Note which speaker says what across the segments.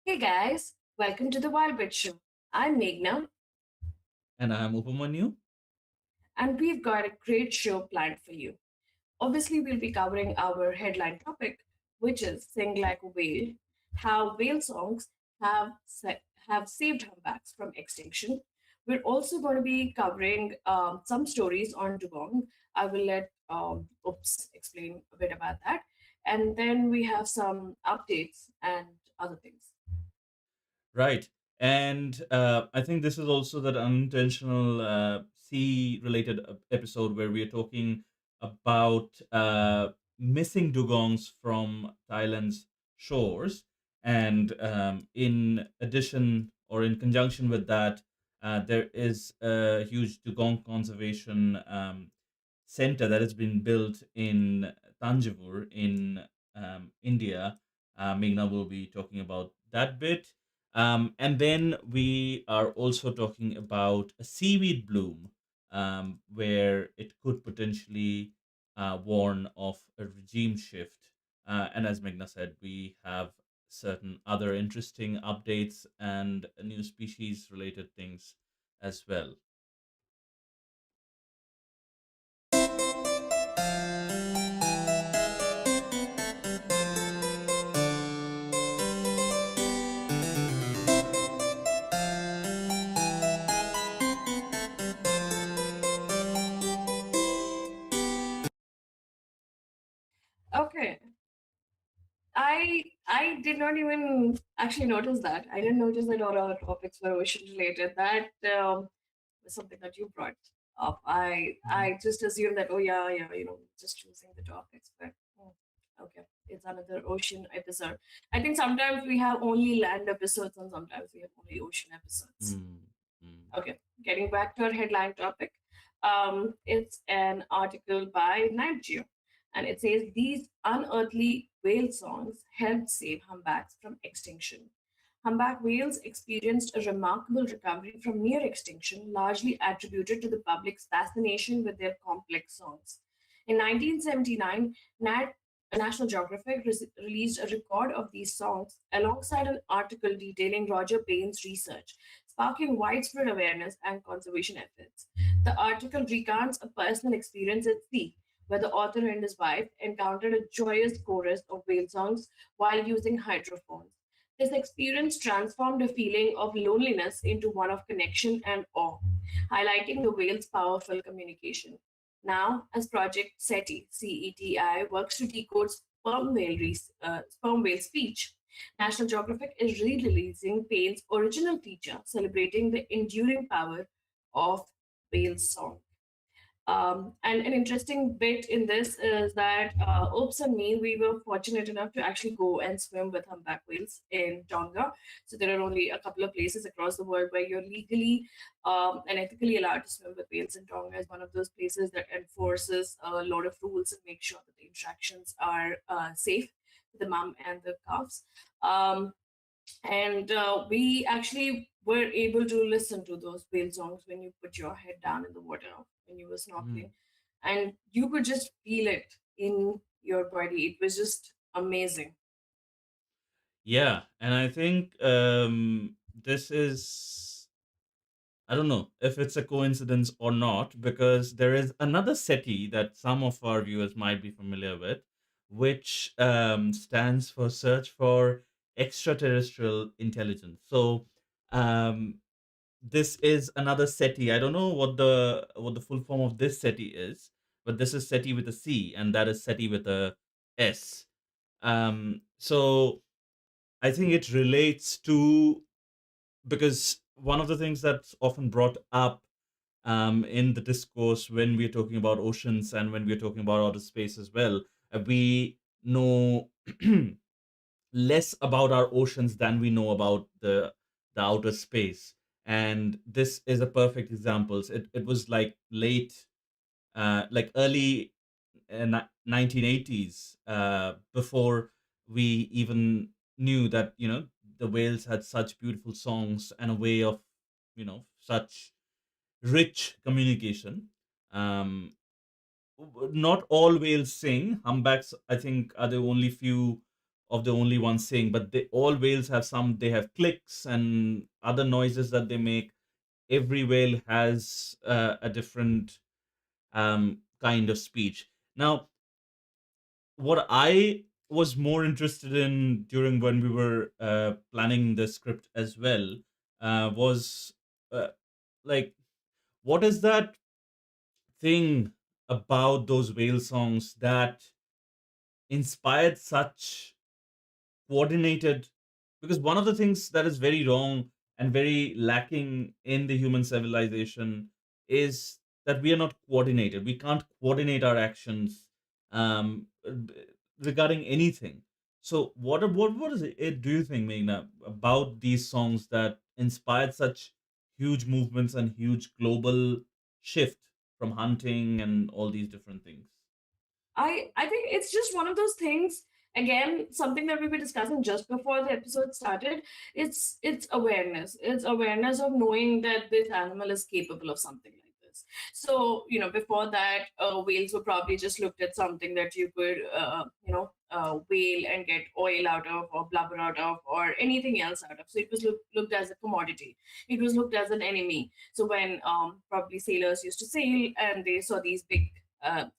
Speaker 1: Hey guys, welcome to the Wild Bit Show. I'm Meghna,
Speaker 2: And I'm Upamanyu.
Speaker 1: and we've got a great show planned for you. Obviously, we'll be covering our headline topic, which is Sing Like a Whale, how whale songs have, have saved humpbacks from extinction. We're also going to be covering some stories on Dugong. I will let Oops explain a bit about that. And then we have some updates and other things.
Speaker 2: Right. And I think this is also that unintentional sea related episode where we are talking about missing dugongs from Thailand's shores. And in addition, or in conjunction with that, there is a huge dugong conservation center that has been built in Thanjavur in India. Meghna will be talking about that bit. And then we are also talking about a seaweed bloom, where it could potentially warn of a regime shift. And as Meghna said, we have certain other interesting updates and new species related things as well.
Speaker 1: Okay, I did not even actually notice that. I didn't notice that all our topics were ocean related. That was something that you brought up. I just assumed that, oh yeah, yeah, just choosing the topics, but okay, it's another ocean episode. I think sometimes we have only land episodes and sometimes we have only ocean episodes.
Speaker 2: Mm, mm,
Speaker 1: Okay, getting back to our headline topic. It's an article by Nat Geo, and it says these unearthly whale songs helped save humpbacks from extinction. Humpback whales experienced a remarkable recovery from near extinction, largely attributed to the public's fascination with their complex songs. In 1979, National Geographic released a record of these songs alongside an article detailing Roger Payne's research, sparking widespread awareness and conservation efforts. The article recounts a personal experience at sea, where the author and his wife encountered a joyous chorus of whale songs while using hydrophones. This experience transformed a feeling of loneliness into one of connection and awe, highlighting the whale's powerful communication. Now, as Project SETI, CETI, works to decode sperm whale speech, National Geographic is re releasing Payne's original feature, celebrating the enduring power of whale song. And an interesting bit in this is that Oops and me, we were fortunate enough to actually go and swim with humpback whales in Tonga. So there are only a couple of places across the world where you're legally and ethically allowed to swim with whales, and Tonga is one of those places that enforces a lot of rules and makes sure that the interactions are safe for the mom and the calves. Um, and we actually were able to listen to those whale songs when you put your head down in the water when you were snorkeling,
Speaker 2: mm.
Speaker 1: and you could just feel it in your body. It was just amazing.
Speaker 2: Yeah, and I think this is, I don't know if it's a coincidence or not, because there is another SETI that some of our viewers might be familiar with, which stands for Search for Extraterrestrial Intelligence. So um, this is another SETI. I don't know what the full form of this SETI is, but this is SETI with a C, and that is SETI with a S. So I think it relates to, because one of the things that's often brought up in the discourse when we're talking about oceans and when we're talking about outer space as well, we know less about our oceans than we know about the outer space. And this is a perfect example. It was like like early 1980s, before we even knew that the whales had such beautiful songs and a way of such rich communication. um not all whales sing. Humpbacks, I think, are the only few of the only ones sing, but they all whales have some. They have clicks and other noises that they make. Every whale has a different kind of speech. Now, what I was more interested in during when we were planning the script as well was uh, like, what is that thing about those whale songs that inspired such coordinated, because one of the things that is very wrong and very lacking in the human civilization is that we are not coordinated. We can't coordinate our actions b- regarding anything. So what is it, do you think, Meghna, about these songs that inspired such huge movements and huge global shift from hunting and all these different things?
Speaker 1: I think it's just one of those things. Again, something that we were discussing just before the episode started. It's awareness. It's awareness of knowing that this animal is capable of something like this. So before that, whales were probably just looked at something that you could whale and get oil out of, or blubber out of, or anything else out of. So it was looked as a commodity. It was looked as an enemy. So when probably sailors used to sail and they saw these big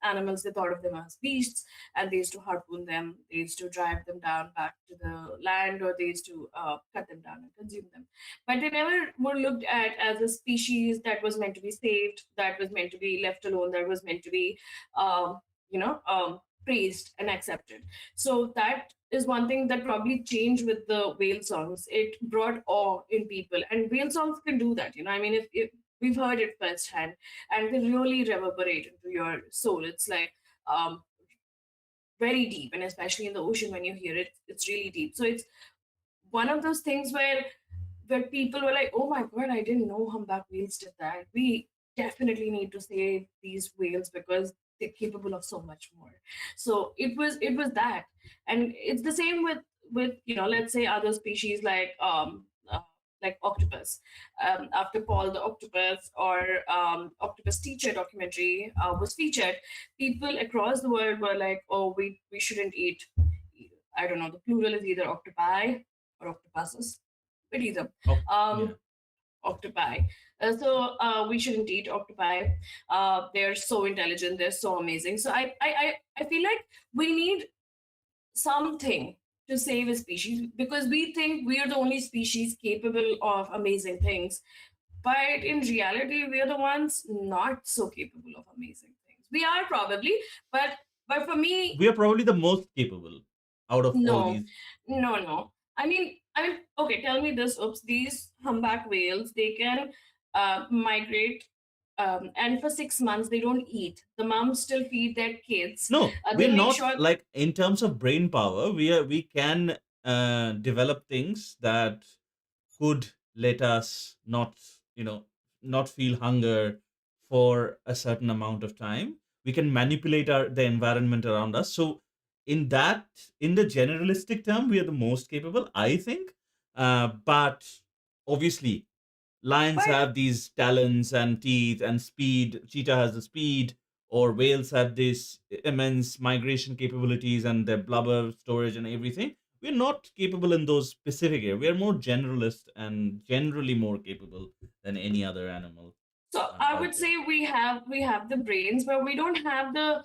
Speaker 1: animals, they thought of them as beasts, and they used to harpoon them, they used to drive them down back to the land, or they used to cut them down and consume them. But they never were looked at as a species that was meant to be saved, that was meant to be left alone, that was meant to be, praised and accepted. So that is one thing that probably changed with the whale songs. It brought awe in people, and whale songs can do that. I mean, if we've heard it firsthand, and they really reverberate into your soul. It's like very deep, and especially in the ocean when you hear it, it's really deep. So it's one of those things where people were like, "Oh my god, I didn't know humpback whales did that. We definitely need to save these whales because they're capable of so much more." So it was that, and it's the same with let's say other species like octopus. After Paul the Octopus or Octopus Teacher documentary was featured, people across the world were like, "Oh, we shouldn't eat." I don't know. The plural is either octopi or octopuses, but either
Speaker 2: Oh, yeah.
Speaker 1: um, octopi. So we shouldn't eat octopi. They're so intelligent. They're so amazing. So I feel like we need something to save a species because we think we are the only species capable of amazing things. But in reality, we are the ones not so capable of amazing things. We are probably, but for me,
Speaker 2: We are probably the most capable out of all
Speaker 1: no,
Speaker 2: these.
Speaker 1: no. I mean, okay. Tell me this. Oops, these humpback whales, they can migrate, and for 6 months they don't eat. The moms still feed their kids.
Speaker 2: No,
Speaker 1: They
Speaker 2: we're
Speaker 1: make
Speaker 2: not
Speaker 1: sure.
Speaker 2: like in terms of brain power. We can develop things that could let us not, you know, not feel hunger for a certain amount of time. We can manipulate the environment around us. So in that, in the generalistic term, we are the most capable, I think. But obviously, lions
Speaker 1: But
Speaker 2: have these talons and teeth and speed. Cheetah has the speed, or whales have this immense migration capabilities and their blubber storage and everything. We're not capable in those specific areas. We are more generalist and generally more capable than any other animal
Speaker 1: so I
Speaker 2: out
Speaker 1: would
Speaker 2: there.
Speaker 1: say we have the brains, but we don't have the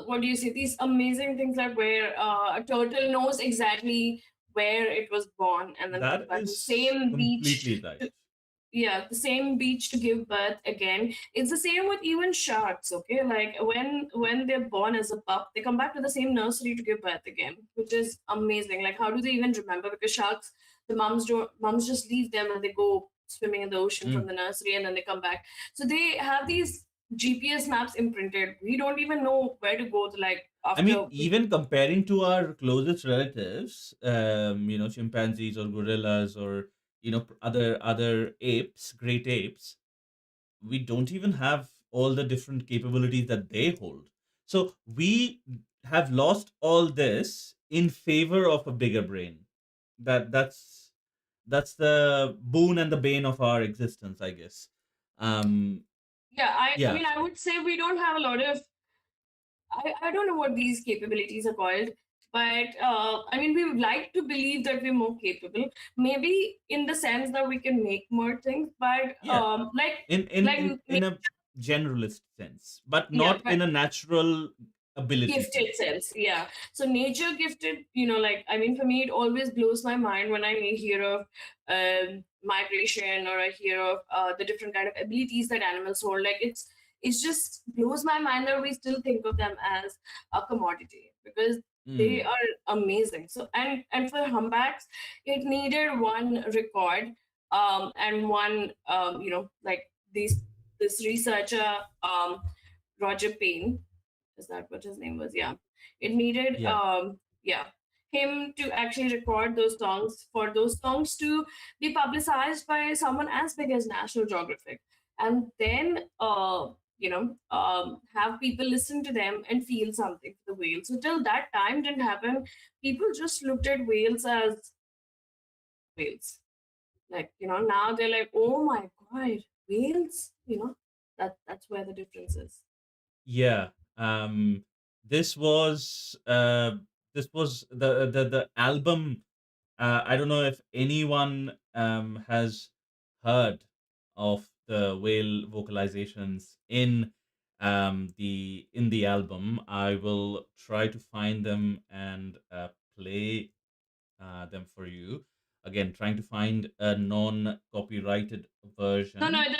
Speaker 1: what do you say, these amazing things like where a turtle knows exactly where it was born and then comes
Speaker 2: That
Speaker 1: back to the
Speaker 2: is
Speaker 1: same beach.
Speaker 2: completely right.
Speaker 1: Yeah, the same beach to give birth again. It's the same with even sharks. Okay, like when they're born as a pup, they come back to the same nursery to give birth again, which is amazing. Like, how do they even remember? Because sharks, the moms just leave them and they go swimming in the ocean from
Speaker 2: Mm.
Speaker 1: the nursery, and then they come back. So they have these GPS maps imprinted. We don't even know where to go to, like,
Speaker 2: I mean,
Speaker 1: after we.
Speaker 2: even comparing to our closest relatives, chimpanzees or gorillas or other apes, great apes, we don't even have all the different capabilities that they hold. So we have lost all this in favor of a bigger brain. That's the boon and the bane of our existence, I guess. Um,
Speaker 1: Yeah, I
Speaker 2: yeah.
Speaker 1: mean, I would say we don't have a lot of. I don't know what these capabilities are called, but I mean, we would like to believe that we're more capable, maybe in the sense that we can make more things, but
Speaker 2: Yeah, in in
Speaker 1: like
Speaker 2: in in a generalist sense, but
Speaker 1: yeah,
Speaker 2: not
Speaker 1: but
Speaker 2: in a natural ability
Speaker 1: gifted
Speaker 2: sense.
Speaker 1: sense, yeah. So nature gifted, like, I mean, for me it always blows my mind when I hear of migration, or I hear of the different kind of abilities that animals hold. Like, it's just blows my mind that we still think of them as a commodity, because they
Speaker 2: Mm,
Speaker 1: are amazing. So, and for humpbacks, it needed one record, and one, like, this researcher, Roger Payne, is that what his name was? Yeah. It needed
Speaker 2: yeah.
Speaker 1: yeah, him to actually record those songs, for those songs to be publicized by someone as big as National Geographic, and then have people listen to them and feel something for the whales. So till that time didn't happen, people just looked at whales as whales. Like, now they're like, oh my god, whales, that's where the difference is.
Speaker 2: Yeah. This was the album. I don't know if anyone has heard of the whale vocalizations in the album. I will try to find them and play them for you. Again, trying to find a non-copyrighted
Speaker 1: No, no,
Speaker 2: version.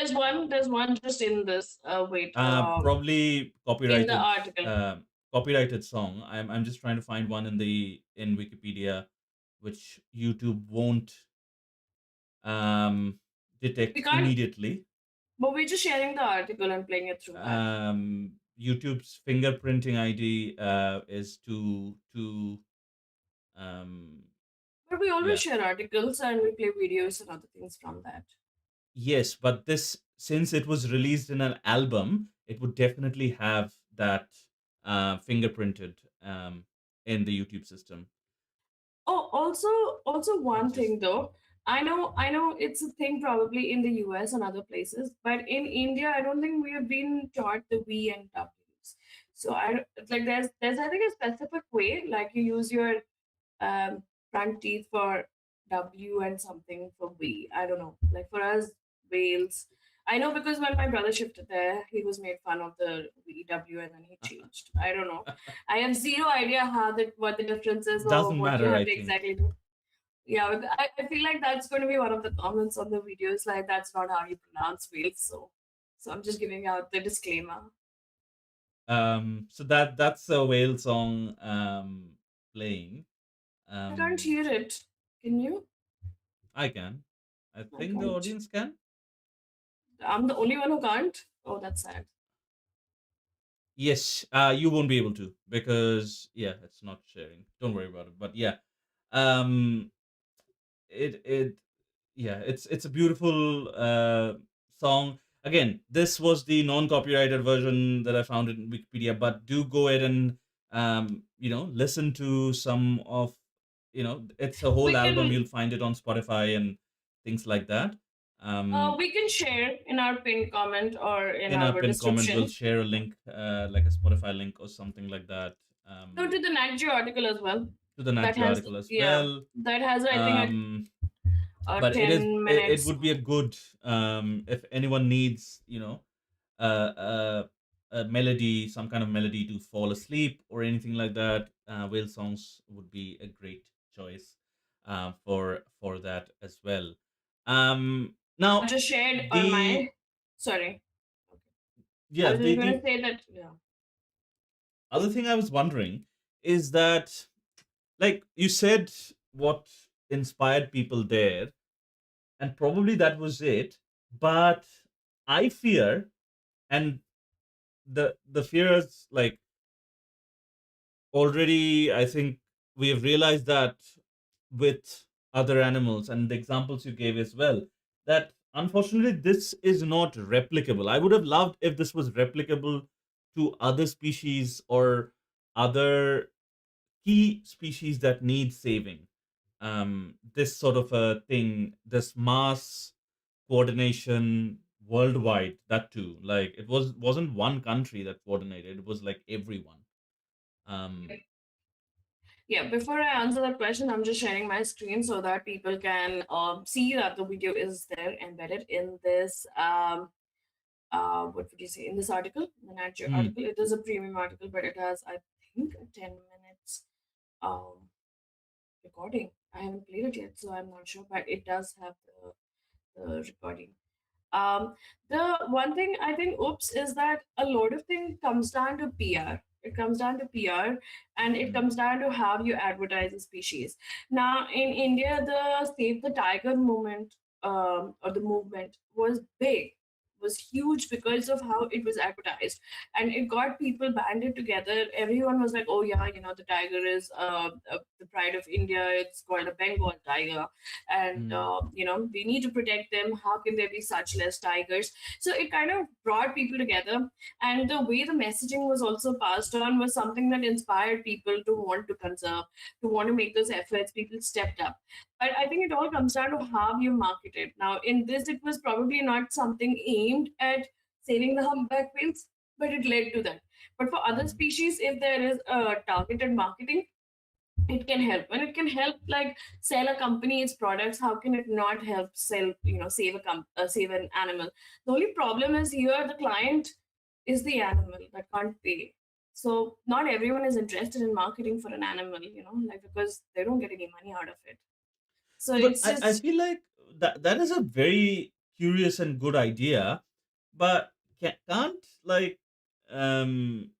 Speaker 1: there's one just in this wait,
Speaker 2: Probably
Speaker 1: in the article.
Speaker 2: copyrighted song. I'm just trying to find one in Wikipedia, which YouTube won't
Speaker 1: We
Speaker 2: detect
Speaker 1: can't,
Speaker 2: immediately.
Speaker 1: but we're just sharing the article and playing it through that.
Speaker 2: YouTube's fingerprinting ID is to um
Speaker 1: But we always
Speaker 2: yeah.
Speaker 1: share articles and we play videos and other things from that.
Speaker 2: Yes, but this, since it was released in an album, it would definitely have that fingerprinted in the YouTube system.
Speaker 1: Oh, also
Speaker 2: I'll
Speaker 1: one
Speaker 2: just
Speaker 1: thing though. I know it's a thing probably in the US and other places, but in India, I don't think we have been taught the V and W's. So like, there's I think a specific way, like you use your front teeth for W and something for V. I don't know. Like for us, Wales. I know because when my brother shifted there, he was made fun of the VW and then he changed. I don't know. I have zero idea what the difference is or
Speaker 2: doesn't
Speaker 1: what you
Speaker 2: matter,
Speaker 1: have
Speaker 2: I
Speaker 1: to
Speaker 2: think.
Speaker 1: exactly do. Yeah, but I feel like that's going to be one of the comments on the videos. Like, that's not how you pronounce Wales. So I'm just giving out the disclaimer.
Speaker 2: So that's a whale song playing.
Speaker 1: I can't
Speaker 2: Um,
Speaker 1: hear it. Can you?
Speaker 2: I can. I
Speaker 1: I
Speaker 2: think the
Speaker 1: can't.
Speaker 2: audience can.
Speaker 1: I'm the only one who can't. Oh, that's sad.
Speaker 2: Yes, you won't be able to because yeah, it's not sharing. Don't worry about it. But yeah, um, it yeah, it's a beautiful song. Again, this was the non-copyrighted version that I found in Wikipedia, but do go ahead and listen to some of, it's a whole
Speaker 1: We
Speaker 2: album.
Speaker 1: can
Speaker 2: You'll find it on Spotify and things like that. Um,
Speaker 1: we can share in our pinned comment or in
Speaker 2: in a
Speaker 1: our
Speaker 2: pinned comment, we'll
Speaker 1: description.
Speaker 2: share a link, like a Spotify link or something like that,
Speaker 1: No, to the Nat Geo article as well.
Speaker 2: to the Nat
Speaker 1: That
Speaker 2: Geo
Speaker 1: has,
Speaker 2: article as
Speaker 1: yeah,
Speaker 2: well.
Speaker 1: that has, I think,
Speaker 2: Um,
Speaker 1: a
Speaker 2: but
Speaker 1: 10
Speaker 2: it
Speaker 1: minutes.
Speaker 2: would be a good, if anyone needs, uh, uh, a melody, some kind of melody to fall asleep or anything like that. Whale songs would be a great choice for that as well.
Speaker 1: I
Speaker 2: Now
Speaker 1: just shared on
Speaker 2: the
Speaker 1: my. Sorry. I
Speaker 2: yeah
Speaker 1: was just
Speaker 2: the
Speaker 1: going to
Speaker 2: the
Speaker 1: say that, yeah.
Speaker 2: other thing I was wondering is that, like you said, what inspired people there, and probably that was it. But I fear, and the fear is like, already I think we have realized that with other animals and the examples you gave as well, that unfortunately this is not replicable. I would have loved if this was replicable to other species or other key species that need saving. This sort of a thing, this mass coordination worldwide, that too, like it wasn't one country that coordinated, it was like everyone. um
Speaker 1: Yeah, before I answer that question, I'm just sharing my screen so that people can see that the video is there embedded in this what would you say, in this article, the Nature
Speaker 2: Hmm.
Speaker 1: article. It is a premium article, but it has, I think, a 10 minutes um recording. I haven't played it yet, so I'm not sure, but it does have the recording. Um, the one thing I think, oops, is that a lot of things comes down to PR. It comes down to PR, and it
Speaker 2: Hmm.
Speaker 1: comes down to how you advertise a species. Now, in India, the Save the Tiger movement, or the movement, was big, was huge because of how it was advertised, and it got people banded together. Everyone was like, "Oh yeah, the tiger is the pride of India. It's called a Bengal tiger, and
Speaker 2: Hmm.
Speaker 1: we need to protect them. How can there be such less tigers?" So it kind of brought people together, and the way the messaging was also passed on was something that inspired people to want to conserve, to want to make those efforts. People stepped up, but I think it all comes down to how you market it. Now, in this, it was probably not something aimed at saving the humpback whales, but it led to that. But for other
Speaker 2: Hmm.
Speaker 1: species, if there is a targeted marketing, it can help. When it can help, like, sell a company its products, how can it not help sell, save save an animal? The only problem is here the client is the animal that can't pay. So not everyone is interested in marketing for an animal, like, because they don't get any money out of it. So
Speaker 2: No, but
Speaker 1: it's
Speaker 2: I
Speaker 1: just
Speaker 2: feel like that is a very curious and good idea, but can't like um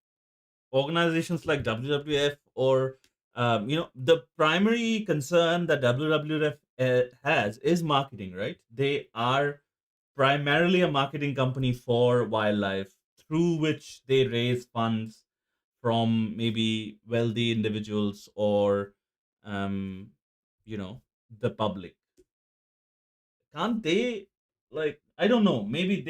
Speaker 2: organizations like WWF or the primary concern that WWF has is marketing, right? They are primarily a marketing company for wildlife through which they raise funds from maybe wealthy individuals or um you know the public. Can't they, like, I don't know, maybe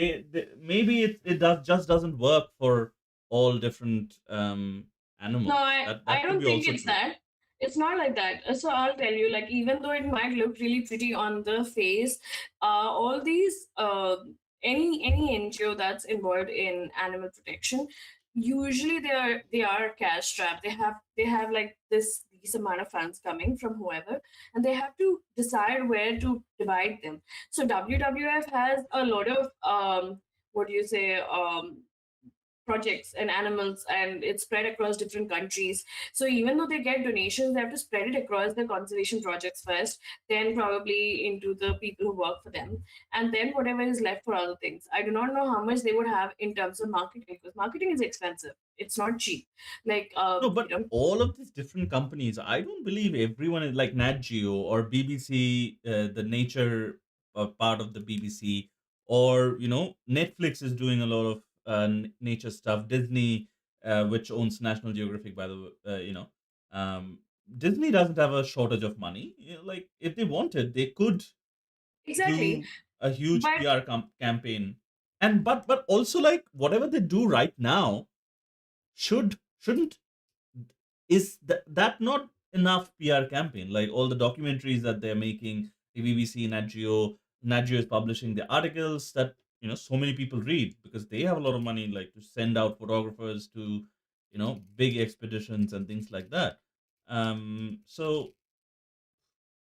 Speaker 2: maybe it doesn't work for all different
Speaker 1: no,
Speaker 2: animals.
Speaker 1: I
Speaker 2: That could
Speaker 1: don't
Speaker 2: be
Speaker 1: think
Speaker 2: also
Speaker 1: it's
Speaker 2: true.
Speaker 1: that. It's not like that. So I'll tell you, like, even though it might look really pretty on the face, all these any NGO that's involved in animal protection, usually they are cash strapped. They have like this amount of funds coming from whoever, and they have to decide where to divide them. So WWF has a lot of what do you say, projects and animals, and it's spread across different countries. So even though they get donations, they have to spread it across the conservation projects first, then probably into the people who work for them, and then whatever is left for other things. I do not know how much they would have in terms of marketing, because marketing is expensive. It's not cheap. Like,
Speaker 2: No, but all of these different companies, I don't believe everyone is like Nat Geo or BBC, the nature part of the BBC, or Netflix is doing a lot of nature stuff. Disney, which owns National Geographic, by the way, um, Disney doesn't have a shortage of money. Like, if they wanted, they could
Speaker 1: exactly.
Speaker 2: do a huge
Speaker 1: But
Speaker 2: PR campaign, and but also, like, whatever they do right now shouldn't, is that not enough PR campaign? Like, all the documentaries that they're making, the BBC, Nat Geo is publishing the articles that so many people read because they have a lot of money, like, to send out photographers to big expeditions and things like that. So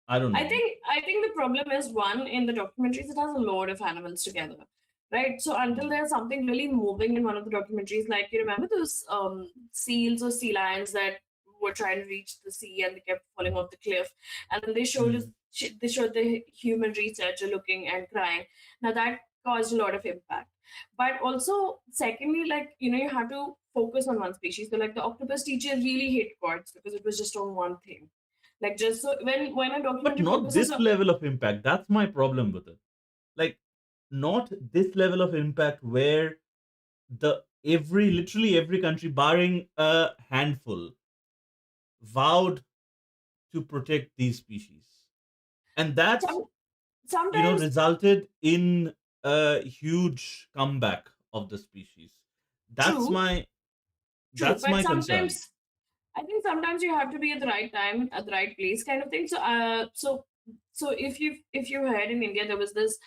Speaker 2: I don't
Speaker 1: I
Speaker 2: know.
Speaker 1: think I think the problem is, one, in the documentaries it has a lot of animals together, right? So until
Speaker 2: Hmm.
Speaker 1: there's something really moving in one of the documentaries, like, you remember those seals or sea lions that were trying to reach the sea and they kept falling off the cliff, and then
Speaker 2: Hmm.
Speaker 1: they showed the human researcher looking and crying. Now that caused a lot of impact, but also secondly, like, you have to focus on one species. So like the octopus teacher really hit chords because it was just on one thing, like, just so when a
Speaker 2: But
Speaker 1: documentary
Speaker 2: not
Speaker 1: focuses
Speaker 2: this
Speaker 1: on.
Speaker 2: level of impact. That's my problem with it. Like, not this level of impact where literally every country barring a handful vowed to protect these species, and that's
Speaker 1: some sometimes
Speaker 2: resulted in a huge comeback of the species. that's
Speaker 1: true,
Speaker 2: my
Speaker 1: true,
Speaker 2: that's
Speaker 1: but
Speaker 2: my concern.
Speaker 1: sometimes I think sometimes you have to be at the right time at the right place, kind of thing. So if you heard in India, there was this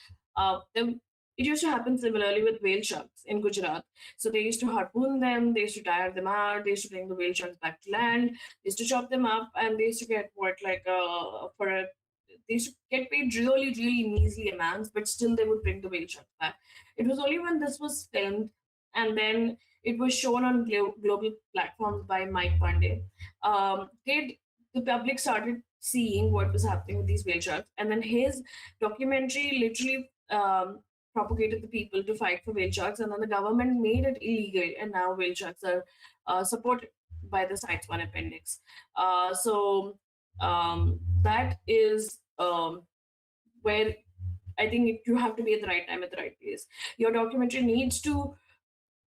Speaker 1: there, it used to happen similarly with whale sharks in Gujarat. So they used to harpoon them, they used to tire them out, they used to bring the whale sharks back to land, they used to chop them up, and they used to get what, like, for a they used to get paid really, really measly amounts, but still they would bring the whale sharks back. It was only when this was filmed and then it was shown on global platforms by Mike Pandey. Did the public started seeing what was happening with these whale sharks, and then his documentary literally propagated the people to fight for whale sharks, and then the government made it illegal, and now whale sharks are supported by the Science One Appendix. That is where I think you have to be at the right time at the right place. Your documentary needs to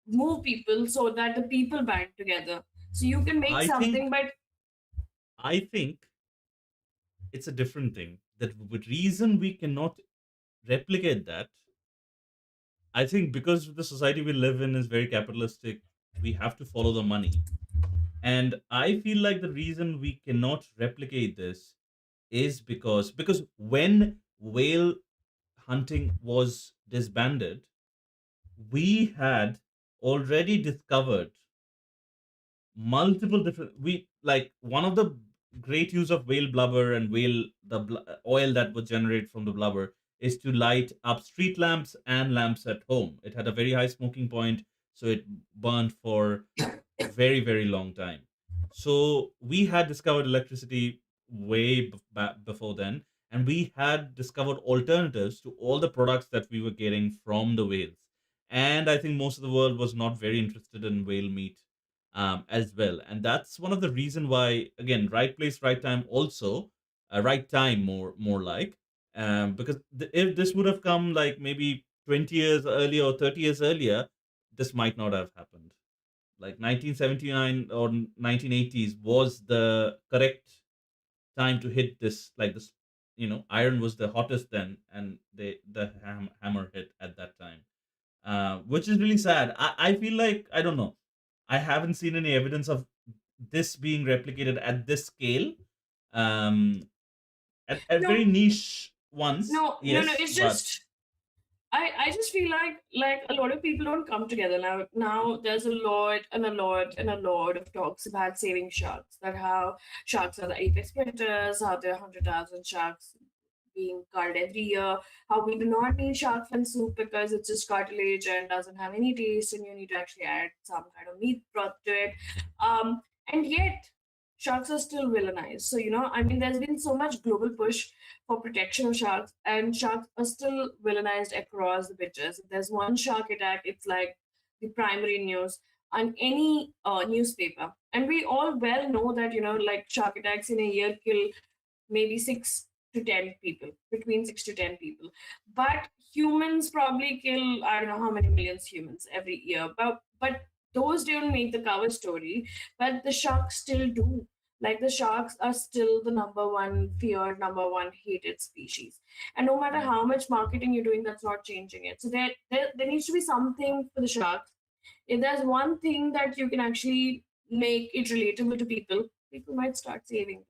Speaker 1: move people so that the people band together. So you can make
Speaker 2: I think
Speaker 1: something, but
Speaker 2: I think it's a different thing. That the reason we cannot replicate that, I think because the society we live in is very capitalistic, we have to follow the money. And I feel like the reason we cannot replicate this is because when whale hunting was disbanded, we had already discovered multiple different we like one of the great use of whale blubber and oil that was generated from the blubber is to light up street lamps and lamps at home. It had a very high smoking point, so it burned for a very, very long time. So we had discovered electricity way back before then, and we had discovered alternatives to all the products that we were getting from the whales. And I think most of the world was not very interested in whale meat as well. And that's one of the reason why, again, right place, right time. Also, right time more like because if this would have come like maybe 20 years earlier or 30 years earlier, this might not have happened. Like 1979 or 1980s was the correct time to hit this. Like this, iron was the hottest then, and the hammer hit at that time, which is really sad. I feel like I don't know. I haven't seen any evidence of this being replicated at this scale. Um, at very
Speaker 1: no,
Speaker 2: niche ones,
Speaker 1: no.
Speaker 2: yes,
Speaker 1: It's
Speaker 2: but
Speaker 1: just I just feel like a lot of people don't come together now. Now there's a lot and a lot and a lot of talks about saving sharks. That how sharks are the apex predators, how there are 100,000 sharks being culled every year, how we do not need shark fin soup because it's just cartilage and doesn't have any taste, and you need to actually add some kind of meat broth to it. And yet sharks are still villainized. So, I mean, there's been so much global push for protection of sharks, and sharks are still villainized across the beaches. If there's one shark attack, it's like the primary news on any newspaper. And we all well know that, like shark attacks in a year kill maybe 6 to 10 people, between 6 to 10 people. But humans probably kill, I don't know how many millions humans every year. But those don't make the cover story. But the sharks still do. Like the sharks are still the number one feared, number one hated species. And no matter
Speaker 2: right.
Speaker 1: how much marketing you're doing, that's not changing it. So there needs to be something for the sharks. If there's one thing that you can actually make it relatable to people, people might start saving them.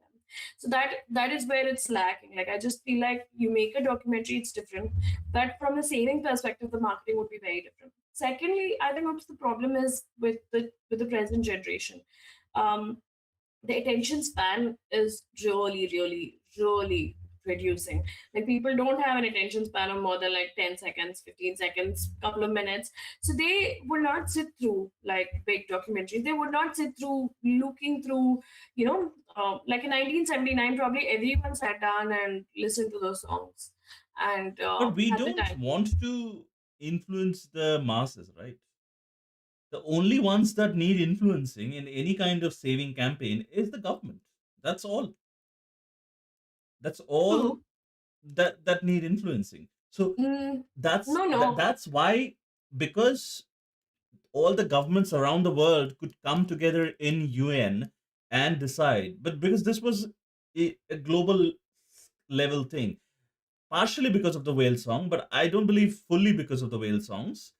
Speaker 1: So that is where it's lacking. Like I just feel like you make a documentary, it's different, but from the saving perspective, the marketing would be very different. Secondly, I think what the problem is with the present generation. Um, the attention span is really, really, really reducing. Like people don't have an attention span of more than like 10 seconds, 15 seconds, couple of minutes. So they would not sit through like big documentaries. They would not sit through looking through, like in 1979, probably everyone sat down and listened to those songs. And
Speaker 2: But we
Speaker 1: at the
Speaker 2: don't
Speaker 1: time,
Speaker 2: want to influence the masses, right? The only ones that need influencing in any kind of saving campaign is the government. That's all. That's all
Speaker 1: true.
Speaker 2: that need influencing. So
Speaker 1: Mm,
Speaker 2: that's
Speaker 1: no, no.
Speaker 2: that's why, because all the governments around the world could come together in UN and decide, but because this was a global level thing, partially because of the whale song, but I don't believe fully because of the whale songs.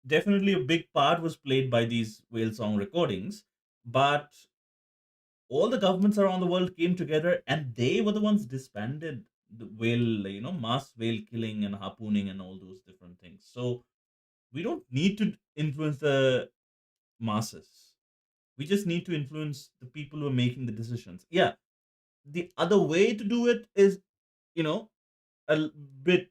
Speaker 2: Definitely a big part was played by these whale song recordings, but all the governments around the world came together and they were the ones disbanded the whale, mass whale killing and harpooning and all those different things. So we don't need to influence the masses. We just need to influence the people who are making the decisions. Yeah, the other way to do it is, you know, bit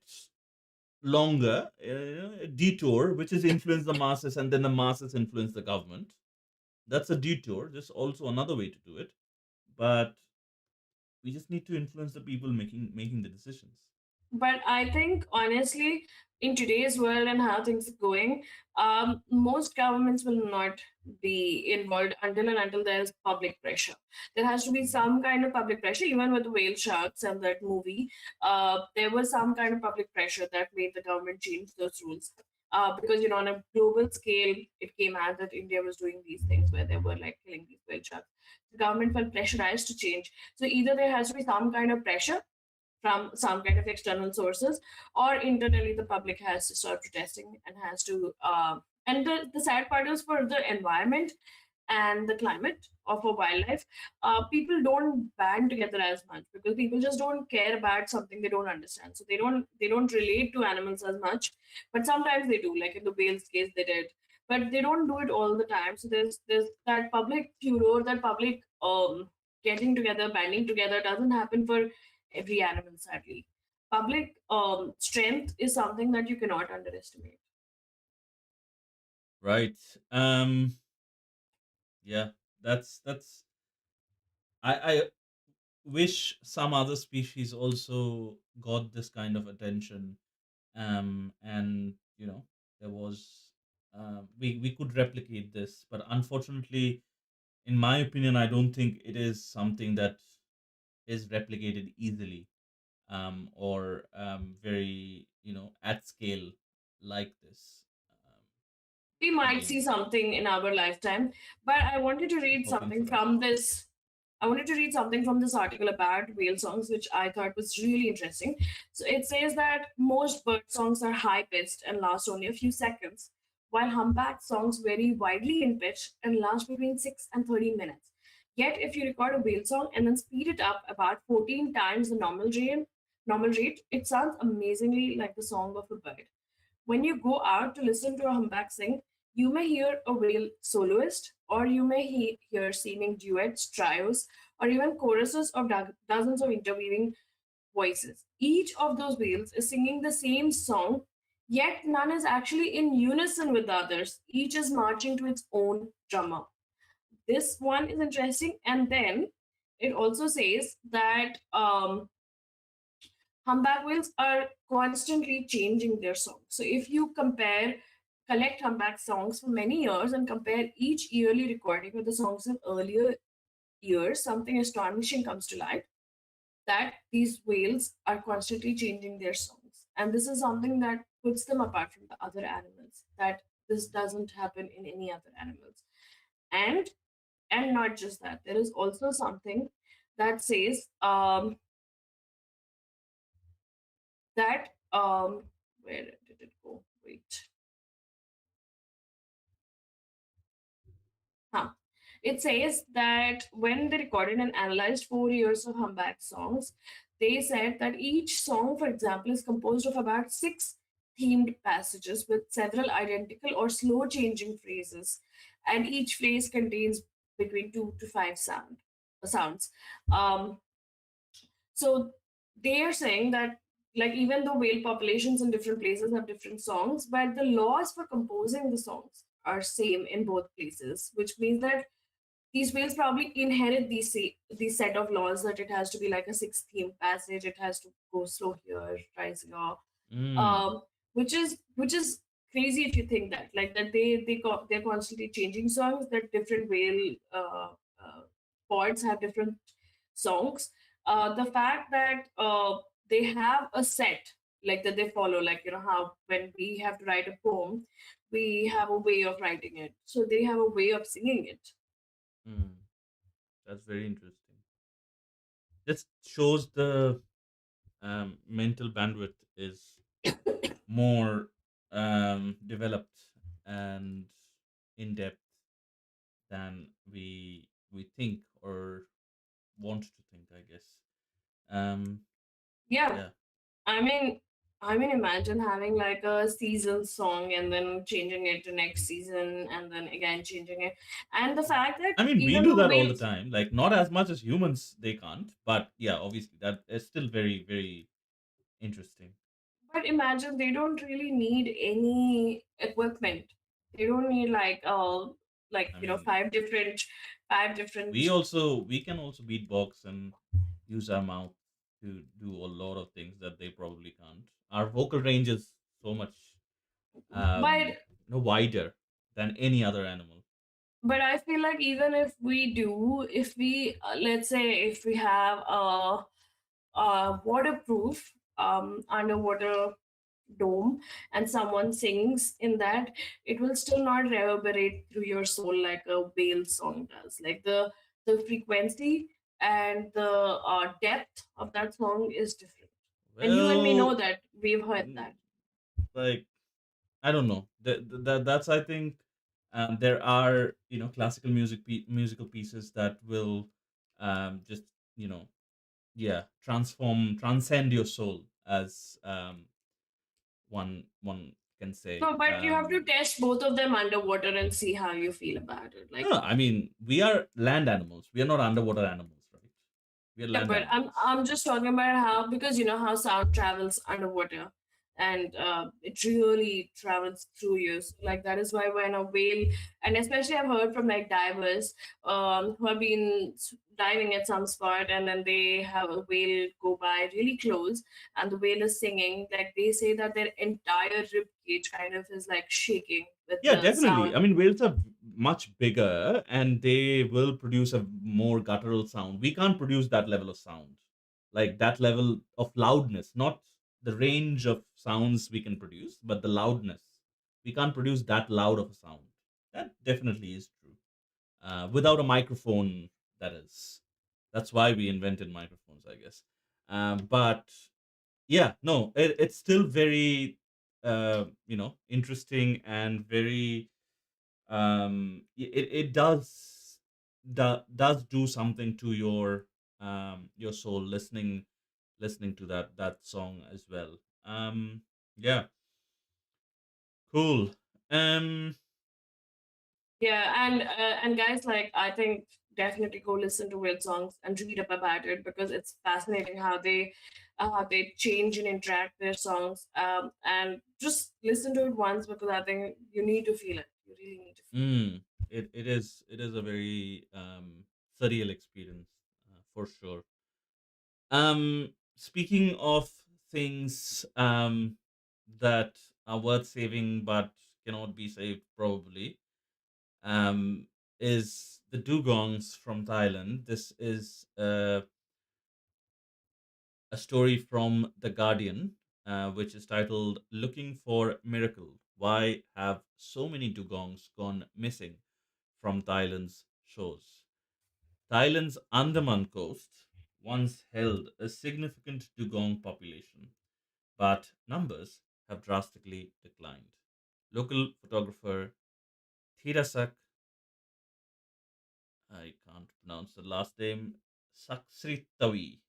Speaker 2: longer, a detour, which is influence the masses and then the masses influence the government. That's a detour. Just also another way to do it. But we just need to influence the people making the decisions.
Speaker 1: But I think, honestly, in today's world and how things are going, most governments will not be involved until there's public pressure. There has to be
Speaker 2: Mhm.
Speaker 1: some kind of public pressure. Even with the whale sharks and that movie, there was some kind of public pressure that made the government change those rules. Because on a global scale, it came out that India was doing these things where they were like killing these whale sharks. The government felt pressurized to change. So either there has to be some kind of pressure from some kind of external sources, or internally the public has to start protesting and has to and the sad part is for the environment and the climate of a wildlife, people don't band together as much because people just don't care about something they don't understand, so they don't relate to animals as much. But sometimes they do, like in the whales case they did, but they don't do it all the time. So there's that public furor, that public getting together, banding together doesn't happen for every animal, sadly. Public strength is something that you cannot underestimate.
Speaker 2: Right. Yeah. That's. I wish some other species also got this kind of attention. And there was. We could replicate this, but unfortunately, in my opinion, I don't think it is something that is replicated easily, or very at scale like this. Um,
Speaker 1: We might
Speaker 2: Again,
Speaker 1: see something in our lifetime. But I wanted to read
Speaker 2: hoping for
Speaker 1: something
Speaker 2: that.
Speaker 1: from this. I wanted to read something from this article about whale songs, which I thought was really interesting. So it says that most bird songs are high pitched and last only a few seconds, while humpback songs vary widely in pitch and last between 6 and 13 minutes. Yet, if you record a whale song and then speed it up about 14 times the normal rate, it sounds amazingly like the song of a bird. When you go out to listen to a humpback sing, you may hear a whale soloist, or you may hear seeming duets, trios, or even choruses of dozens of interweaving voices. Each of those whales is singing the same song, yet none is actually in unison with the others. Each is marching to its own drummer. This one is interesting. And then it also says that humpback whales are constantly changing their songs. So if you collect humpback songs for many years and compare each yearly recording with the songs of earlier years, something astonishing comes to light, that these whales are constantly changing their songs. And this is something that puts them apart from the other animals, that this doesn't happen in any other animals. And and not just that, there is also something that says that where did it go? Wait. Huh. It says that when they recorded and analyzed 4 years of humpback songs, they said that each song, for example, is composed of about six themed passages with several identical or slow changing phrases, and each phrase contains between 2 to 5 sounds. Um, so they are saying that, like, even though whale populations in different places have different songs, but the laws for composing the songs are same in both places, which means that these whales probably inherit these set of laws, that it has to be like a six theme passage, it has to go slow here, rise here,
Speaker 2: Mm,
Speaker 1: um, which is crazy if you think that, like, that they're constantly changing songs, that different whale pods have different songs. The fact that they have a set, like, that they follow, like, how when we have to write a poem, we have a way of writing it, so they have a way of singing it.
Speaker 2: mm, that's very interesting. Just shows the mental bandwidth is more developed and in depth than we think or want to think, I guess. Um,
Speaker 1: Yeah,
Speaker 2: Yeah.
Speaker 1: I mean, imagine having like a season song and then changing it to next season and then again changing it. And the fact that
Speaker 2: I mean, we
Speaker 1: even
Speaker 2: do
Speaker 1: though
Speaker 2: that all the
Speaker 1: whales,
Speaker 2: time. Like, not as much as humans, they can't. But yeah, obviously, that is still very, very interesting.
Speaker 1: but imagine they don't really need any equipment. They don't need like
Speaker 2: I mean,
Speaker 1: five different.
Speaker 2: we can also beatbox and use our mouth to do a lot of things that they probably can't. Our vocal range is so much
Speaker 1: But
Speaker 2: wider than any other animal.
Speaker 1: I feel like even if we do, if we let's say if we have a waterproof underwater dome and someone sings in that, it will still not reverberate through your soul like a whale song does. Like the frequency and the depth of that song is different. And you and me know
Speaker 2: Well,
Speaker 1: that, we've heard
Speaker 2: mm,
Speaker 1: that.
Speaker 2: like, I don't know. That's, I think, there are, classical musical pieces that will just, you know yeah, transcend your soul, as one can say.
Speaker 1: No, but you have to test both of them underwater and see how you feel about it.
Speaker 2: No,
Speaker 1: Like,
Speaker 2: no, I mean, we are land animals. We are not underwater animals, right? We are
Speaker 1: yeah,
Speaker 2: land
Speaker 1: but
Speaker 2: animals.
Speaker 1: I'm just talking about how, because you know how sound travels underwater, and it really travels through you. So, like that is why when a whale, and especially I've heard from like divers who have been diving at some spot, and then they have a whale go by really close, and the whale is singing. Like they say that their entire rib cage kind of is like shaking with
Speaker 2: Yeah,
Speaker 1: the
Speaker 2: definitely.
Speaker 1: sound.
Speaker 2: I mean, whales are much bigger and they will produce a more guttural sound. We can't produce that level of sound, like that level of loudness, not the range of sounds we can produce, but the loudness. We can't produce that loud of a sound. That definitely is true. Without a microphone, that is. That's why we invented microphones, I guess. But yeah, no, it's still very, interesting and very, it does do something to your soul, listening to that song as well. Yeah, cool. um
Speaker 1: Yeah, and guys, like I think definitely go listen to weird songs and read up about it because it's fascinating how they change and interact their songs. And just listen to it once because I think you need to feel it. You really need to feel it.
Speaker 2: mm, it is a very surreal experience, for sure. Speaking of things that are worth saving but cannot be saved, probably, um, is the dugongs from Thailand. This is a story from The Guardian, which is titled "Looking for Miracle: Why Have So Many Dugongs Gone Missing from Thailand's Shores?" Thailand's Andaman coast once held a significant dugong population, but numbers have drastically declined. Local photographer Thirasak, I can't pronounce the last name, Saksritawi,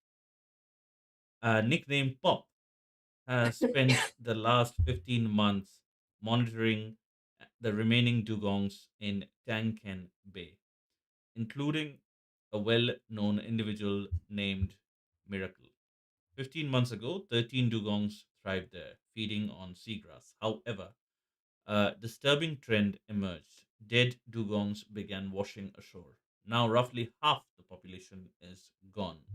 Speaker 2: nicknamed Pop, has spent the last 15 months monitoring the remaining dugongs in Tangken Bay, including a well known individual named Miracle. 15 months ago, 13 dugongs thrived there, feeding on seagrass. However, a disturbing trend emerged. Dead dugongs began washing ashore. Now, roughly half the population is gone,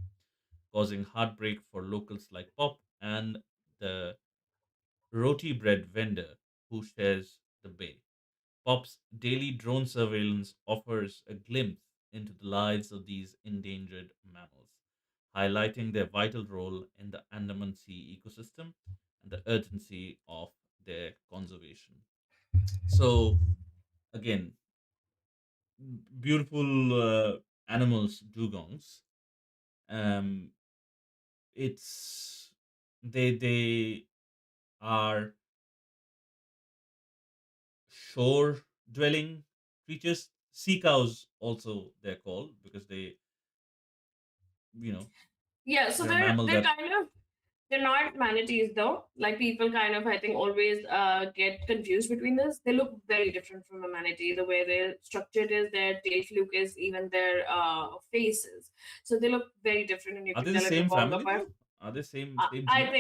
Speaker 2: causing heartbreak for locals like Pop and the roti bread vendor who shares the bay. Pop's daily drone surveillance offers a glimpse into the lives of these endangered mammals, highlighting their vital role in the Andaman Sea ecosystem and the urgency of their conservation. So, again, beautiful animals, dugongs. Um, it's they are shore dwelling creatures. Sea cows also they're called because they, you know,
Speaker 1: Yeah, so
Speaker 2: they're a mammal
Speaker 1: they're
Speaker 2: that.
Speaker 1: kind of They're not manatees though. Like people kind of, I think, always get confused between this. They look very different from a manatee. The way their structured is, their tail fluke is, even their faces. So they look very different, and you
Speaker 2: Are
Speaker 1: can
Speaker 2: they the
Speaker 1: tell a
Speaker 2: same
Speaker 1: dugong
Speaker 2: family
Speaker 1: apart.
Speaker 2: though? Are they same
Speaker 1: I
Speaker 2: genus?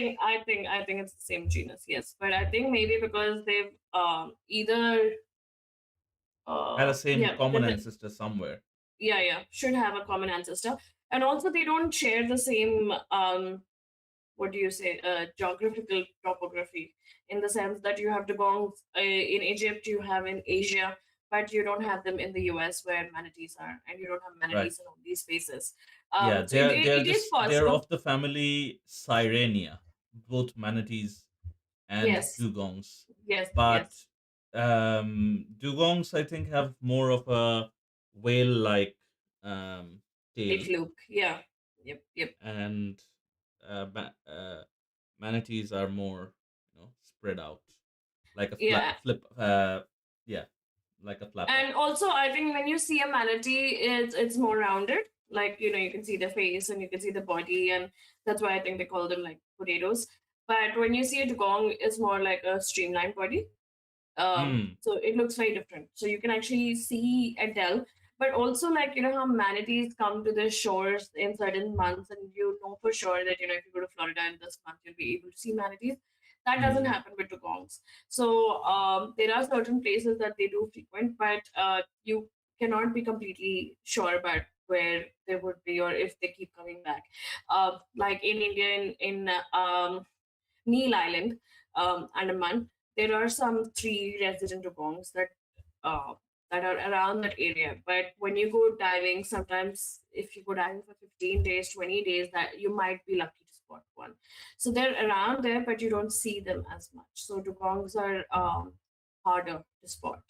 Speaker 1: think, I think it's the same genus. Yes, but I think maybe because they've either
Speaker 2: Had a same
Speaker 1: yeah,
Speaker 2: common ancestor somewhere.
Speaker 1: yeah, should have a common ancestor, and also they don't share the same what do you say, geographical topography, in the sense that you have dugongs in Egypt, you have in Asia, but you don't have them in the US where manatees are, and you don't have
Speaker 2: Right.
Speaker 1: manatees in all these spaces.
Speaker 2: Yeah,
Speaker 1: So it, it,
Speaker 2: they're
Speaker 1: it is
Speaker 2: just they're
Speaker 1: possible.
Speaker 2: of the family Sirenia, both manatees and
Speaker 1: Yes,
Speaker 2: dugongs.
Speaker 1: yes,
Speaker 2: But
Speaker 1: yes.
Speaker 2: dugongs, I think, have more of a whale-like
Speaker 1: They
Speaker 2: tail,
Speaker 1: fluke. Yeah. Yep, yep.
Speaker 2: and manatees are more, spread out, like a
Speaker 1: Yeah.
Speaker 2: flip. Yeah, like a flapper.
Speaker 1: And also, I think when you see a manatee, it's more rounded. Like, you can see the face and you can see the body, and that's why I think they call them like potatoes. But when you see a dugong, it's more like a streamlined body.
Speaker 2: Hmm.
Speaker 1: So it looks very different. So you can actually see and tell. But also, like, how manatees come to the shores in certain months, and you know for sure that, if you go to Florida in this month, you'll be able to see manatees. That doesn't
Speaker 2: Hmm.
Speaker 1: happen with dugongs. So there are certain places that they do frequent, but you cannot be completely sure about where they would be or if they keep coming back. Like in India, in Neil Island, Andaman, there are some three resident dugongs uh, that are around that area. But when you go diving, sometimes if you go diving for 15 days, 20 days, that you might be lucky to spot one. So they're around there, but you don't see them as much. So dugongs are harder to spot.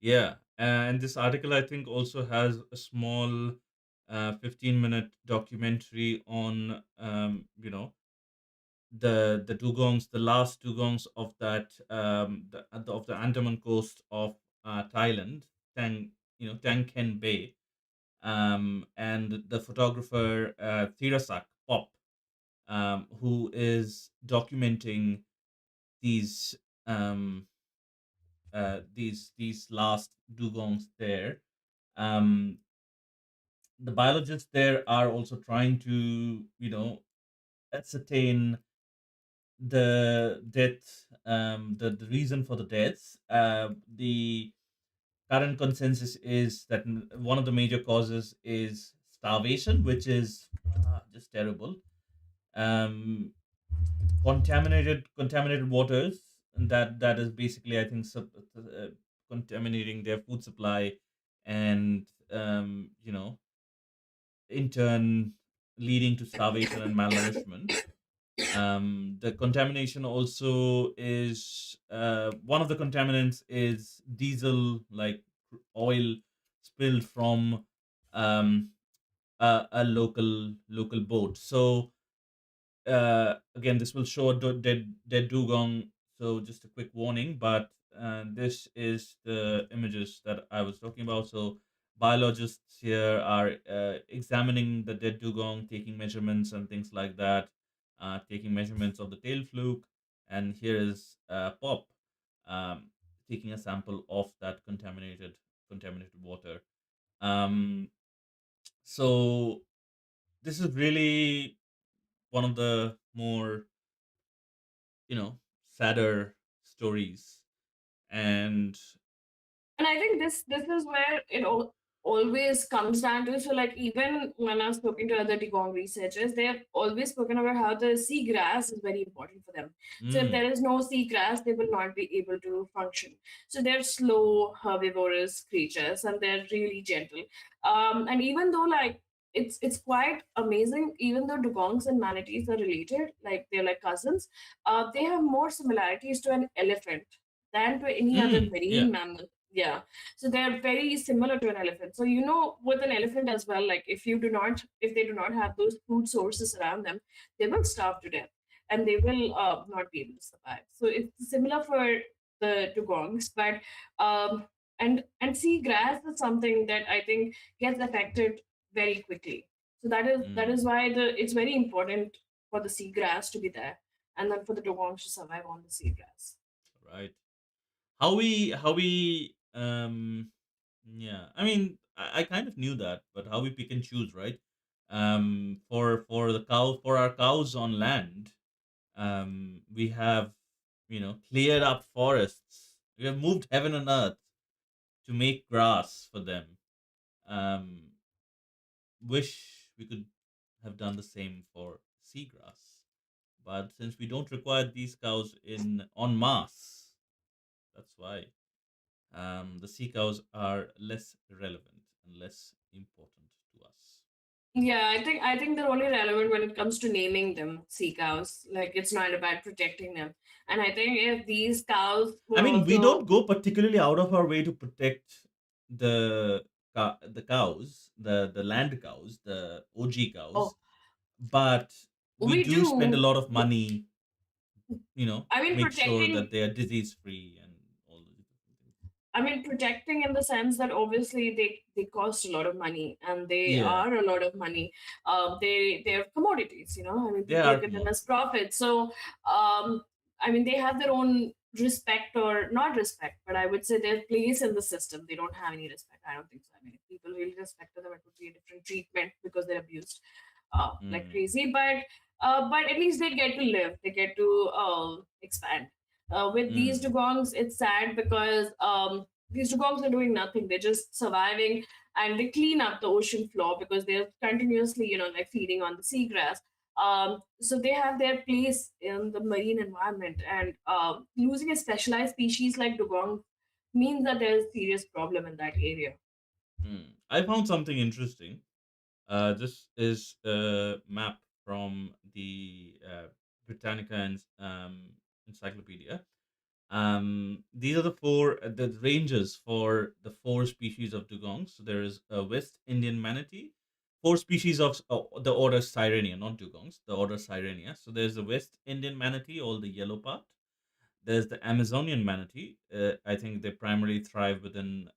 Speaker 2: Yeah, and this article, I think, also has a small 15-minute documentary on the dugongs, the last dugongs of that of the Andaman coast of Thailand, Tangken Bay, and the photographer Thirasak Pop, who is documenting these um, these last dugongs there. Um, the biologists there are also trying to ascertain the death, the reason for the deaths. The current consensus is that one of the major causes is starvation, which is just terrible. Um, contaminated waters, and that is basically, I think, contaminating their food supply, and in turn leading to starvation and malnourishment. The contamination also is one of the contaminants is diesel, like oil spilled from um, a local boat. So again, this will show a dead dugong. So just a quick warning, but this is the images that I was talking about. So biologists here are examining the dead dugong, taking measurements and things like that, taking measurements of the tail fluke, and here is Pop um, taking a sample of that contaminated water. Um, so this is really one of the more sadder stories. And
Speaker 1: And I think this is where always comes down to. So like, even when I've spoken to other Dugong researchers, they have always spoken about how the seagrass is very important for them. So if there
Speaker 2: mm,
Speaker 1: is no seagrass, they will not be able to function. So they're slow herbivorous creatures, and they're really gentle. And even though, like, it's quite amazing, even though dugongs and manatees are related, like they're like cousins, they have more similarities to an elephant than to any other
Speaker 2: yeah.
Speaker 1: marine mammal. Yeah. So they're very similar to an elephant. So, with an elephant as well, like, if they do not have those food sources around them, they will starve to death, and they will not be able to survive. So it's similar for the dugongs, but and seagrass is something that I think gets affected very quickly. So that is
Speaker 2: Mm,
Speaker 1: why it's very important for the seagrass to be there, and then for the dugongs to survive on the seagrass.
Speaker 2: right. How we yeah. I mean, I kind of knew that, but how we pick and choose, right? For our cows on land, we have cleared up forests. We have moved heaven and earth to make grass for them. Um, wish we could have done the same for seagrass, but since we don't require these cows in en masse, that's why the sea cows are less relevant and less important to us.
Speaker 1: Yeah, I think they're only relevant when it comes to naming them sea cows. Like it's not about protecting them. And I think if these cows
Speaker 2: I
Speaker 1: were
Speaker 2: mean, we don't
Speaker 1: also
Speaker 2: go particularly out of our way to protect the the cows, the land cows, the OG
Speaker 1: oh
Speaker 2: cows, but we
Speaker 1: we
Speaker 2: do spend a
Speaker 1: do
Speaker 2: lot of money,
Speaker 1: I
Speaker 2: to
Speaker 1: mean
Speaker 2: make sure
Speaker 1: protecting
Speaker 2: that they are disease free and all those different things.
Speaker 1: I mean, protecting in the sense that obviously they cost a lot of money and they
Speaker 2: Yeah,
Speaker 1: are a lot of money. They're commodities, you know. I mean,
Speaker 2: they
Speaker 1: people
Speaker 2: are
Speaker 1: look at them as
Speaker 2: commodities.
Speaker 1: profit. So, I mean, they have their own respect or not respect, but I would say their place in the system. They don't have any respect. I don't think so. I mean, if people really respected them, it would be a different treatment because they're abused like
Speaker 2: Mm,
Speaker 1: crazy. But at least they get to live. They get to expand. With these
Speaker 2: mm,
Speaker 1: dugongs, it's sad because these dugongs are doing nothing. They're just surviving, and they clean up the ocean floor because they're continuously, like feeding on the seagrass. So they have their place in the marine environment, and losing a specialized species like dugong means that there's a serious problem in that area.
Speaker 2: I found something interesting. This is a map from the Britannica Encyclopedia. These are the ranges for the four species of dugongs. So there is a West Indian manatee, four species of the order Sirenia, not dugongs, the order Sirenia. So there's the West Indian manatee, all the yellow part. There's the Amazonian manatee. I think they primarily thrive within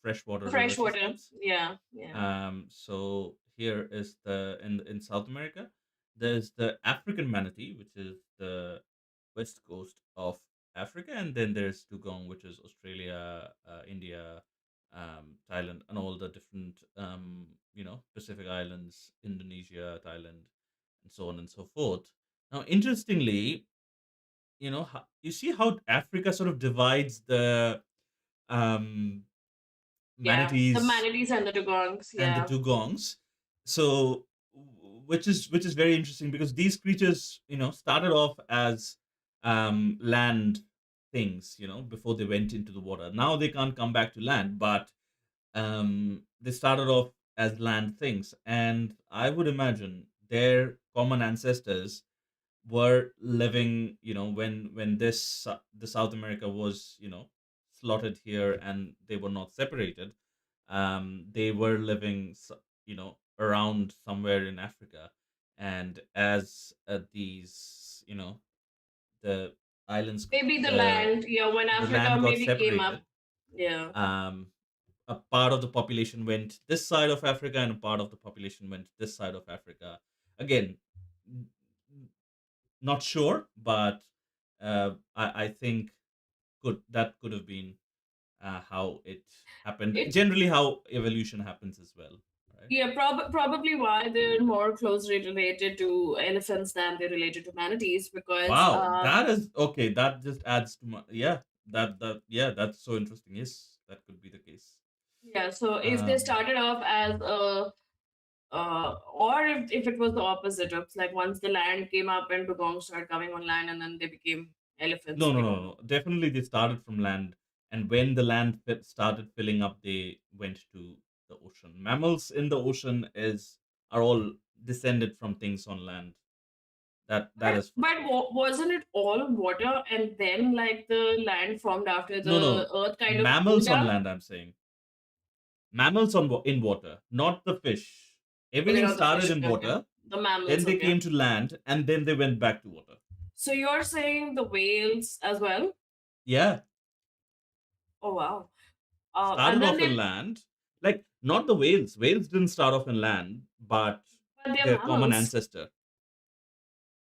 Speaker 2: freshwater river
Speaker 1: Freshwater,
Speaker 2: systems.
Speaker 1: yeah, yeah.
Speaker 2: So here is the in South America. There's the African manatee, which is the west coast of Africa, and then there's Dugong, which is Australia, India, Thailand, and all the different Pacific islands, Indonesia, Thailand, and so on and so forth. Now, interestingly, you see how Africa sort of divides the um,
Speaker 1: Yeah, the
Speaker 2: manatees
Speaker 1: manatees and the dugongs,
Speaker 2: and the
Speaker 1: yeah.
Speaker 2: dugongs. So, which is very interesting because these creatures, started off as land things, before they went into the water. Now they can't come back to land, but they started off as land things, and I would imagine their common ancestors were living, when the South America was, slotted here and they were not separated. They were living around somewhere in Africa, and as these, the islands,
Speaker 1: Maybe the
Speaker 2: the
Speaker 1: land, yeah, when
Speaker 2: the
Speaker 1: Africa
Speaker 2: land got
Speaker 1: maybe came up.
Speaker 2: separated.
Speaker 1: Yeah.
Speaker 2: um a part of the population went this side of Africa and a part of the population went this side of Africa. Again, n- not sure, but I think could have been how it happened.
Speaker 1: It
Speaker 2: Generally, how evolution happens as well, right?
Speaker 1: Yeah, probably why they're more closely related to elephants than they're related to manatees because
Speaker 2: Wow, that is okay. That just adds to my yeah. Yeah, that's so interesting. Yes, that could be the case.
Speaker 1: yeah, so if they
Speaker 2: Um,
Speaker 1: started off as a or if it was the opposite, it's like once the land came up and dugongs started coming on land and then they became elephants.
Speaker 2: no, no,
Speaker 1: We
Speaker 2: no,
Speaker 1: don't know.
Speaker 2: no. Definitely, they started from land, and when the land started filling up, they went to the ocean. Mammals in the ocean is are all descended from things on land. That
Speaker 1: But
Speaker 2: is for sure.
Speaker 1: wasn't it all water and then like the land formed after
Speaker 2: No, no,
Speaker 1: the
Speaker 2: no.
Speaker 1: earth kind of cooled
Speaker 2: Mammals on
Speaker 1: down?
Speaker 2: land. I'm saying mammals in water, not the fish.
Speaker 1: Okay,
Speaker 2: Everything
Speaker 1: not the
Speaker 2: started
Speaker 1: fish.
Speaker 2: in
Speaker 1: Okay, okay.
Speaker 2: water,
Speaker 1: The mammals.
Speaker 2: then they
Speaker 1: Okay.
Speaker 2: came to land, and then they went back to water.
Speaker 1: So you're saying the whales as well?
Speaker 2: Yeah,
Speaker 1: Oh wow. And
Speaker 2: started
Speaker 1: then
Speaker 2: off in
Speaker 1: they
Speaker 2: land. Like not the whales. Whales didn't start off in land, but
Speaker 1: But they're
Speaker 2: their common
Speaker 1: mammals.
Speaker 2: ancestor.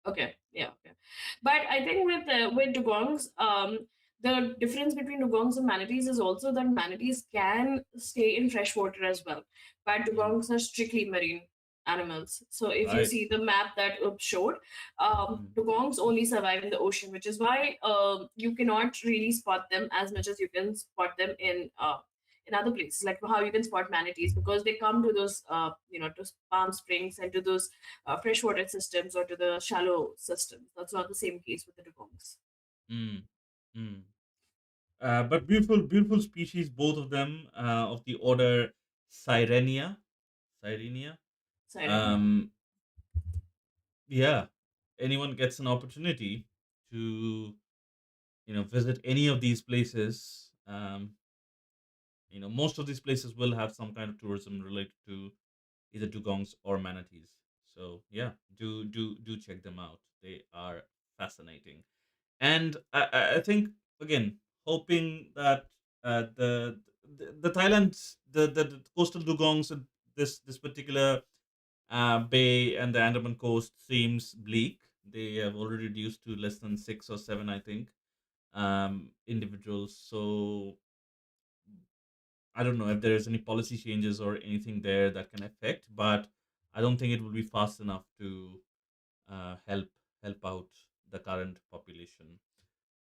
Speaker 1: Okay, yeah, okay. But I think with dugongs, the difference between dugongs and manatees is also that manatees can stay in fresh water as well, but
Speaker 2: Mm,
Speaker 1: dugongs are strictly marine animals. So if you
Speaker 2: right.
Speaker 1: see the map that Up showed,
Speaker 2: Mm,
Speaker 1: dugongs only survive in the ocean, which is why you cannot really spot them as much as you can spot them in other places, like how you can spot manatees because they come to those to Palm Springs and to those freshwater systems or to the shallow systems. That's not the same case with the dugongs.
Speaker 2: mm, mm. But beautiful, beautiful species, both of them, of the order Sirenia. Sirenia.
Speaker 1: Siren, yeah.
Speaker 2: Um, yeah, anyone gets an opportunity to, visit any of these places. Most of these places will have some kind of tourism related to either dugongs or manatees. So yeah, do check them out. They are fascinating. And I think, again, hoping that the Thailand, the coastal dugongs in this particular bay and the Andaman coast seems bleak. They have already reduced to less than 6 or 7, I think, individuals. So I don't know if there is any policy changes or anything there that can affect, but I don't think it will be fast enough to help out the current population.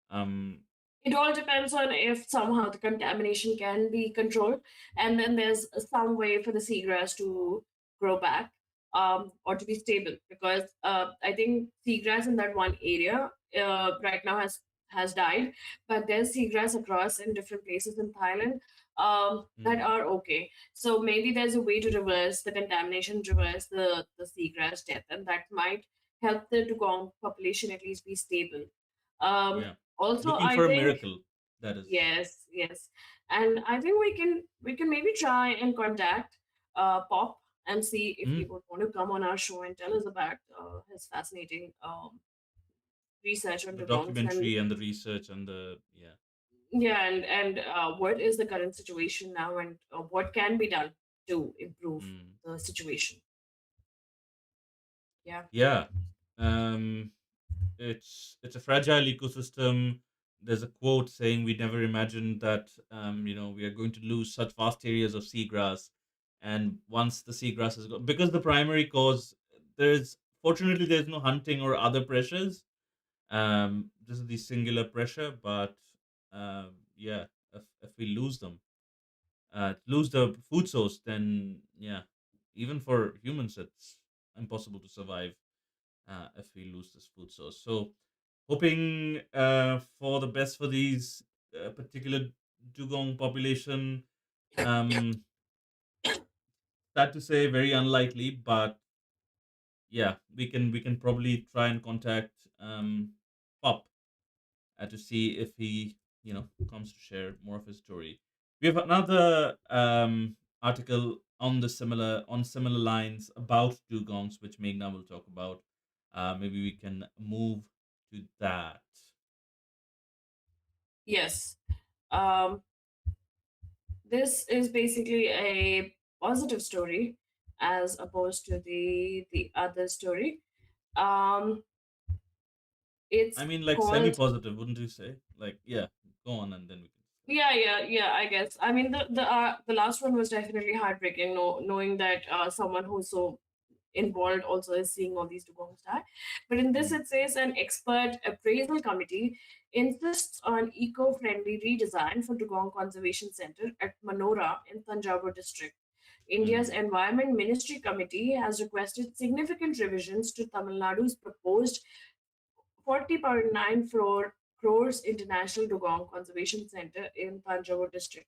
Speaker 2: Um,
Speaker 1: It all depends on if somehow the contamination can be controlled, and then there's some way for the seagrass to grow back or to be stable. Because I think seagrass in that one area right now has died, but there's seagrass across in different places in Thailand that
Speaker 2: mm,
Speaker 1: are okay. So maybe there's a way to reverse the contamination, reverse the seagrass death, and that might help the dugong population at least be stable. Um,
Speaker 2: yeah,
Speaker 1: Also,
Speaker 2: looking
Speaker 1: I
Speaker 2: for a
Speaker 1: think
Speaker 2: miracle. That is.
Speaker 1: yes, yes, and I think we can maybe try and contact Pop and see if he
Speaker 2: Mm,
Speaker 1: would want to come on our show and tell us about his fascinating research on
Speaker 2: the
Speaker 1: dugongs and
Speaker 2: documentary and the research and the yeah.
Speaker 1: yeah, and what is the current situation now and what can be done to improve
Speaker 2: Mm,
Speaker 1: the situation. Yeah.
Speaker 2: yeah. Um, it's a fragile ecosystem. There's a quote saying we never imagined that we are going to lose such vast areas of seagrass, and once the seagrass is gone, because the primary cause, there's fortunately there's no hunting or other pressures. This is the singular pressure, but yeah, if we lose them, lose the food source, then yeah, even for humans, it's impossible to survive if we lose this food source. So, hoping for the best for these particular dugong population. Um, Sad to say, very unlikely, but yeah, we can probably try and contact Pop to see if he comes to share more of his story. We have another article on similar lines about dugongs, which Meghna will talk about. Maybe we can move to that.
Speaker 1: Yes. Um, this is basically a positive story as opposed to the other story. Um,
Speaker 2: I
Speaker 1: it's
Speaker 2: mean, like
Speaker 1: called
Speaker 2: semi-positive, wouldn't you say? Like, yeah, go on and then we can discuss.
Speaker 1: yeah. I guess. I mean, the last one was definitely heartbreaking. Knowing that someone who's so involved also is seeing all these dugongs die. But in this,
Speaker 2: Mm,
Speaker 1: it says an expert appraisal committee insists on eco-friendly redesign for Dugong Conservation Center at Manora in Thanjavur district. India's
Speaker 2: mm,
Speaker 1: Environment Ministry Committee has requested significant revisions to Tamil Nadu's proposed 40.9 crores International Dugong Conservation Center in Thanjavur district.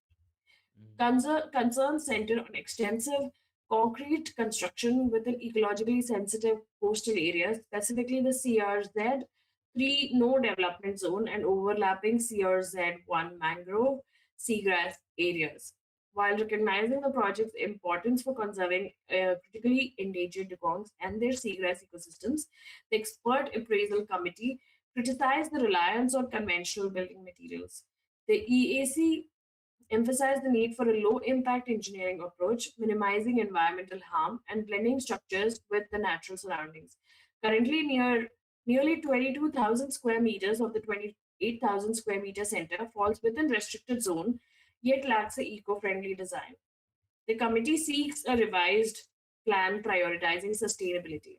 Speaker 2: mm,
Speaker 1: Concerns center on extensive concrete construction within ecologically sensitive coastal areas, specifically the CRZ 3 no development zone and overlapping CRZ 1 mangrove seagrass areas. While recognizing the project's importance for conserving critically endangered dugongs and their seagrass ecosystems, the expert appraisal committee criticized the reliance on conventional building materials. The EAC emphasize the need for a low impact engineering approach, minimizing environmental harm and blending structures with the natural surroundings. Currently, nearly 22,000 square meters of the 28,000 square meter center falls within restricted zone, yet lacks a eco-friendly design. The committee seeks a revised plan prioritizing sustainability.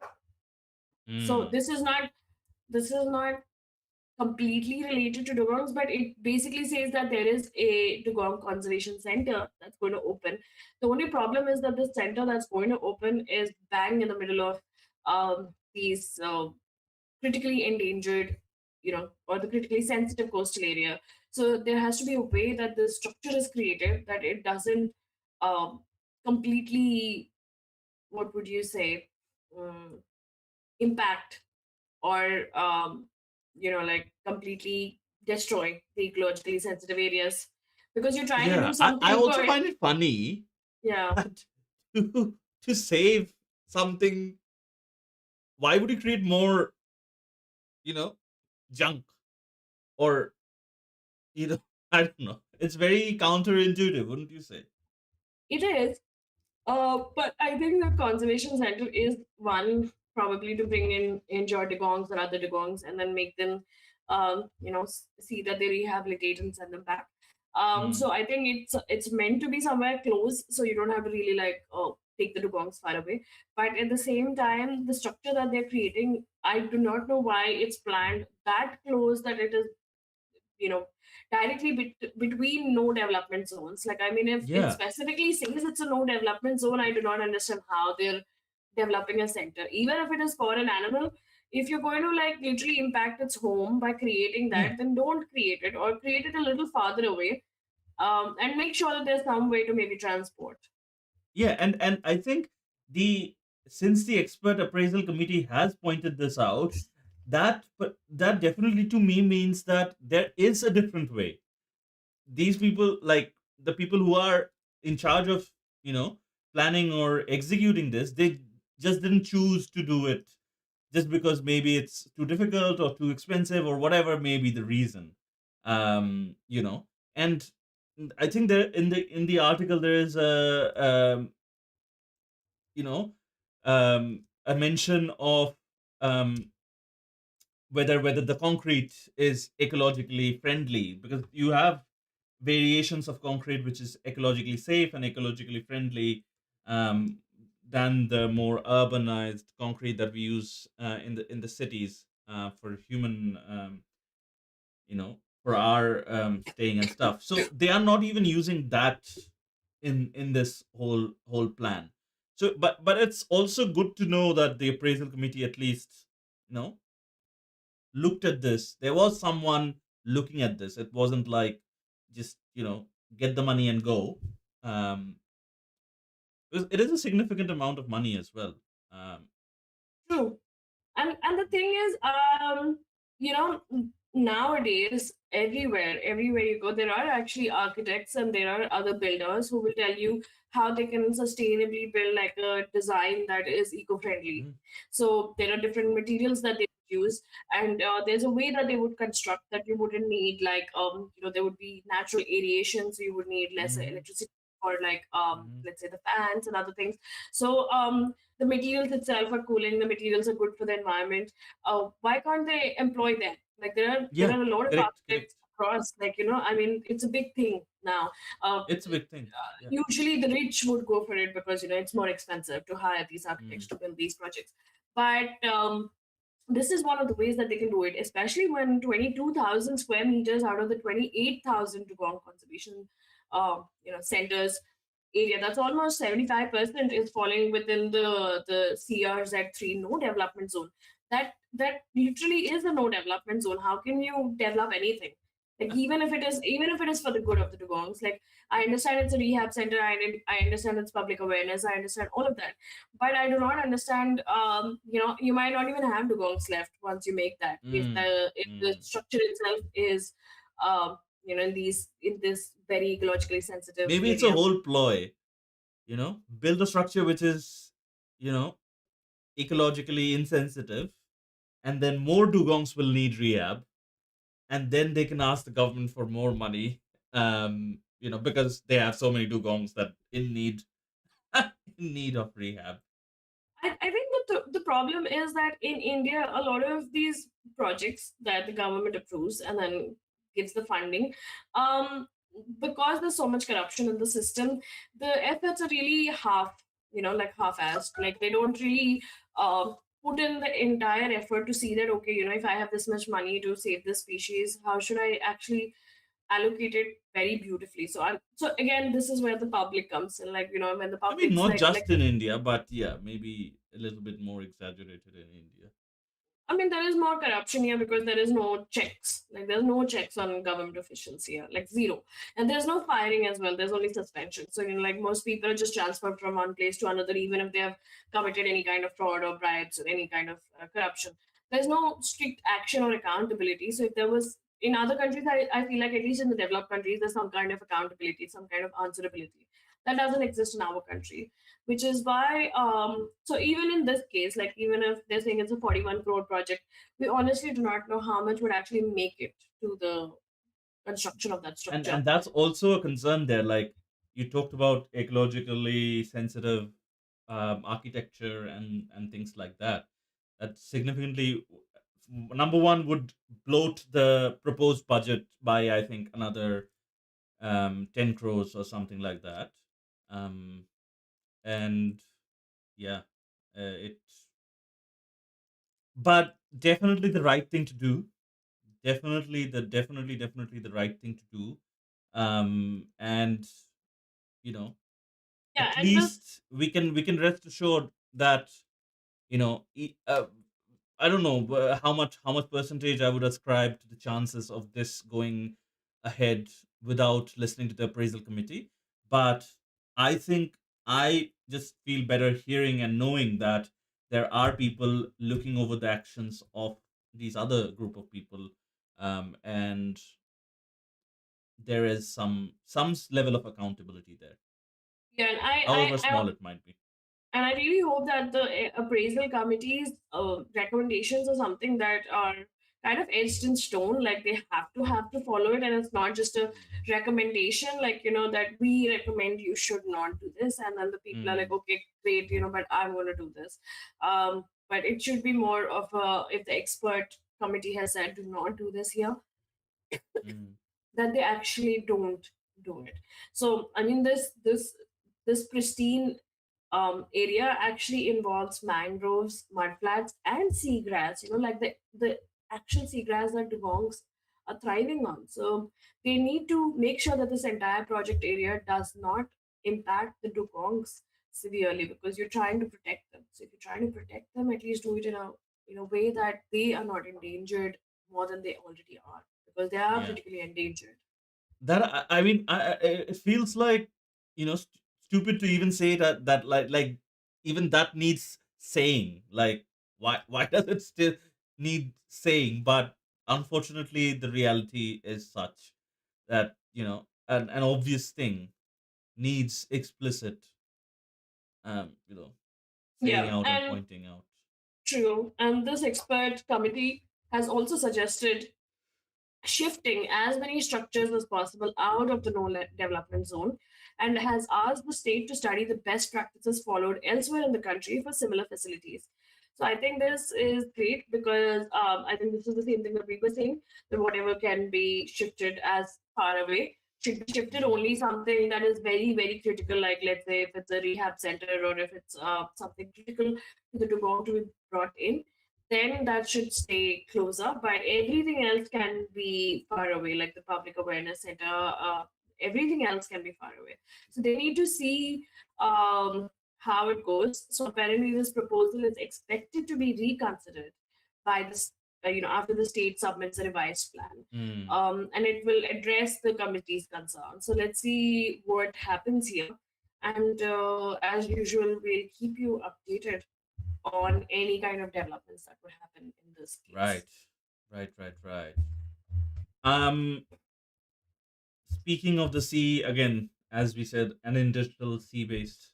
Speaker 1: So
Speaker 2: Mm.
Speaker 1: this is not completely related to dugongs, but it basically says that there is a dugong conservation center that's going to open. The only problem is that the center that's going to open is bang in the middle of these critically endangered, or the critically sensitive coastal area. So there has to be a way that the structure is created that it doesn't um, completely, what would you say, um, impact or like completely destroy the ecologically sensitive areas because you're trying to do
Speaker 2: Yeah, I
Speaker 1: something
Speaker 2: also
Speaker 1: good.
Speaker 2: find it funny
Speaker 1: Yeah,
Speaker 2: that to save something, why would you create more, you know, junk or you know, I don't know. It's very counterintuitive, wouldn't you say?
Speaker 1: it is. But I think the conservation center is one probably to bring in injured dugongs or other dugongs and then make them, see that they rehabilitate and send them back. So
Speaker 2: Hmm.
Speaker 1: I think it's meant to be somewhere close, so you don't have to really like take the dugongs far away. But at the same time, the structure that they're creating, I do not know why it's planned that close that it is you know directly between no development zones. Like, I mean, if it
Speaker 2: Yeah,
Speaker 1: specifically says it's a no development zone, I do not understand how they're developing a center, even if it is for an animal. If you're going to like literally impact its home by creating
Speaker 2: yeah,
Speaker 1: that, then don't create it, or create it a little farther away, and make sure that there's some way to maybe transport.
Speaker 2: yeah, and I think the since the expert appraisal committee has pointed this out, that definitely to me means that there is a different way. These people, like the people who are in charge of you know planning or executing this, they just didn't choose to do it just because maybe it's too difficult or too expensive or whatever may be the reason. You know, and I think there in the article there is you know a mention of um, whether the concrete is ecologically friendly, because you have variations of concrete which is ecologically safe and ecologically friendly, um, than the more urbanized concrete that we use in the cities for human for our staying and stuff. So they are not even using that in this whole plan. So but it's also good to know that the appraisal committee at least you know looked at this. There was someone looking at this. It wasn't like just get the money and go. um because it is a significant amount of money as well. um
Speaker 1: True. And the thing is, you know nowadays, everywhere you go, there are actually architects and there are other builders who will tell you how they can sustainably build like a design that is eco-friendly.
Speaker 2: mhm,
Speaker 1: So there are different materials that they use, and there's a way that they would construct that you wouldn't need like there would be natural aeration, so you would need lesser
Speaker 2: mhm,
Speaker 1: electricity, or like
Speaker 2: mhm.
Speaker 1: let's say the fans and other things. So the materials itself are cooling, the materials are good for the environment. Why can't they employ them? Like, there
Speaker 2: Yeah,
Speaker 1: are a lot of
Speaker 2: correct, correct.
Speaker 1: architects across, like, I mean, it's a big thing now.
Speaker 2: It's a big thing. Yeah.
Speaker 1: Usually the rich would go for it because it's more expensive to hire these architects
Speaker 2: Mm,
Speaker 1: to build these projects. But this is one of the ways that they can do it, especially when 22,000 square meters out of the 28,000 Dugong conservation centers area, that's almost 75% is falling within the CRZ3 no development zone. That literally is a no development zone. How can you develop anything? Like, even if it is for the good of the Dugongs, like, I understand it's a rehab center, I understand it's public awareness, I understand all of that, but I do not understand. You might not even have dugongs left once you make that. If
Speaker 2: mm,
Speaker 1: the
Speaker 2: mm.
Speaker 1: structure itself is, in this very ecologically sensitive
Speaker 2: Maybe it's a
Speaker 1: area.
Speaker 2: whole ploy. Build a structure which is you know ecologically insensitive, and then more dugongs will need rehab, and then they can ask the government for more money. because they have so many dugongs that in need in need of rehab.
Speaker 1: I think the problem is that in India, a lot of these projects that the government approves and then gives the funding, um, because there's so much corruption in the system, the efforts are really like half-assed. Like they don't really put in the entire effort to see that, okay, if I have this much money to save this species, how should I actually allocate it very beautifully? So again, this is where the public comes in. Like, when the
Speaker 2: I mean,
Speaker 1: public's
Speaker 2: not
Speaker 1: like
Speaker 2: just in India, but yeah, maybe a little bit more exaggerated in India.
Speaker 1: I mean, there is more corruption here because there is no checks. Like, there's no checks on government officials here, like zero. And there's no firing as well. There's only suspension. So, like most people are just transferred from one place to another, even if they have committed any kind of fraud or bribes or any kind of corruption. There's no strict action or accountability. So, if there was in other countries, I feel like at least in the developed countries, there's some kind of accountability, some kind of answerability. That doesn't exist in our country, which is why so even in this case, like even if they're saying it's a 41 crore project, we honestly do not know how much would actually make it to the construction of that
Speaker 2: And
Speaker 1: structure.
Speaker 2: that's also a concern there. Like you talked about ecologically sensitive architecture and things like that. That significantly, number one, would bloat the proposed budget by I think another 10 crores or something like that. Um, and yeah, it, but definitely the right thing to do. Definitely the right thing to do. And you know,
Speaker 1: Yeah,
Speaker 2: at
Speaker 1: and this
Speaker 2: least we can rest assured that you know e- uh, I don't know how much percentage I would ascribe to the chances of this going ahead without listening to the appraisal committee, but I think I just feel better hearing and knowing that there are people looking over the actions of these other group of people, and there is some level of accountability there,
Speaker 1: yeah, and
Speaker 2: however small it might be.
Speaker 1: I really hope that the appraisal committee's recommendations are something that are kind of etched in stone. Like they have to follow it, and it's not just a recommendation. Like that we recommend you should not do this, and then the people are like,
Speaker 2: Mm,
Speaker 1: okay, great, but I'm going to do this. But it should be more of a if the expert committee has said do not do this here,
Speaker 2: mm,
Speaker 1: that they actually don't do it. So I mean, this pristine area actually involves mangroves, mudflats, and seagrass. Like the actual seagrass that dugongs are thriving on. So they need to make sure that this entire project area does not impact the dugongs severely because you're trying to protect them. So if you're trying to protect them, at least do it in a way that they are not endangered more than they already are because they are
Speaker 2: yeah.
Speaker 1: critically endangered.
Speaker 2: That I mean, it feels like stupid to even say that like even that needs saying. Like why does it still need saying? But unfortunately, the reality is such that an obvious thing needs explicit you know saying
Speaker 1: Yeah,
Speaker 2: out and
Speaker 1: and
Speaker 2: pointing out.
Speaker 1: true. And this expert committee has also suggested shifting as many structures as possible out of the development zone and has asked the state to study the best practices followed elsewhere in the country for similar facilities. So I think this is great because I think this is the same thing that we were saying that whatever can be shifted as far away should be shifted
Speaker 2: Mm,
Speaker 1: only something that is very, very critical, like let's say if it's a rehab center or if it's something critical to the dugong to be brought in, then that should stay closer. But everything else can be far away, like the public awareness center. Everything else can be far away. So they need to see how it goes. So apparently, this proposal is expected to be reconsidered by this. After the state submits a revised plan,
Speaker 2: mm.
Speaker 1: and it will address the committee's concerns. So let's see what happens here. And as usual, we'll keep you updated on any kind of developments that would happen in this case.
Speaker 2: Right, right. Um, Speaking of the sea, again, as we said, an industrial sea-based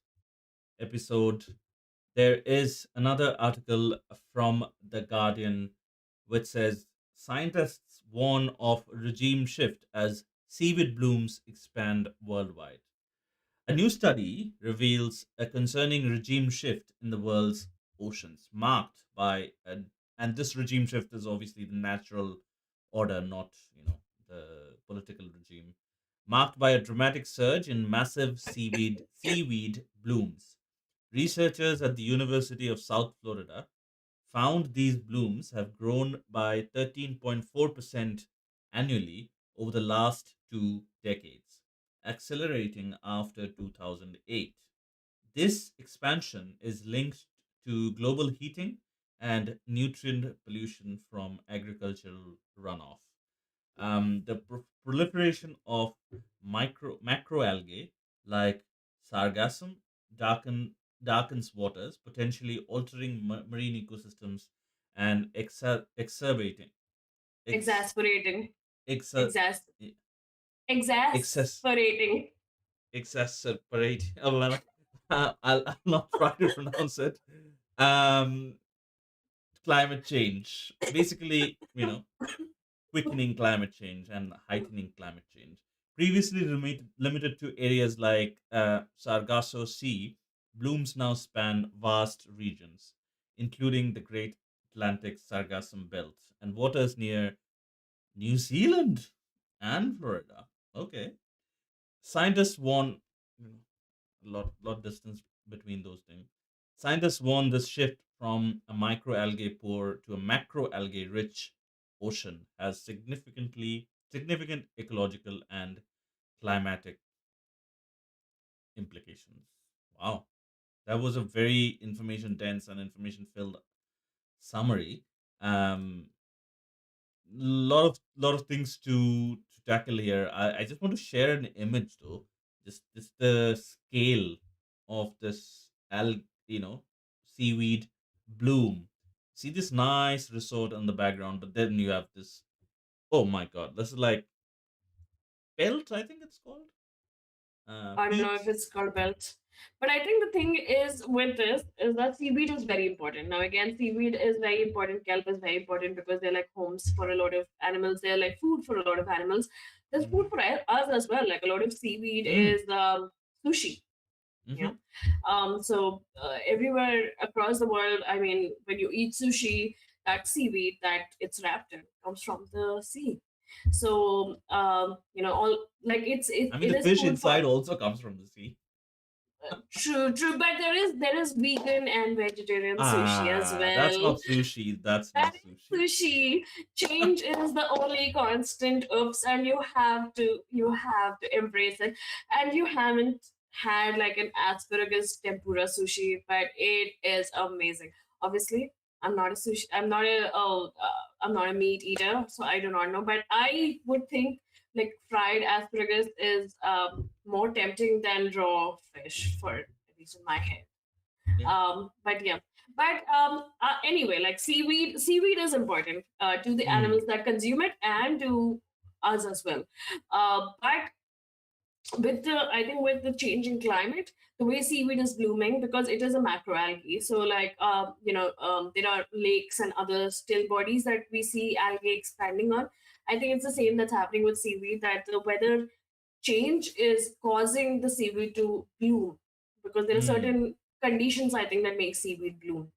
Speaker 2: episode. There is another article from The Guardian which says scientists warn of regime shift as seaweed blooms expand worldwide. A new study reveals a concerning regime shift in the world's oceans, marked by and this regime shift is obviously the natural order, not the political regime, marked by a dramatic surge in massive seaweed blooms. Researchers at the University of South Florida found these blooms have grown by 13.4% annually over the last 2 decades, accelerating after 2008. This expansion is linked to global heating and nutrient pollution from agricultural runoff. The proliferation of macroalgae like sargassum darken, darkens waters, potentially altering marine ecosystems and ex,
Speaker 1: Exasperating.
Speaker 2: exa,
Speaker 1: Exas-
Speaker 2: e- excess
Speaker 1: exasperating.
Speaker 2: exacerbate. I'll not try to pronounce it. Um, Climate change, basically, quickening climate change and heightening climate change. Previously limited to areas like Sargasso Sea, blooms now span vast regions, including the Great Atlantic Sargassum Belt and waters near New Zealand and Florida. Okay. Scientists warn, you know, lot distance between those things. Scientists warn this shift from a microalgae poor to a macroalgae rich ocean has significant ecological and climatic implications. Wow, that was a very information dense and information filled summary. Um, lot of things to tackle here. I just want to share an image though. Just the scale of this seaweed bloom. See this nice resort on the background, but then you have this. Oh my god, this is like belt. I think it's called
Speaker 1: I don't know if
Speaker 2: peach.
Speaker 1: it's called belt. But I think the thing is with this is that seaweed is very important. Now again, seaweed is very important. Kelp is very important because they're like homes for a lot of animals. They're like food for a lot of animals. There's food
Speaker 2: Mm-hmm.
Speaker 1: for us as well. Like a lot of seaweed
Speaker 2: Mm,
Speaker 1: is sushi. You
Speaker 2: mm-hmm.
Speaker 1: know, so everywhere across the world, I mean, when you eat sushi, that seaweed that it's wrapped in comes from the sea. So all like
Speaker 2: I mean,
Speaker 1: it
Speaker 2: the
Speaker 1: is
Speaker 2: fish
Speaker 1: food for.
Speaker 2: inside also comes from the sea.
Speaker 1: True, true, but there is vegan and vegetarian sushi as
Speaker 2: That's
Speaker 1: well.
Speaker 2: not sushi. That's not
Speaker 1: That
Speaker 2: sushi.
Speaker 1: is sushi. Change is the only constant. Oops, and you have to embrace it. And you haven't had like an asparagus tempura sushi, but it is amazing. Obviously, I'm not a sushi. I'm not a meat eater, so I do not know. But I would think like fried asparagus is more tempting than raw fish for at least in my head.
Speaker 2: Yeah.
Speaker 1: But yeah, but anyway, like seaweed is important to the animals
Speaker 2: Mm,
Speaker 1: that consume it and to us as well. But with the I think with the changing climate, the way seaweed is blooming because it is a macroalgae. So like there are lakes and other still bodies that we see algae expanding on. I think it's the same that's happening with seaweed that the weather change is causing the seaweed to bloom because there are
Speaker 2: mm.
Speaker 1: certain conditions I think that make seaweed bloom.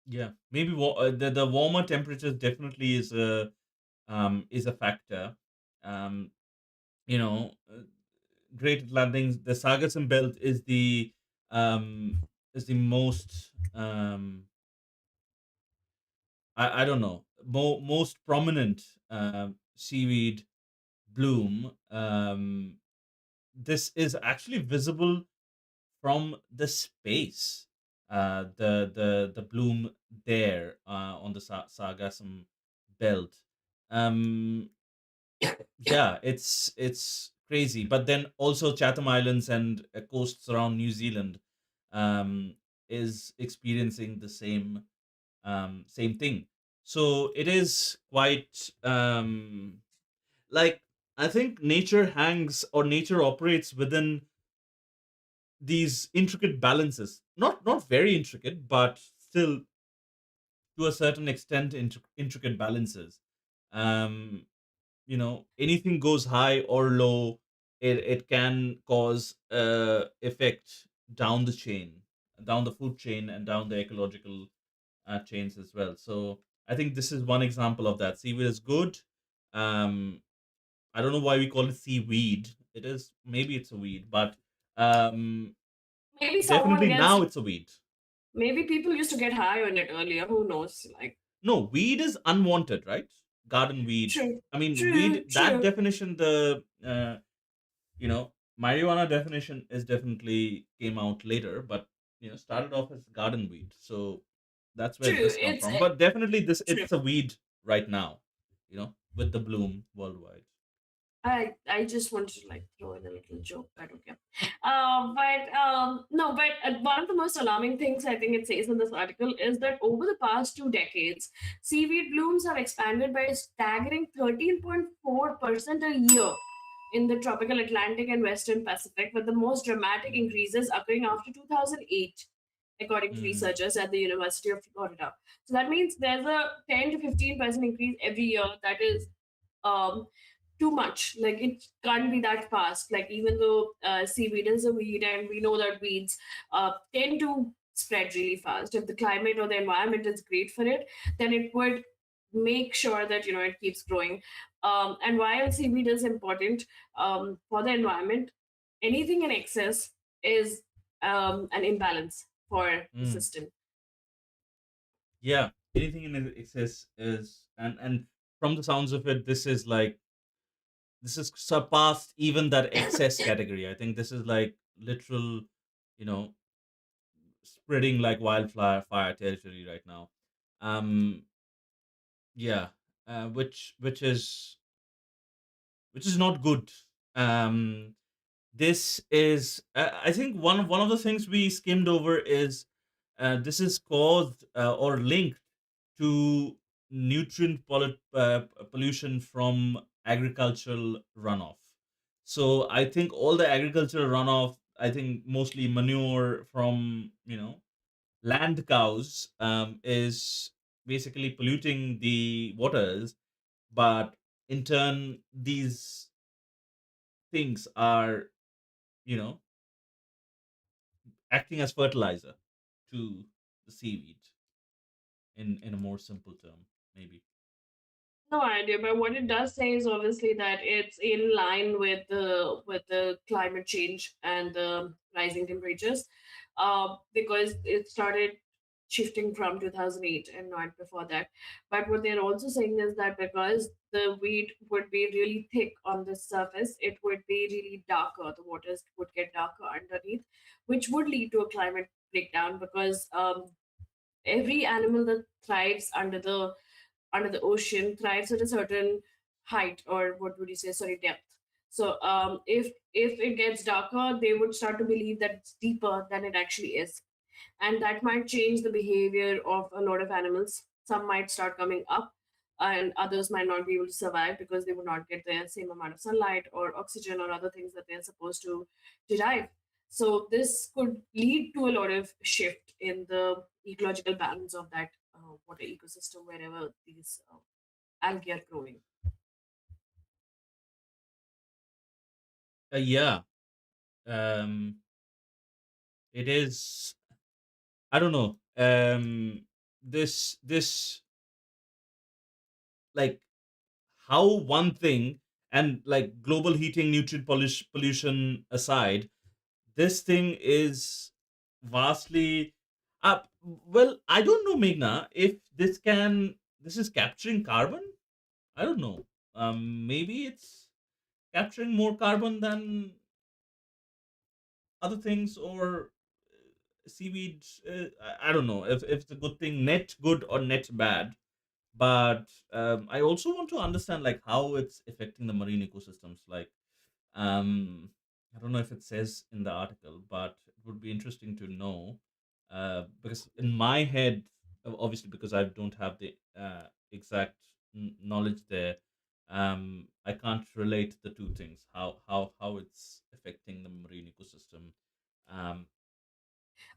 Speaker 2: Yeah, maybe the warmer temperatures definitely is a factor. Um, you know, Great Atlantic, the Sargassum Belt um is the most I don't know most prominent seaweed bloom. This is actually visible from the space. The bloom there on the Sargassum Belt. Um, yeah, it's crazy. But then also Chatham Islands and coasts around New Zealand um, is experiencing the same thing. So it is quite like I think nature operates within these intricate balances. Not very intricate, but still to a certain extent intricate balances. Um, anything goes high or low, it can cause effect down the chain, down the food chain, and down the ecological chains as well. So I think this is one example of that. Seaweed is good. um I don't know why we call it seaweed. It is, maybe it's a weed, but um
Speaker 1: Maybe someone
Speaker 2: definitely
Speaker 1: gets,
Speaker 2: now it's a weed.
Speaker 1: maybe people used to get high on it earlier. Who knows? Like,
Speaker 2: No, weed is unwanted, right? Garden weed.
Speaker 1: true,
Speaker 2: I mean,
Speaker 1: true,
Speaker 2: weed, that
Speaker 1: true.
Speaker 2: definition, the you know marijuana definition is definitely came out later, but started off as garden weed. So that's where
Speaker 1: True.
Speaker 2: this come from. But definitely this,
Speaker 1: True.
Speaker 2: it's a weed right now, with the bloom worldwide.
Speaker 1: I just wanted to like throw in a little joke, but okay. But no, but one of the most alarming things I think it says in this article is that over the past 2 decades, seaweed blooms have expanded by a staggering 13.4% a year in the tropical Atlantic and Western Pacific, with the most dramatic
Speaker 2: Mm,
Speaker 1: increases occurring after 2008, according to
Speaker 2: mm,
Speaker 1: researchers at the University of Florida. So that means there's a 10 to 15% increase every year. That is um, too much. Like it can't be that fast. Like even though seaweed is a weed, and we know that weeds tend to spread really fast. If the climate or the environment is great for it, then it would make sure that it keeps growing. And while seaweed is important for the environment, anything in excess is an imbalance for the
Speaker 2: mm.
Speaker 1: system.
Speaker 2: Yeah, anything in excess is, and from the sounds of it, this is surpassed even that excess category. I think this is like literal, you know, spreading like wildfire fire territory right now. Um, yeah, which is not good. Um, this is, I think one of the things we skimmed over is, this is caused or linked to pollution from agricultural runoff. So I think all the agricultural runoff, I think mostly manure from land cows, is basically polluting the waters. But in turn, these things are, you know acting as fertilizer to the seaweed, in a more simple term, maybe.
Speaker 1: No idea, but what it does say is obviously that it's in line with the climate change and the rising temperatures, because it started shifting from 2008 and not before that. But what they're also saying is that because the weed would be really thick on the surface, it would be really darker. The waters would get darker underneath, which would lead to a climate breakdown because every animal that thrives under the ocean thrives at a certain height, or what would you say, sorry, depth. So if it gets darker, they would start to believe that it's deeper than it actually is, and that might change the behavior of a lot of animals. Some might start coming up, and others might not be able to survive because they would not get the same amount of sunlight or oxygen or other things that they're supposed to derive. So this could lead to a lot of shift in the ecological balance of that water ecosystem wherever these algae are growing.
Speaker 2: Yeah. um it is, I don't know. This like, how one thing, and like global heating, nutrient pollution aside, this thing is vastly up. Well, I don't know, Meghna, if this is capturing carbon. I don't know. Maybe it's capturing more carbon than other things, or seaweed. I don't know if it's a good thing, net good or net bad. But I also want to understand like how it's affecting the marine ecosystems. Like, I don't know if it says in the article, but it would be interesting to know. Because in my head, obviously, because I don't have the exact knowledge there, I can't relate the two things. How it's affecting the marine ecosystem. Um,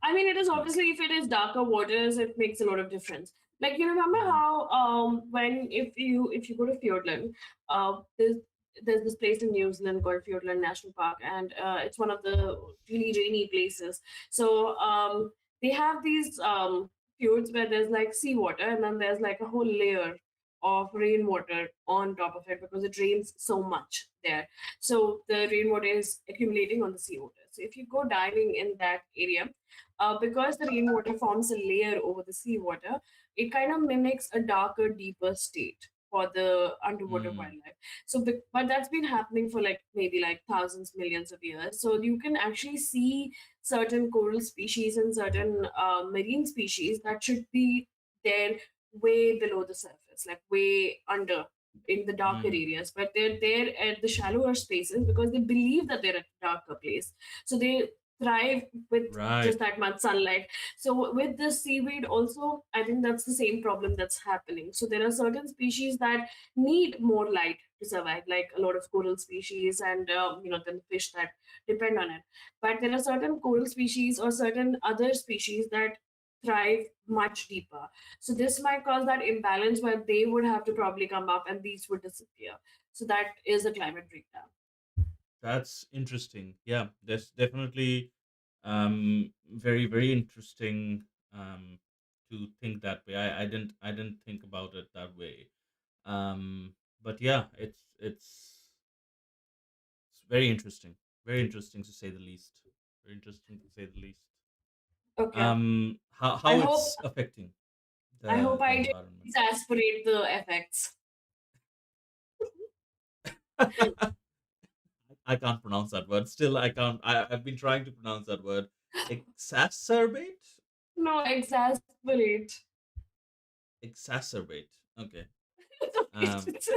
Speaker 1: I mean, it is
Speaker 2: yeah.
Speaker 1: obviously, if it is darker waters, it makes a lot of difference. Like you remember
Speaker 2: Mm.
Speaker 1: how when if you go to Fiordland, there's this place in New Zealand called Fiordland National Park, and it's one of the really rainy places. So they have these fjords where there's like seawater, and then there's like a whole layer of rainwater on top of it because it rains so much there. So the rainwater is accumulating on the seawater. So if you go diving in that area, because the rainwater forms a layer over the seawater, it kind of mimics a darker, deeper state for the underwater
Speaker 2: Mm.
Speaker 1: wildlife. So, but that's been happening for like maybe like thousands, millions of years. So you can actually see certain coral species and certain marine species that should be there way below the surface, like way under in the darker
Speaker 2: Mm.
Speaker 1: areas, but they're there at the shallower spaces because they believe that they're at a darker place. So they thrive with just
Speaker 2: Right.
Speaker 1: that much sunlight. So with this seaweed also, I think that's the same problem that's happening. So there are certain species that need more light to survive, like a lot of coral species and the fish that depend on it. But there are certain coral species or certain other species that thrive much deeper. So this might cause that imbalance where they would have to probably come up and these would disappear. So that is a climate breakdown.
Speaker 2: That's interesting. Yeah, that's definitely very very interesting to think that way. I didn't think about it that way. But yeah, it's very interesting. Very interesting to say the least. Very interesting to say the least.
Speaker 1: Okay. I
Speaker 2: How
Speaker 1: hope
Speaker 2: it's affecting
Speaker 1: I hope
Speaker 2: the
Speaker 1: I didn't
Speaker 2: environment.
Speaker 1: exasperate the effects.
Speaker 2: I can't pronounce that word. Still, I can't. I've been trying to pronounce that word. Exacerbate.
Speaker 1: No, exasperate.
Speaker 2: Exacerbate. Okay. Um.
Speaker 1: It's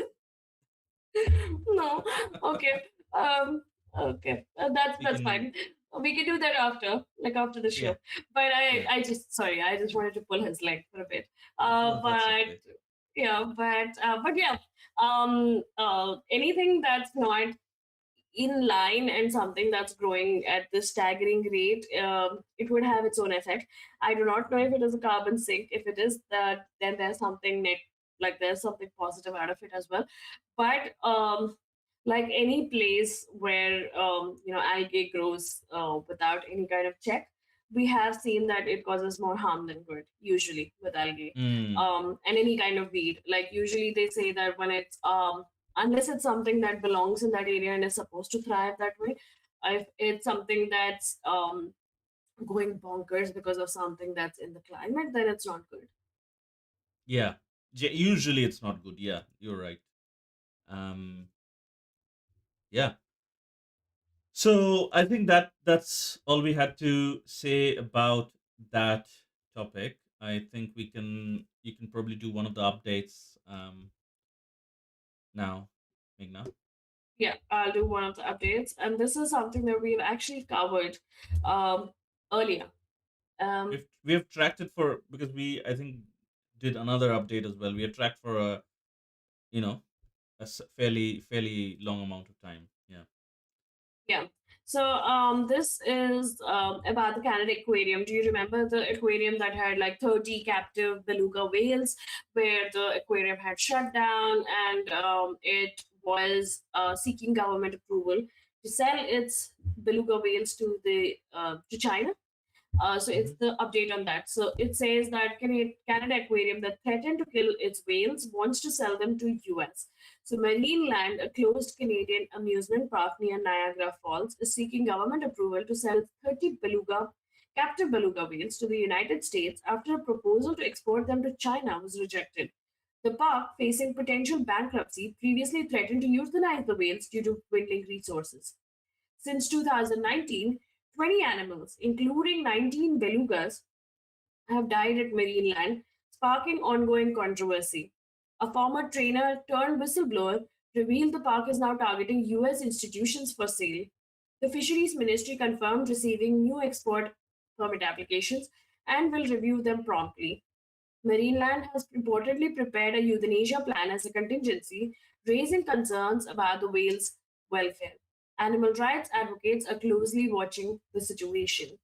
Speaker 1: no. Okay. Um. Okay.
Speaker 2: We
Speaker 1: That's
Speaker 2: can.
Speaker 1: fine. We can do that after, like after the
Speaker 2: Yeah.
Speaker 1: show. But
Speaker 2: Yeah.
Speaker 1: I just wanted to pull his leg for a bit.
Speaker 2: No, that's
Speaker 1: But
Speaker 2: okay.
Speaker 1: yeah, but yeah. Anything that's not in line and something that's growing at this staggering rate, it would have its own effect. I do not know if it is a carbon sink. If it is that, then there's something like there's something positive out of it as well. But like any place where algae grows without any kind of check, we have seen that it causes more harm than good. Usually with algae,
Speaker 2: Mm.
Speaker 1: and any kind of weed. Like usually they say that when it's unless it's something that belongs in that area and is supposed to thrive that way, if it's something that's going bonkers because of something that's in the climate, then it's not good.
Speaker 2: Yeah. Usually it's not good. Yeah, you're right. Um. Yeah. So I think that's all we had to say about that topic. I think we can you can probably do one of the updates now, Meghna.
Speaker 1: Yeah, I'll do one of the updates, and this is something that we've actually covered um, earlier. Um,
Speaker 2: We have tracked it for because we I think did another update as well. We have tracked for a you know fairly long amount of time. Yeah.
Speaker 1: Yeah. So this is about the Canada Aquarium. Do you remember the aquarium that had like 30 captive beluga whales, where the aquarium had shut down and it was seeking government approval to sell its beluga whales to China. So it's
Speaker 2: Hmm.
Speaker 1: the update on that. So it says that Canada Aquarium that threatened to kill its whales wants to sell them to US. So Marine Land, a closed Canadian amusement park near Niagara Falls, is seeking government approval to sell 30 captive beluga whales to the United States after a proposal to export them to China was rejected. The park, facing potential bankruptcy, previously threatened to euthanize the whales due to dwindling resources. Since 2019, 20 animals, including 19 belugas, have died at Marineland, sparking ongoing controversy. A former trainer turned whistleblower revealed the park is now targeting US institutions for sale. The Fisheries Ministry confirmed receiving new export permit applications and will review them promptly. Marineland has reportedly prepared a euthanasia plan as a contingency, raising concerns about the whale's welfare. Animal rights advocates are closely watching the situation.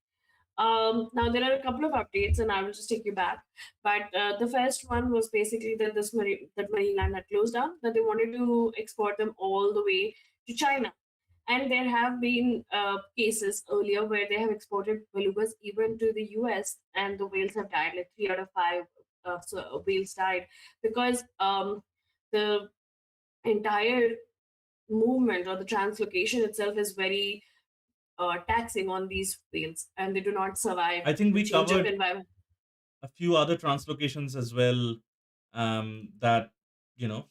Speaker 1: Now there are a couple of updates, and I will just take you back. But the first one was basically that that marine land had closed down. That they wanted to export them all the way to China, and there have been cases earlier where they have exported belugas even to the US, and the whales have died. Like 3 out of 5 whales died because the entire movement or the translocation itself is very taxing on these whales, and they do not survive
Speaker 2: I think
Speaker 1: the
Speaker 2: we
Speaker 1: change of
Speaker 2: covered
Speaker 1: environment.
Speaker 2: a few other translocations as well, that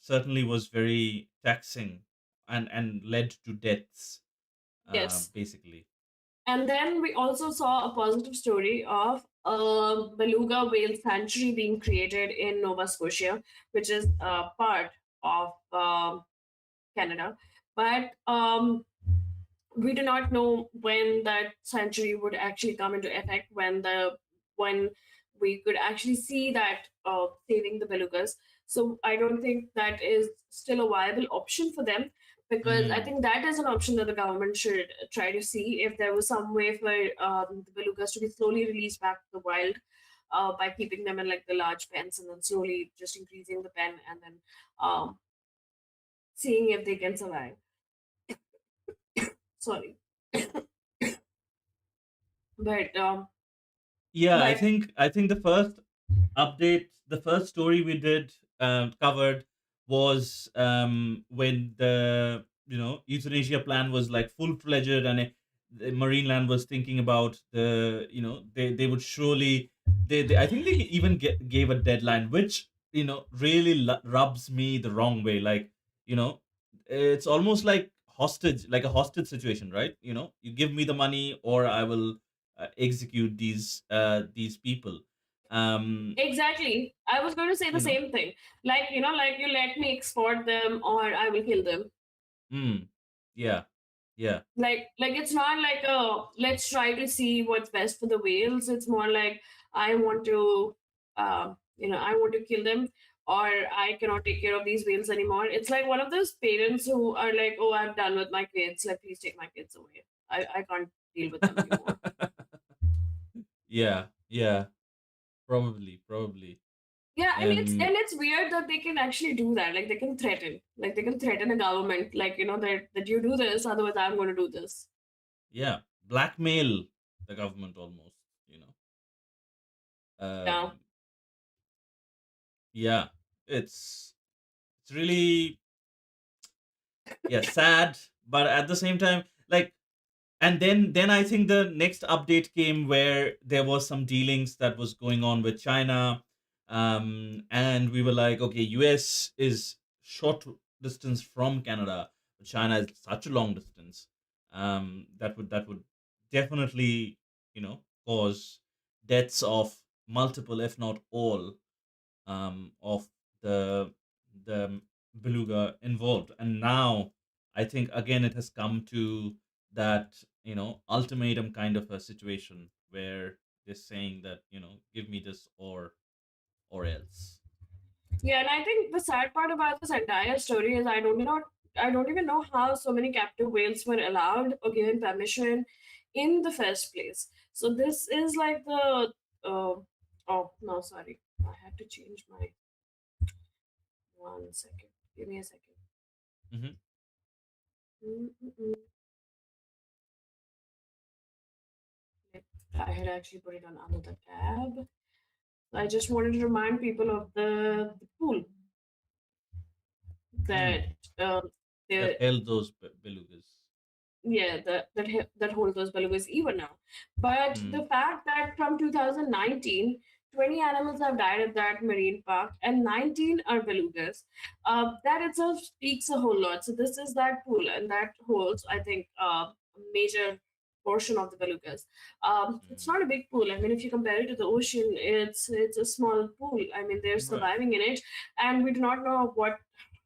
Speaker 2: certainly was very taxing and led to deaths,
Speaker 1: Yes.
Speaker 2: basically.
Speaker 1: And then we also saw a positive story of a beluga whale sanctuary being created in Nova Scotia, which is a part of Canada. But we do not know when that sanctuary would actually come into effect, when we could actually see that saving the belugas. So I don't think that is still a viable option for them, because I
Speaker 2: Mm.
Speaker 1: think that is an option that the government should try to see if there was some way for the belugas to be slowly released back to the wild, by keeping them in like the large pens and then slowly just increasing the pen, and then um, seeing if they can survive. Sorry. but
Speaker 2: Yeah, I
Speaker 1: but
Speaker 2: think I think the first story we did, covered, was when the euthanasia plan was like full fledged, and the marine land was thinking about they would surely, I think they even gave a deadline, which really rubs me the wrong way. Like, you know it's almost like a hostage situation, right? You give me the money, or I will execute these people. um
Speaker 1: Exactly. I was going to say the
Speaker 2: you know
Speaker 1: same thing. Like, like you let me export them or I will kill them.
Speaker 2: mm, yeah, yeah,
Speaker 1: Like it's not like a let's try to see what's best for the whales. It's more like I want to I want to kill them, or I cannot take care of these whales anymore. It's like one of those parents who are like, "Oh, I'm done with my kids. Like please take my kids away. I can't deal with them anymore."
Speaker 2: yeah, yeah, probably.
Speaker 1: Yeah, and
Speaker 2: um
Speaker 1: it's weird that they can actually do that. Like they can threaten a government, like that you do this, otherwise I'm going to do this.
Speaker 2: yeah, blackmail the government almost, you know
Speaker 1: Yeah,
Speaker 2: um yeah, it's really, yeah, sad, but at the same time, like, and then I think the next update came where there was some dealings that was going on with China, and we were like, okay, US is short distance from Canada, but China is such a long distance. That would definitely, cause deaths of multiple, if not all, of the the beluga involved. And now I think again it has come to that ultimatum kind of a situation where they're saying that give me this or else.
Speaker 1: yeah, and I think the sad part about this entire story is I don't even know how so many captive whales were allowed or given permission in the first place. So this is like the uh, oh no, sorry, I had to change my 1 second. Give me a second.
Speaker 2: Hmm.
Speaker 1: Mm-mm-mm. I had actually put it on another tab. I just wanted to remind people of the pool that
Speaker 2: Mm.
Speaker 1: um,
Speaker 2: That
Speaker 1: the
Speaker 2: held those belugas.
Speaker 1: yeah that hold those belugas even now. But
Speaker 2: Mm.
Speaker 1: the fact that from 2019, 20 animals have died at that marine park and 19 are belugas, that itself speaks a whole lot. So this is that pool, and that holds, I think, a major portion of the belugas. It's
Speaker 2: Mm.
Speaker 1: not a big pool. I mean, if you compare it to the ocean, it's a small pool. I mean, they're
Speaker 2: Right.
Speaker 1: surviving in it, and we do not know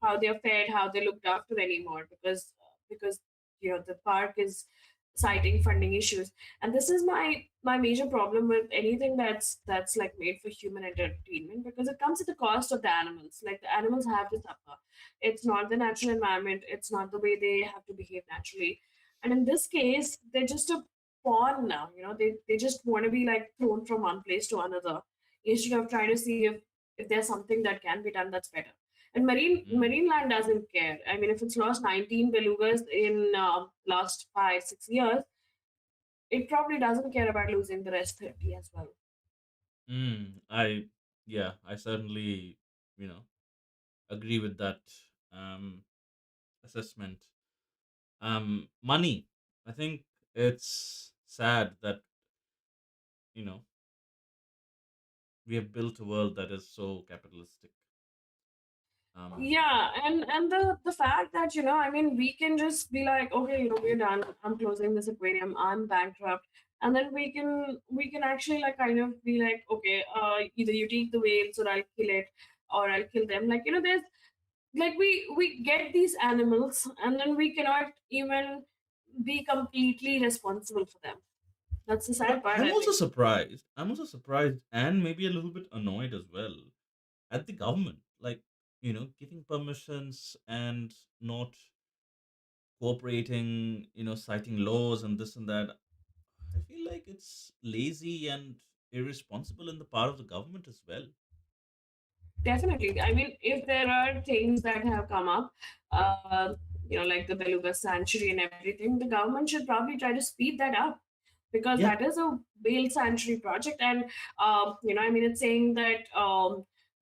Speaker 1: how they're fed, how they're looked after anymore, because the park is citing funding issues. And this is my major problem with anything that's like made for human entertainment, because it comes at the cost of the animals. Like the animals have to suffer. It's not the natural environment, it's not the way they have to behave naturally. And in this case, they're just a spawn now. They just want to be like thrown from one place to another instead of trying to see if there's something that can be done that's better. And
Speaker 2: Mm.
Speaker 1: marine land doesn't care. I mean, if it's lost 19 belugas in last 5 6 years, it probably doesn't care about losing the rest 30 as well.
Speaker 2: I Yeah, I certainly, you know, agree with that um assessment. Money. I think it's sad that, you know, we have built a world that is so capitalistic. Um
Speaker 1: Yeah, and the fact that I mean, we can just be like, okay, we're done. I'm closing this aquarium. I'm bankrupt, and then we can actually like kind of be like, okay, either you take the whales or I'll kill it, or I'll kill them. Like there's like we get these animals, and then we cannot even be completely responsible for them. That's the
Speaker 2: but
Speaker 1: sad part,
Speaker 2: I'm
Speaker 1: I
Speaker 2: also
Speaker 1: think.
Speaker 2: surprised. I'm also surprised and maybe a little bit annoyed as well at the government. Like, giving permissions and not cooperating, citing laws and this and that. I feel like it's lazy and irresponsible in the part of the government as well.
Speaker 1: Definitely. I mean, if there are things that have come up, like the beluga sanctuary and everything, the government should probably try to speed that up, because
Speaker 2: Yeah.
Speaker 1: that is a whale sanctuary project. And I mean, it's saying that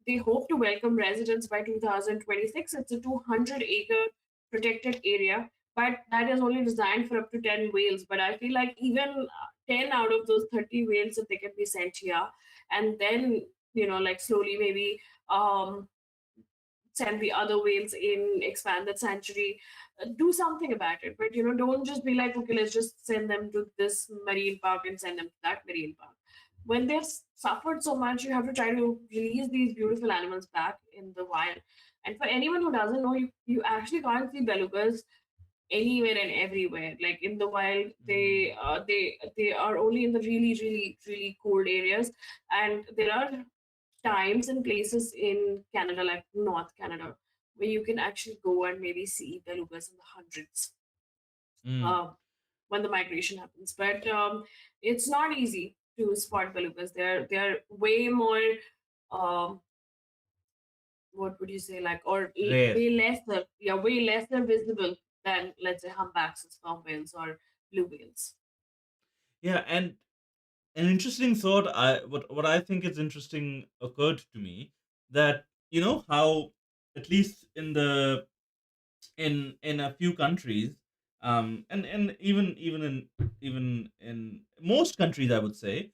Speaker 1: they hope to welcome residents by 2026. It's a 200-acre protected area, but that is only designed for up to 10 whales. But I feel like even 10 out of those 30 whales, if they can be sent here, and then like slowly maybe um, send the other whales in, expand that sanctuary, do something about it. But don't just be like, okay, let's just send them to this marine park and send them to that marine park. When they've suffered so much, you have to try to release these beautiful animals back in the wild. And for anyone who doesn't know, you actually can't see belugas anywhere and everywhere. Like in the wild,
Speaker 2: Mm,
Speaker 1: they are only in the really really really cold areas, and there are times and places in Canada, like North Canada, where you can actually go and maybe see belugas in the hundreds
Speaker 2: mm,
Speaker 1: uh, when the migration happens. But it's not easy to spot belugas. They're way more. Um, what would you say, like, or
Speaker 2: rare.
Speaker 1: way lesser, yeah, way lesser visible than, let's say, humpbacks and sperm whales or blue whales.
Speaker 2: Yeah, and an interesting thought. What I think is interesting occurred to me that, how, at least in a few countries, and even in most countries, I would say,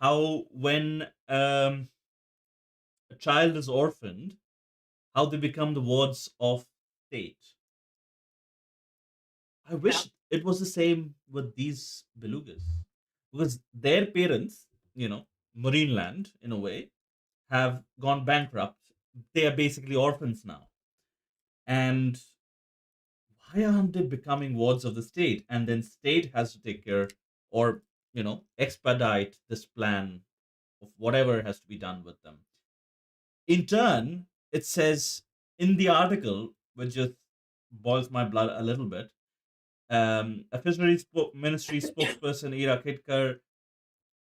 Speaker 2: how when a child is orphaned, how they become the wards of state. I
Speaker 1: Yeah,
Speaker 2: wish it was the same with these belugas, because their parents, marine land in a way, have gone bankrupt. They are basically orphans now. And why aren't they becoming wards of the state? And then state has to take care, or, expedite this plan of whatever has to be done with them. In turn, it says in the article, which just boils my blood a little bit, a fisheries ministry spokesperson, Ira Kitkar,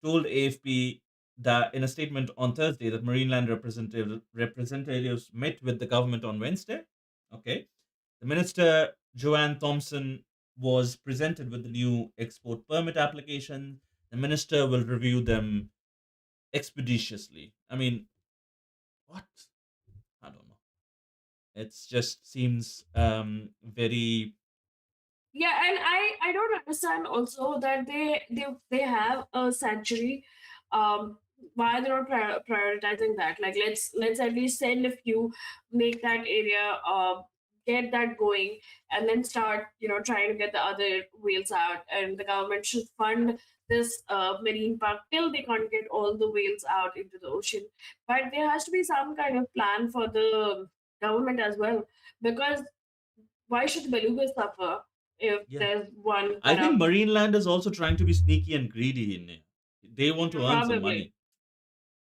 Speaker 2: told AFP that in a statement on Thursday that marine land representatives met with the government on Wednesday. Okay. The minister, Joanne Thompson, was presented with the new export permit application. The minister will review them expeditiously. I mean, what? I don't know. It just seems very.
Speaker 1: yeah, and I don't understand also that they have a sanctuary. Why they're not prioritizing that? Like, let's at least send a few, make that area, get that going, and then start trying to get the other whales out. And the government should fund this marine park till they can't get all the whales out into the ocean. But there has to be some kind of plan for the government as well, because why should the belugas suffer if
Speaker 2: Yeah.
Speaker 1: there's one
Speaker 2: I think
Speaker 1: corrupt?
Speaker 2: marine land is also trying to be sneaky and greedy in it. They want to earn some
Speaker 1: Probably,
Speaker 2: money.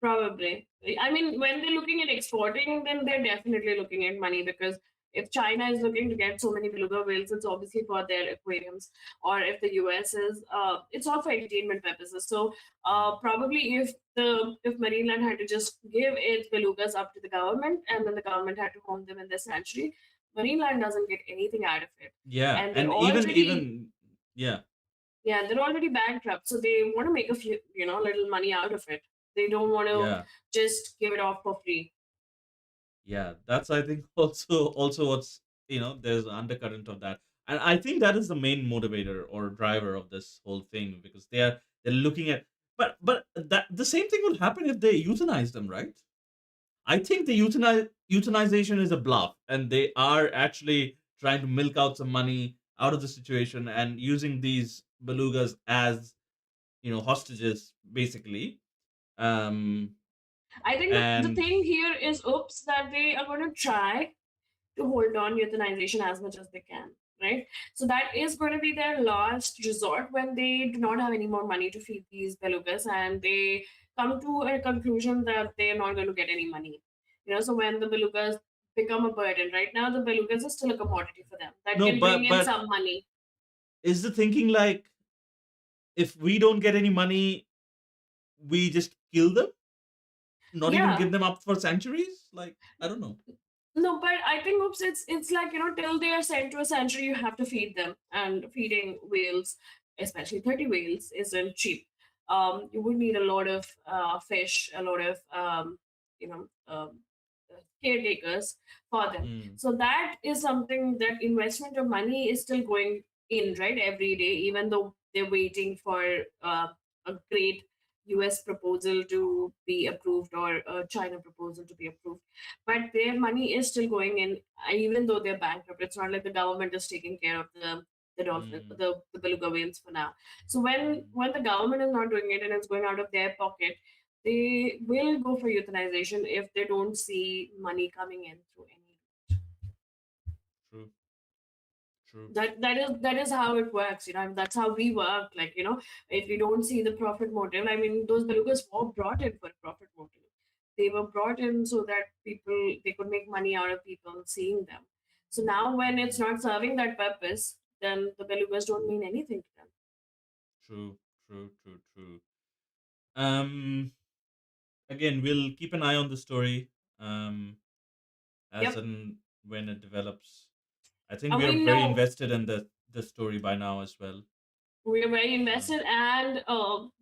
Speaker 1: probably. I mean, when they're looking at exporting, then they're definitely looking at money, because If China is looking to get so many beluga whales, it's obviously for their aquariums, or if the US is, it's all for entertainment purposes. So
Speaker 2: Mm.
Speaker 1: probably if Marineland had to just give its belugas up to the government, and then the government had to home them in their sanctuary, Marineland doesn't get anything out of it,
Speaker 2: Yeah,
Speaker 1: and
Speaker 2: and yeah,
Speaker 1: they're already bankrupt, so they want to make a few, little money out of it. They don't want to
Speaker 2: yeah,
Speaker 1: just give it off for free.
Speaker 2: yeah. That's, I think, also what's, there's an undercurrent of that, and I think that is the main motivator or driver of this whole thing, because they're looking at, but that the same thing will happen if they euthanize them, right? I think the euthanization is a bluff, and they are actually trying to milk out some money out of the situation and using these belugas as, hostages, basically. Um,
Speaker 1: I think the
Speaker 2: and
Speaker 1: thing here is, oops, that they are going to try to hold on euthanization as much as they can, right? So that is going to be their last resort when they do not have any more money to feed these belugas, and they come to a conclusion that they're not going to get any money. So when the belugas become a burden, right now the belugas are still a commodity for them that
Speaker 2: no,
Speaker 1: can bring in
Speaker 2: but
Speaker 1: some money.
Speaker 2: is the thinking like, if we don't get any money, we just kill them, not even
Speaker 1: Yeah.
Speaker 2: give them up for sanctuaries? Like, I don't know.
Speaker 1: No, but I think, oops, it's like, till they are sent to a sanctuary, you have to feed them, and feeding whales, especially 30 whales, isn't cheap. You would need a lot of fish, a lot of you know caretakers for them.
Speaker 2: Mm,
Speaker 1: So that is something that investment of money is still going in, right, every day, even though they're waiting for a great US proposal to be approved, or a China proposal to be approved, but their money is still going in, even though they're bankrupt. It's not like the government is taking care of the dolphin,
Speaker 2: mm,
Speaker 1: the beluga whales for now. So when
Speaker 2: mm.
Speaker 1: when the government is not doing it and it's going out of their pocket, they will go for euthanization if they don't see money coming in through any.
Speaker 2: True, true.
Speaker 1: That is how it works. That's how we work. Like, if we don't see the profit motive, I mean, those belugas were brought in for a profit motive. They were brought in so that people they could make money out of people seeing them. So now when it's
Speaker 2: Mm,
Speaker 1: not serving that purpose, then the belugas don't mean anything to them.
Speaker 2: true, true, true, true. Um, Again, we'll keep an eye on the story, as
Speaker 1: Yep.
Speaker 2: and when it develops. I think
Speaker 1: And
Speaker 2: we are
Speaker 1: we
Speaker 2: very
Speaker 1: know
Speaker 2: invested in the story by now as well.
Speaker 1: we're very
Speaker 2: Uh,
Speaker 1: invested, and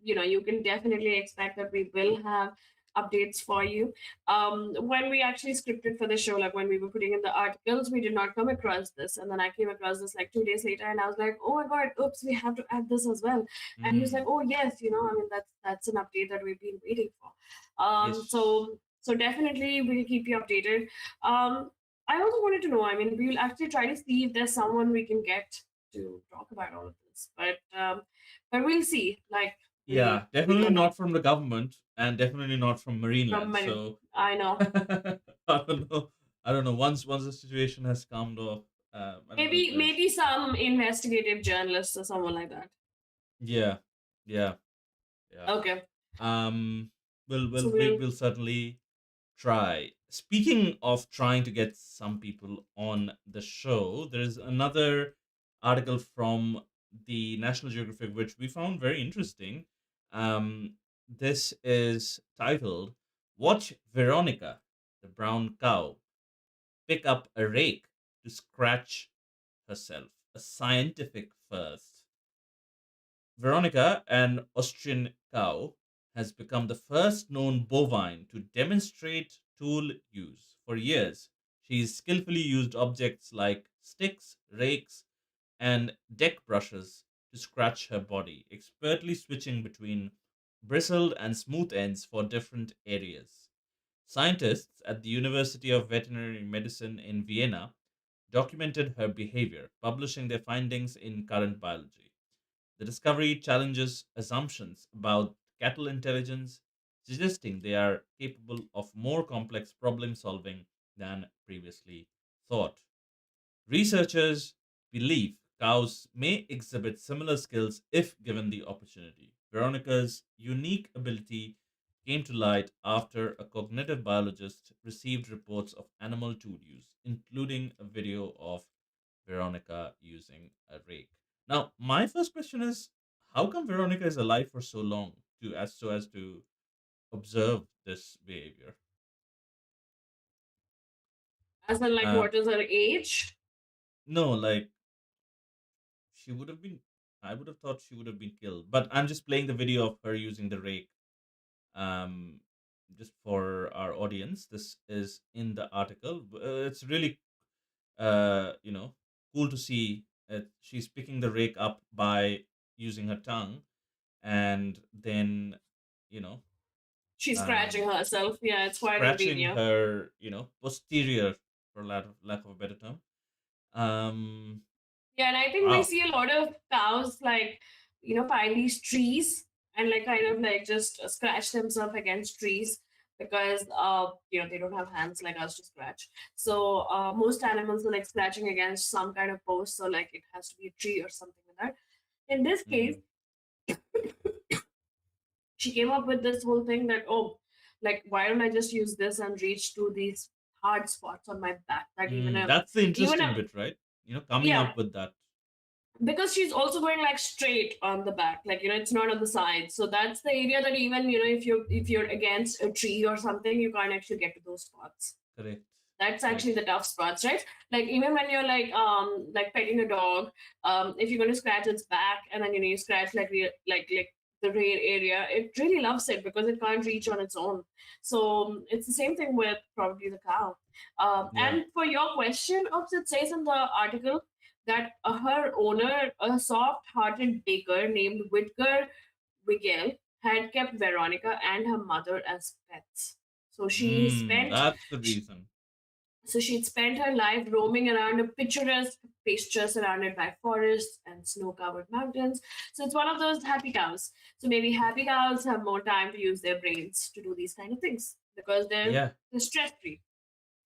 Speaker 1: you can definitely expect that we will have updates for you. When we actually scripted for the show, like when we were putting in the articles, we did not come across this, and then I came across this like 2 days later, and I was like, oh my god, oops, we have to add this as well. And he was like,
Speaker 2: mm,
Speaker 1: oh yes, I mean, that's an update that we've been waiting for.
Speaker 2: yes.
Speaker 1: So definitely we'll keep you updated. I also wanted to know, I mean, we'll actually try to see if there's someone we can get to talk about all of this. But we'll see. Like,
Speaker 2: Yeah,
Speaker 1: we
Speaker 2: definitely
Speaker 1: don't know.
Speaker 2: not from the government, and definitely not from
Speaker 1: From
Speaker 2: Marineland.
Speaker 1: my,
Speaker 2: So
Speaker 1: I know.
Speaker 2: I don't know. I don't know. Once the situation has calmed off, I don't know if there's.
Speaker 1: Maybe some investigative journalist or someone like that.
Speaker 2: Yeah, yeah, yeah.
Speaker 1: Okay.
Speaker 2: Um, we'll
Speaker 1: So
Speaker 2: we'll we,
Speaker 1: we'll
Speaker 2: we'll certainly try. Speaking of trying to get some people on the show, there's another article from the National Geographic which we found very interesting. This is titled "Watch Veronica, the brown cow, pick up a rake to scratch herself, a scientific first." Veronica, an Austrian cow, has become the first known bovine to demonstrate tool use. For years, she's skillfully used objects like sticks, rakes, and deck brushes to scratch her body, expertly switching between bristled and smooth ends for different areas. Scientists at the University of Veterinary Medicine in Vienna documented her behavior, publishing their findings in Current Biology. The discovery challenges assumptions about cattle intelligence, suggesting they are capable of more complex problem solving than previously thought. Researchers believe cows may exhibit similar skills if given the opportunity. Veronica's unique ability came to light after a cognitive biologist received reports of animal tool use, including a video of Veronica using a rake. Now, my first question is, how come Veronica is alive for so long as to observe this behavior?
Speaker 1: As in, like,
Speaker 2: Uh,
Speaker 1: what is her age?
Speaker 2: no, like she would have been. I would have thought she would have been killed, but I'm just playing the video of her using the rake. Um, just for our audience, this is in the article. It's really, you know, cool to see. She's picking the rake up by using her tongue, and then, you know,
Speaker 1: She's
Speaker 2: um,
Speaker 1: scratching herself. Yeah, it's quite a
Speaker 2: scratching
Speaker 1: video.
Speaker 2: her, posterior, for lack of a better term. Um,
Speaker 1: Yeah, and I think we
Speaker 2: wow.
Speaker 1: see a lot of cows like, find these trees and like kind of like just scratch themselves against trees because they don't have hands like us to scratch. So most animals are like scratching against some kind of post, so like it has to be a tree or something like that. In this case,
Speaker 2: Mm,
Speaker 1: she came up with this whole thing that, oh, like why don't I just use this and reach to these hard spots on my back that
Speaker 2: that's the
Speaker 1: even
Speaker 2: interesting
Speaker 1: a
Speaker 2: bit, right? Coming
Speaker 1: yeah,
Speaker 2: up with that.
Speaker 1: because she's also going like straight on the back, like it's not on the side, so that's the area that even if you're against a tree or something, you can't actually get to those spots.
Speaker 2: Correct.
Speaker 1: That's actually
Speaker 2: Correct.
Speaker 1: the tough spots, right? Like even when you're like petting a dog, if you're going to scratch its back and then you scratch like the rear area, it really loves it because it can't reach on its own. So it's the same thing with probably the cow.
Speaker 2: Yeah.
Speaker 1: And for your question, Oops, it says in the article that her owner, a soft-hearted baker named Whitker Wigel, had kept Veronica and her mother as pets. So she spent
Speaker 2: That's the reason.
Speaker 1: so she'd spent her life roaming around a picturesque pasture surrounded by forests and snow covered mountains. So it's one of those happy cows. So maybe happy cows have more time to use their brains to do these kind of things because
Speaker 2: Yeah.
Speaker 1: they're stress free.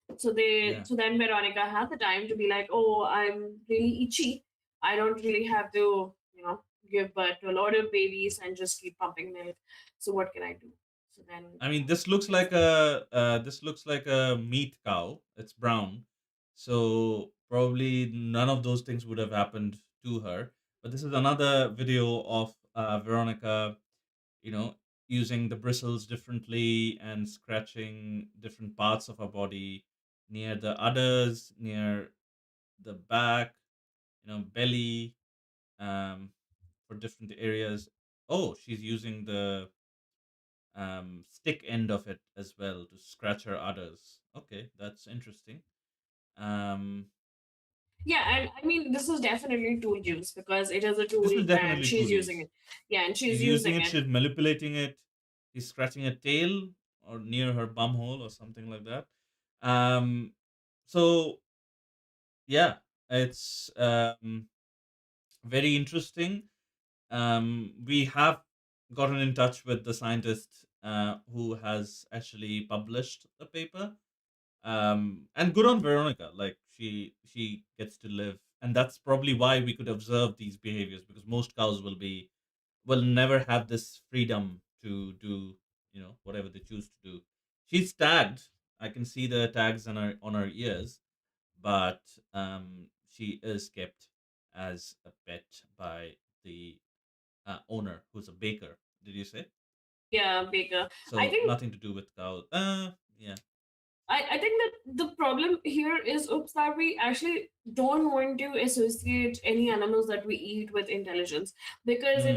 Speaker 2: Yeah.
Speaker 1: So then Veronica had the time to be like, oh, I'm really itchy. I don't really have to, give birth to a lot of babies and just keep pumping milk. So what can I do? So then,
Speaker 2: I mean,
Speaker 1: yeah,
Speaker 2: this looks like a meat cow. It's brown, so probably none of those things would have happened to her. But this is another video of Veronica, you know, using the bristles differently and scratching different parts of her body near the udders, near the back, belly, um, for different areas. Oh, she's using the stick end of it as well to scratch her udders. Okay, that's interesting. Um,
Speaker 1: yeah, and I mean, this is definitely tool use because it is a tool
Speaker 2: this is
Speaker 1: and
Speaker 2: definitely
Speaker 1: she's
Speaker 2: tool
Speaker 1: using
Speaker 2: use.
Speaker 1: it. Yeah, and she's
Speaker 2: She's using
Speaker 1: using
Speaker 2: it.
Speaker 1: it.
Speaker 2: She's manipulating it. She's scratching a tail or near her bum hole or something like that. Um, so yeah, it's very interesting. We have gotten in touch with the scientist who has actually published the paper. And good on Veronica. Like she gets to live, and that's probably why we could observe these behaviors, because most cows will never have this freedom to do whatever they choose to do. She's tagged. I can see the tags on her ears, but she is kept as a pet by the owner, who's a baker. Did you say?
Speaker 1: Yeah, Baker. I
Speaker 2: So
Speaker 1: think
Speaker 2: nothing to do with cows. Yeah.
Speaker 1: I think that the problem here is, oops, that we actually don't want to associate any animals that we eat with intelligence because
Speaker 2: Hmm.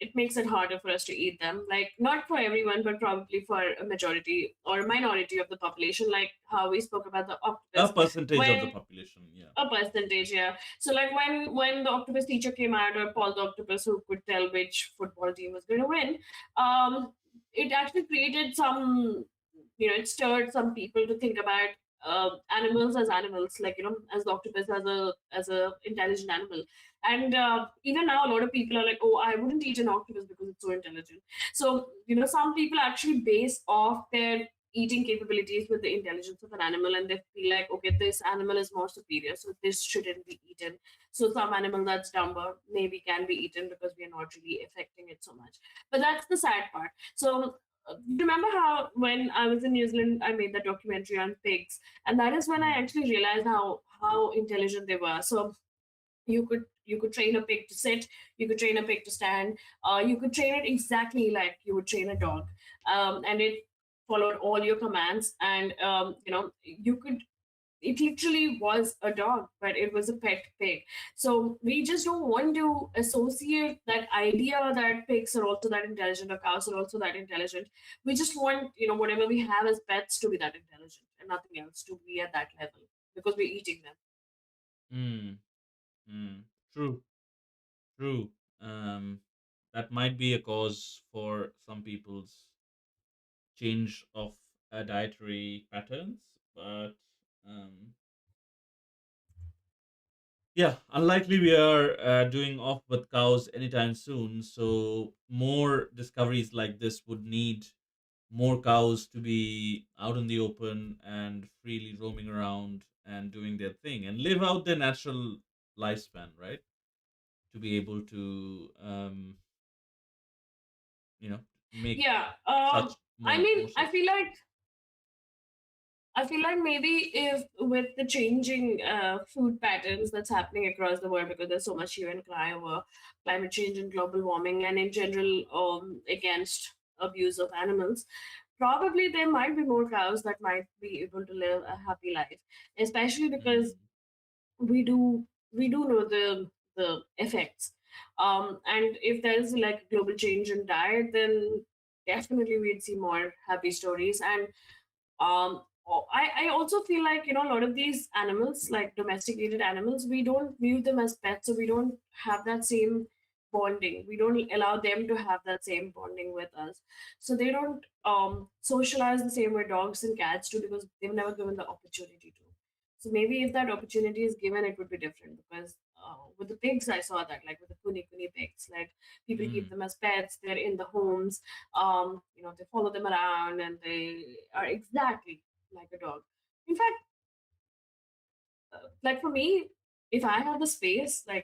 Speaker 1: it makes it harder for us to eat them. Like not for everyone, but probably for a majority or minority of the population, like how we spoke about the
Speaker 2: A
Speaker 1: octopus.
Speaker 2: percentage of the
Speaker 1: When
Speaker 2: population. Yeah.
Speaker 1: a percentage, yeah. So like when the octopus teacher came out, or Paul the octopus, who could tell which football team was going to win, it actually created some, it stirred some people to think about animals as animals, like as the octopus as a intelligent animal. And even now, a lot of people are like, oh, I wouldn't eat an octopus because it's so intelligent. So some people actually base off their eating capabilities with the intelligence of an animal, and they feel like, okay, this animal is more superior, so this shouldn't be eaten. So some animal that's dumber maybe can be eaten because we are not really affecting it so much. But that's the sad part. So you remember how when I was in New Zealand, I made that documentary on pigs, and that is when I
Speaker 2: Mm,
Speaker 1: actually realized how intelligent they were. So you could train a pig to sit, you could train a pig to stand, you could train it exactly like you would train a dog, and it followed all your commands, and you could it literally was a dog, but it was a pet pig. So we just don't want to associate that idea that pigs are also that intelligent or cows are also that intelligent. We just want, whatever we have as pets to be that intelligent and nothing else to be at that level because we're eating them.
Speaker 2: mm, mm. True, true. Um, that might be a cause for some people's change of dietary patterns, but um, yeah, unlikely we are doing off with cows anytime soon. So more discoveries like this would need more cows to be out in the open and freely roaming around and doing their thing and live out their natural lifespan, right? To be able to, you know, make
Speaker 1: Yeah.
Speaker 2: such
Speaker 1: I
Speaker 2: more
Speaker 1: mean, I
Speaker 2: such.
Speaker 1: feel like I feel like maybe if with the changing food patterns that's happening across the world, because there's so much hue and cry over climate change and global warming, and in general against abuse of animals, probably there might be more cows that might be able to live a happy life, especially because
Speaker 2: Mm,
Speaker 1: we do we do know the effects. And if there's like global change in diet, then definitely we'd see more happy stories. And I also feel like, a lot of these animals, like domesticated animals, we don't view them as pets, so we don't have that same bonding. We don't allow them to have that same bonding with us. So they don't socialize the same way dogs and cats do because they've never given the opportunity to. So maybe if that opportunity is given, it would be different because with the pigs, I saw that, like with the kuni pigs, like people keep
Speaker 2: mm,
Speaker 1: them as pets, they're in the homes, they follow them around and they are exactly like a dog. In fact, like for me, if I have the space, I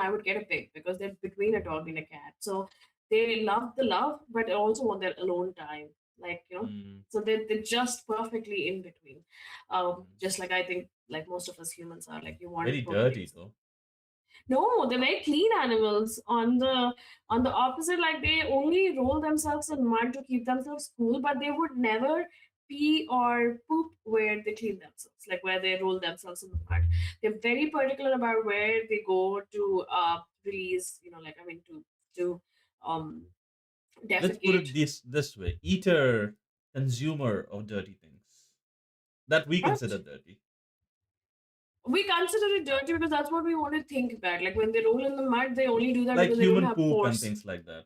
Speaker 1: would get a pig because they're between a dog and a cat. So they love the love, but they also want their alone time.
Speaker 2: mm,
Speaker 1: So they're just perfectly in between.
Speaker 2: mm.
Speaker 1: Just like I think like most of us humans are, like you want
Speaker 2: Very
Speaker 1: both
Speaker 2: dirty
Speaker 1: things.
Speaker 2: though.
Speaker 1: No, they're very clean animals. On the opposite, like they only roll themselves in mud to keep themselves cool, but they would never pee or poop where they clean themselves, like where they roll themselves in the mud. They're very particular about where they go to release, to um
Speaker 2: Let's put
Speaker 1: defecate.
Speaker 2: it this way: eater, consumer of dirty things that we consider
Speaker 1: But
Speaker 2: dirty,
Speaker 1: we consider it dirty because that's what we want to think about. Like when they roll in the mud, they only do that
Speaker 2: like
Speaker 1: because they don't
Speaker 2: human
Speaker 1: have
Speaker 2: poop and
Speaker 1: pores.
Speaker 2: things like that.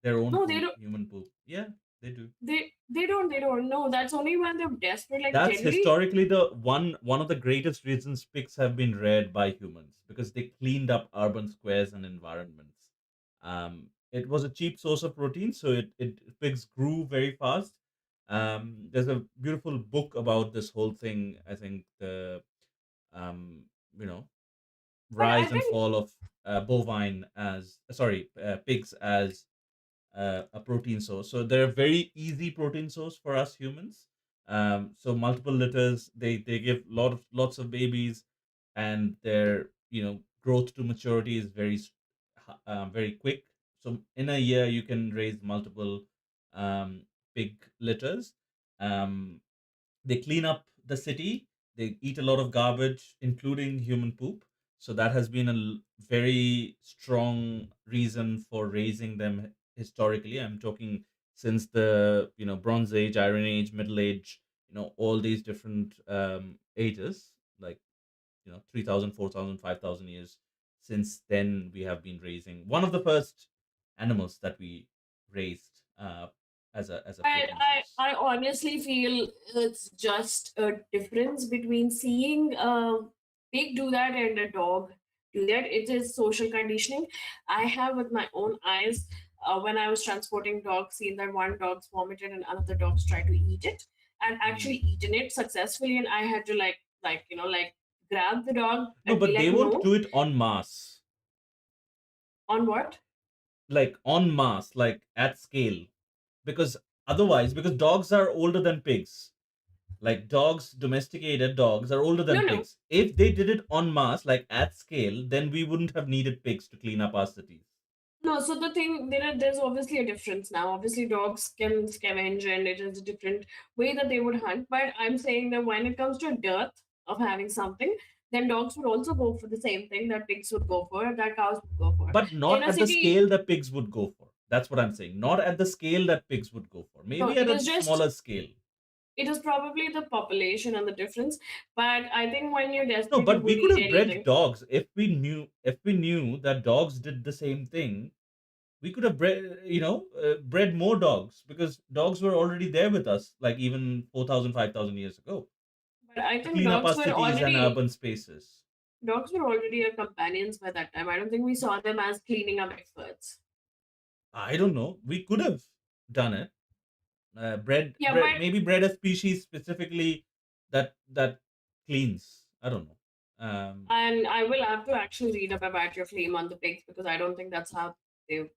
Speaker 2: Their own
Speaker 1: No, they
Speaker 2: poop,
Speaker 1: don't.
Speaker 2: human poop. Yeah, they do.
Speaker 1: They don't. No, that's only when they're desperate. Like
Speaker 2: That's
Speaker 1: generally,
Speaker 2: historically the one of the greatest reasons pigs have been reared by humans because they cleaned up urban squares and environments. It was a cheap source of protein, so it pigs grew very fast. There's a beautiful book about this whole thing. I think the um, you know
Speaker 1: but I
Speaker 2: rise and
Speaker 1: think
Speaker 2: fall of bovine as sorry pigs as a protein source. So they're a very easy protein source for us humans. So multiple litters, they give lots of babies, and their growth to maturity is very quick. So in a year you can raise multiple um, pig litters. Um, they clean up the city. They eat a lot of garbage, including human poop. So that has been a very strong reason for raising them historically. I'm talking since the Bronze Age, Iron Age, Middle Age. All these different ages, like 3,000, 4,000, 5,000 years. Since then, we have been raising one of the first animals that we raised as a
Speaker 1: I,
Speaker 2: protein source.
Speaker 1: I I honestly feel it's just a difference between seeing a pig do that and a dog do that. It is social conditioning. I have with my own eyes, when I was transporting dogs, seen that one dog's vomited and another dog's tried to eat it and actually
Speaker 2: Mm.
Speaker 1: eaten it successfully, and I had to like grab the dog
Speaker 2: No,
Speaker 1: and be
Speaker 2: but they
Speaker 1: like,
Speaker 2: won't
Speaker 1: no,
Speaker 2: do it en masse,
Speaker 1: on what?
Speaker 2: like en masse, like at scale, because Otherwise, because dogs are older than pigs, like dogs, domesticated dogs are older
Speaker 1: No,
Speaker 2: than
Speaker 1: no.
Speaker 2: pigs. If they did it en masse, like at scale, then we wouldn't have needed pigs to clean up our cities.
Speaker 1: No, so the thing there's obviously a difference now. Obviously, dogs can scavenge, and it is a different way that they would hunt. But I'm saying that when it comes to a dearth of having something, then dogs would also go for the same thing that pigs would go for, that cows would go for.
Speaker 2: But
Speaker 1: In
Speaker 2: not
Speaker 1: a
Speaker 2: at the
Speaker 1: city,
Speaker 2: scale that pigs would go for. That's what I'm saying. Not at the scale that pigs would go for.
Speaker 1: no,
Speaker 2: Maybe at
Speaker 1: it
Speaker 2: a
Speaker 1: is just
Speaker 2: smaller scale.
Speaker 1: it is probably the population and the difference. But I think when you're
Speaker 2: No,
Speaker 1: desperate, you
Speaker 2: but we
Speaker 1: would
Speaker 2: could
Speaker 1: eat
Speaker 2: have bred
Speaker 1: anything.
Speaker 2: dogs if we knew that dogs did the same thing. We could have bred more dogs because dogs were already there with us, like even 4,000, 5,000 years ago,
Speaker 1: But I
Speaker 2: to
Speaker 1: think
Speaker 2: clean up our cities and urban spaces.
Speaker 1: dogs were already our companions by that time. I don't think we saw them as cleaning up experts.
Speaker 2: I don't know. We could have done it.
Speaker 1: Yeah, but
Speaker 2: Maybe bred a species specifically that cleans. I don't know.
Speaker 1: and I will have to actually read up about your claim on the pigs because I don't think that's how they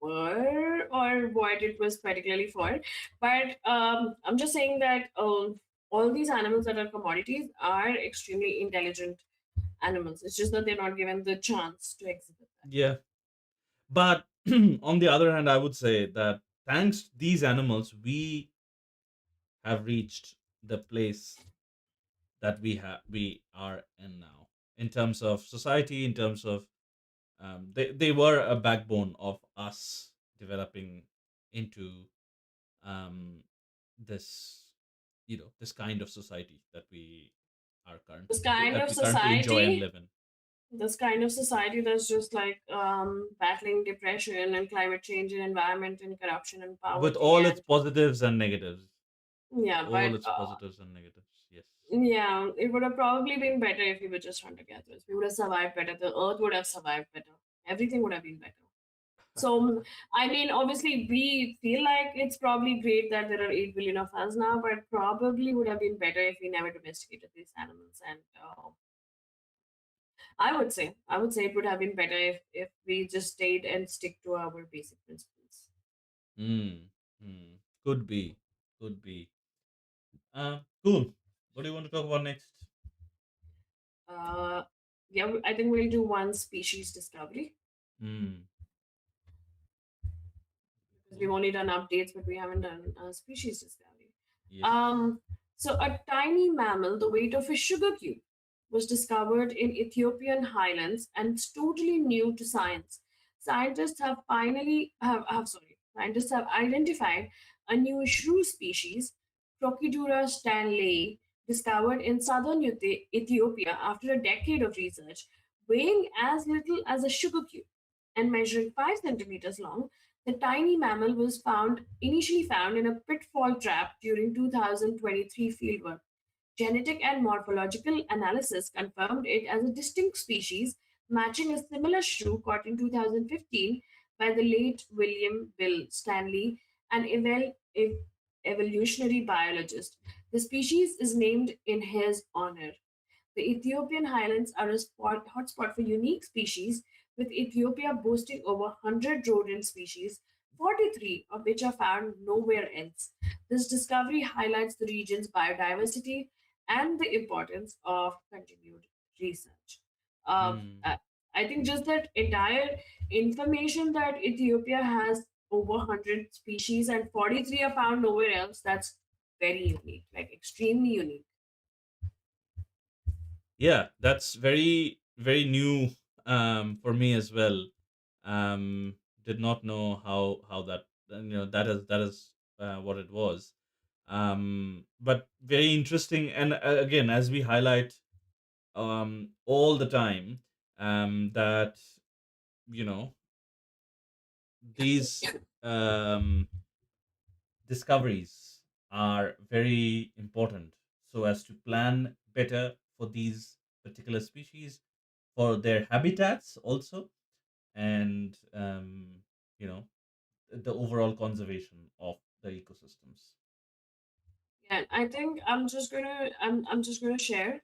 Speaker 1: were or what it was particularly for. But I'm just saying that all these animals that are commodities are extremely intelligent animals. It's just that they're not given the chance to exhibit that.
Speaker 2: Yeah, but on the other hand, I would say that thanks to these animals, we have reached the place that we are in now, in terms of society, in terms of they were a backbone of us developing into um, this this kind of society
Speaker 1: This kind
Speaker 2: that
Speaker 1: of
Speaker 2: we currently enjoy and
Speaker 1: society,
Speaker 2: live in,
Speaker 1: this kind of society that's just like battling depression and climate change and environment and corruption and
Speaker 2: with
Speaker 1: poverty
Speaker 2: all its
Speaker 1: and
Speaker 2: positives and negatives.
Speaker 1: yeah,
Speaker 2: All
Speaker 1: but
Speaker 2: its positives and negatives, yes.
Speaker 1: yeah, it would have probably been better if we were just hunter gatherers. We would have survived better. The earth would have survived better. Everything would have been better. So, I mean, obviously, we feel like it's probably great that there are 8 billion of us now, but probably would have been better if we never domesticated these animals. And I would say it would have been better if we just stayed and stick to our basic principles.
Speaker 2: Hmm. Hmm. Could be. Could be. Cool. What do you want to talk about next?
Speaker 1: Uh, yeah, I think we'll do one species discovery
Speaker 2: Hmm.
Speaker 1: because we've
Speaker 2: Cool.
Speaker 1: only done updates, but we haven't done species discovery.
Speaker 2: Yes.
Speaker 1: Um, so a tiny mammal the weight of a sugar cube was discovered in Ethiopian highlands and it's totally new to science. Scientists have identified a new shrew species, Crocodura stanley, discovered in southern Ethiopia after a decade of research, weighing as little as a sugar cube and measuring 5 centimeters long. The tiny mammal was initially found in a pitfall trap during 2023 fieldwork. Genetic and morphological analysis confirmed it as a distinct species, matching a similar shrew caught in 2015 by the late William Bill Stanley, an evolutionary biologist. The species is named in his honor. The Ethiopian highlands are a hotspot for unique species, with Ethiopia boasting over 100 rodent species, 43 of which are found nowhere else. This discovery highlights the region's biodiversity and the importance of continued research. Uh,
Speaker 2: Hmm.
Speaker 1: I I think just that entire information that Ethiopia has over 100 species and 43 are found nowhere else, that's very unique, like extremely unique.
Speaker 2: Yeah, that's very very new for me as well. Did not know how that that is what it was. But very interesting, and again, as we highlight all the time, that you know these um discoveries are very important, so as to plan better for these particular species, for their habitats also, and you know the overall conservation of the ecosystems.
Speaker 1: Yeah, I think I'm just gonna share.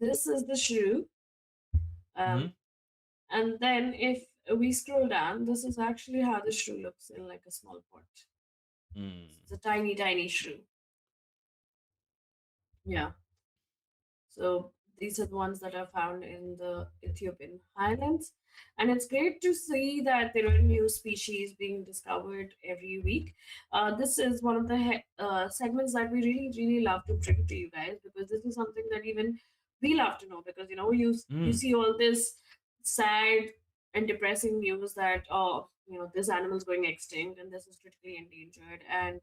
Speaker 1: This is the shrew,
Speaker 2: Hmm.
Speaker 1: um, and then if we scroll down, this is actually how the shrew looks in like a small pot.
Speaker 2: Mm.
Speaker 1: It's a tiny, tiny shrew. Yeah. So these are the ones that are found in the Ethiopian highlands. And it's great to see that there are new species being discovered every week. This is one of the segments that we really, really love to bring to you guys, because this is something that even we love to know, because you
Speaker 2: Mm.
Speaker 1: see all this sad and depressing news that this animal is going extinct and this is critically endangered, and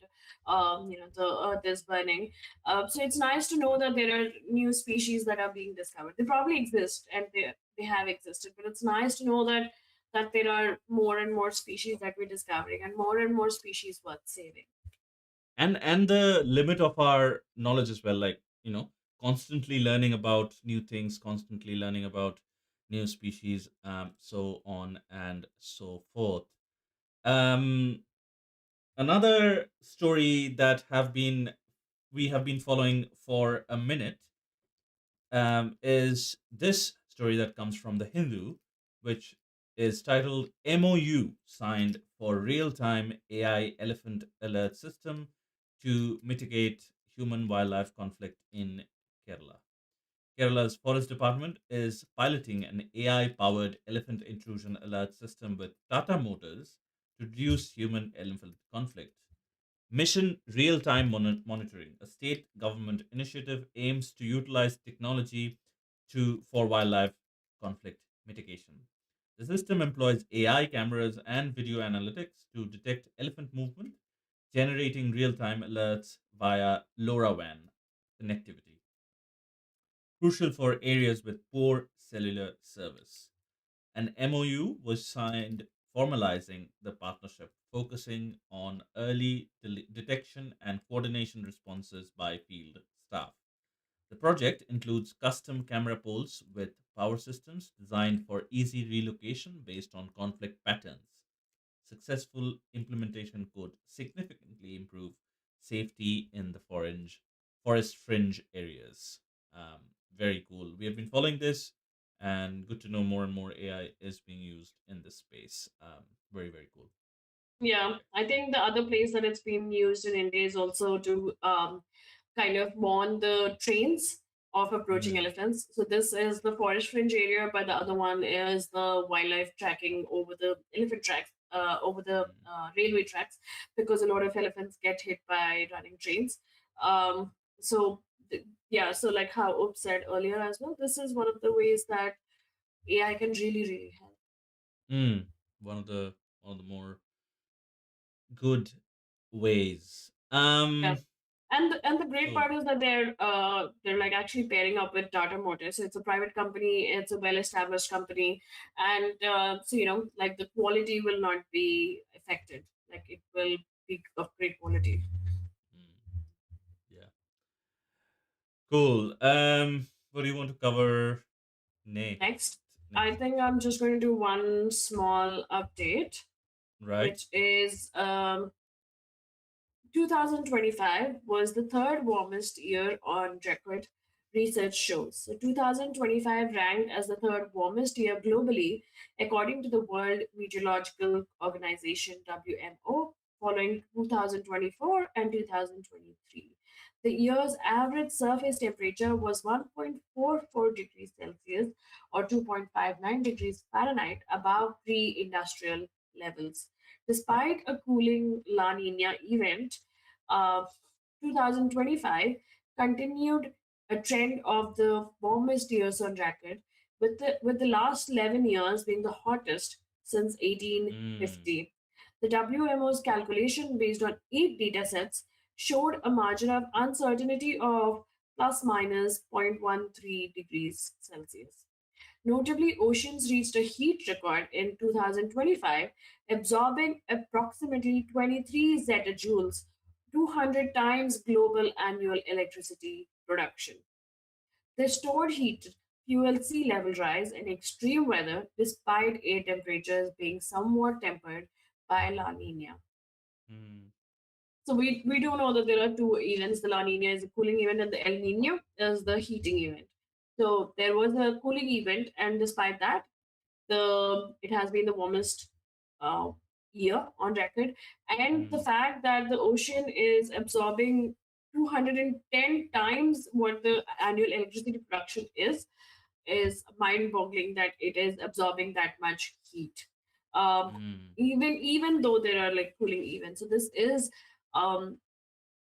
Speaker 1: the earth is burning. So it's nice to know that there are new species that are being discovered. They probably exist, and they have existed, but it's nice to know that there are more and more species that we're discovering, and more species worth saving.
Speaker 2: And the limit of our knowledge as well, like, constantly learning about new things, constantly learning about new species, so on and so forth. um Another story that have been we have been following for a minute, is this story that comes from the Hindu, which is titled MOU signed for real time AI elephant alert system to mitigate human wildlife conflict in Kerala. Kerala's forest department is piloting an AI powered elephant intrusion alert system with Tata Motors to reduce human elephant conflict. Mission Real Time Monitoring, a state government initiative, aims to utilize technology for wildlife conflict mitigation. The system employs AI cameras and video analytics to detect elephant movement, generating real time alerts via LoRaWAN connectivity, crucial for areas with poor cellular service. An MOU was signed formalizing the partnership, focusing on early detection and coordination responses by field staff. The project includes custom camera poles with power systems designed for easy relocation based on conflict patterns. Successful implementation could significantly improve safety in the forest fringe areas. Um, Very cool. We have been following this, and good to know more and more AI is being used in this space. Very, very cool.
Speaker 1: Yeah, I think the other place that it's been used in India is also to kind of warn the trains of approaching
Speaker 2: Mm,
Speaker 1: elephants. So this is the forest fringe area, but the other one is the wildlife tracking over the elephant tracks, over the
Speaker 2: mm,
Speaker 1: railway tracks, because a lot of elephants get hit by running trains. Um, so yeah, so like how Oop said earlier as well, this is one of the ways that AI can really, really help.
Speaker 2: mm. One of the more good ways.
Speaker 1: Yeah. And the great
Speaker 2: So
Speaker 1: part is that they're like actually pairing up with Tata Motors. It's a private company. It's a well-established company, and so like the quality will not be affected. Like it will be of great quality.
Speaker 2: mm, yeah, cool. What do you want to cover next?
Speaker 1: Next, I
Speaker 2: Next,
Speaker 1: think I'm just going to do one small update,
Speaker 2: right?
Speaker 1: which is 2025 was the third warmest year on record, research shows. So 2025 ranked as the third warmest year globally, according to the World Meteorological Organization (WMO), following 2024 and 2023. The year's average surface temperature was 1.44 degrees Celsius or 2.59 degrees Fahrenheit above pre industrial levels. Despite a cooling La Nina event, uh, 2025 continued a trend of the warmest years on record, with the last 11 years being the hottest since
Speaker 2: Mm,
Speaker 1: 1850. The WMO's calculation, based on 8 datasets, showed a margin of uncertainty of plus minus 0.13 degrees Celsius. Notably, oceans reached a heat record in 2025, absorbing approximately 23 zettajoules, 200 times global annual electricity production. The stored heat fueled sea level rise and extreme weather, despite air temperatures being somewhat tempered by La Nina.
Speaker 2: mm,
Speaker 1: So we do know that there are two events. The La Nina is a cooling event, and the El Nino is the heating event. So there was a cooling event, and despite that, it has been the warmest uh, year on record, and the
Speaker 2: Mm,
Speaker 1: fact that the ocean is absorbing 210 times what the annual electricity production is mind-boggling that it is absorbing that much heat. Um,
Speaker 2: mm,
Speaker 1: even though there are like cooling events, so this is um,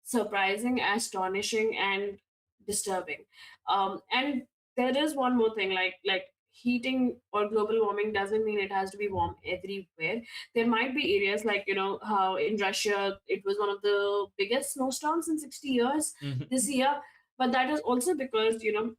Speaker 1: surprising, astonishing, and disturbing. And there is one more thing, like heating or global warming doesn't mean it has to be warm everywhere. There might be areas like how in Russia it was one of the biggest snowstorms in 60 years
Speaker 2: mhm,
Speaker 1: this year, but that is also because the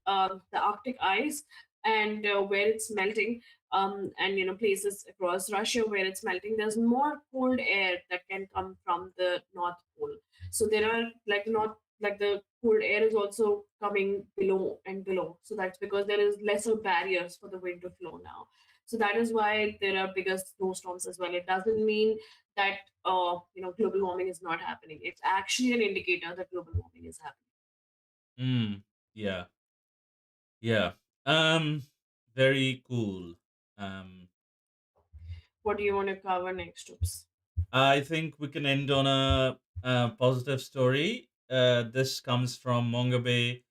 Speaker 1: Arctic ice and where it's melting. And places across Russia where it's melting, there's more cold air that can come from the North Pole, so there are like not like the cold air is also coming below and below. So that's because there is lesser barriers for the wind to flow now. So that is why there are bigger snowstorms as well. It doesn't mean that global warming is not happening. It's actually an indicator that global warming is happening.
Speaker 2: mm. Yeah, yeah. Um, very cool. Um,
Speaker 1: What do you want to cover next, Oops?
Speaker 2: I think we can end on a positive story. This comes from Mongabe.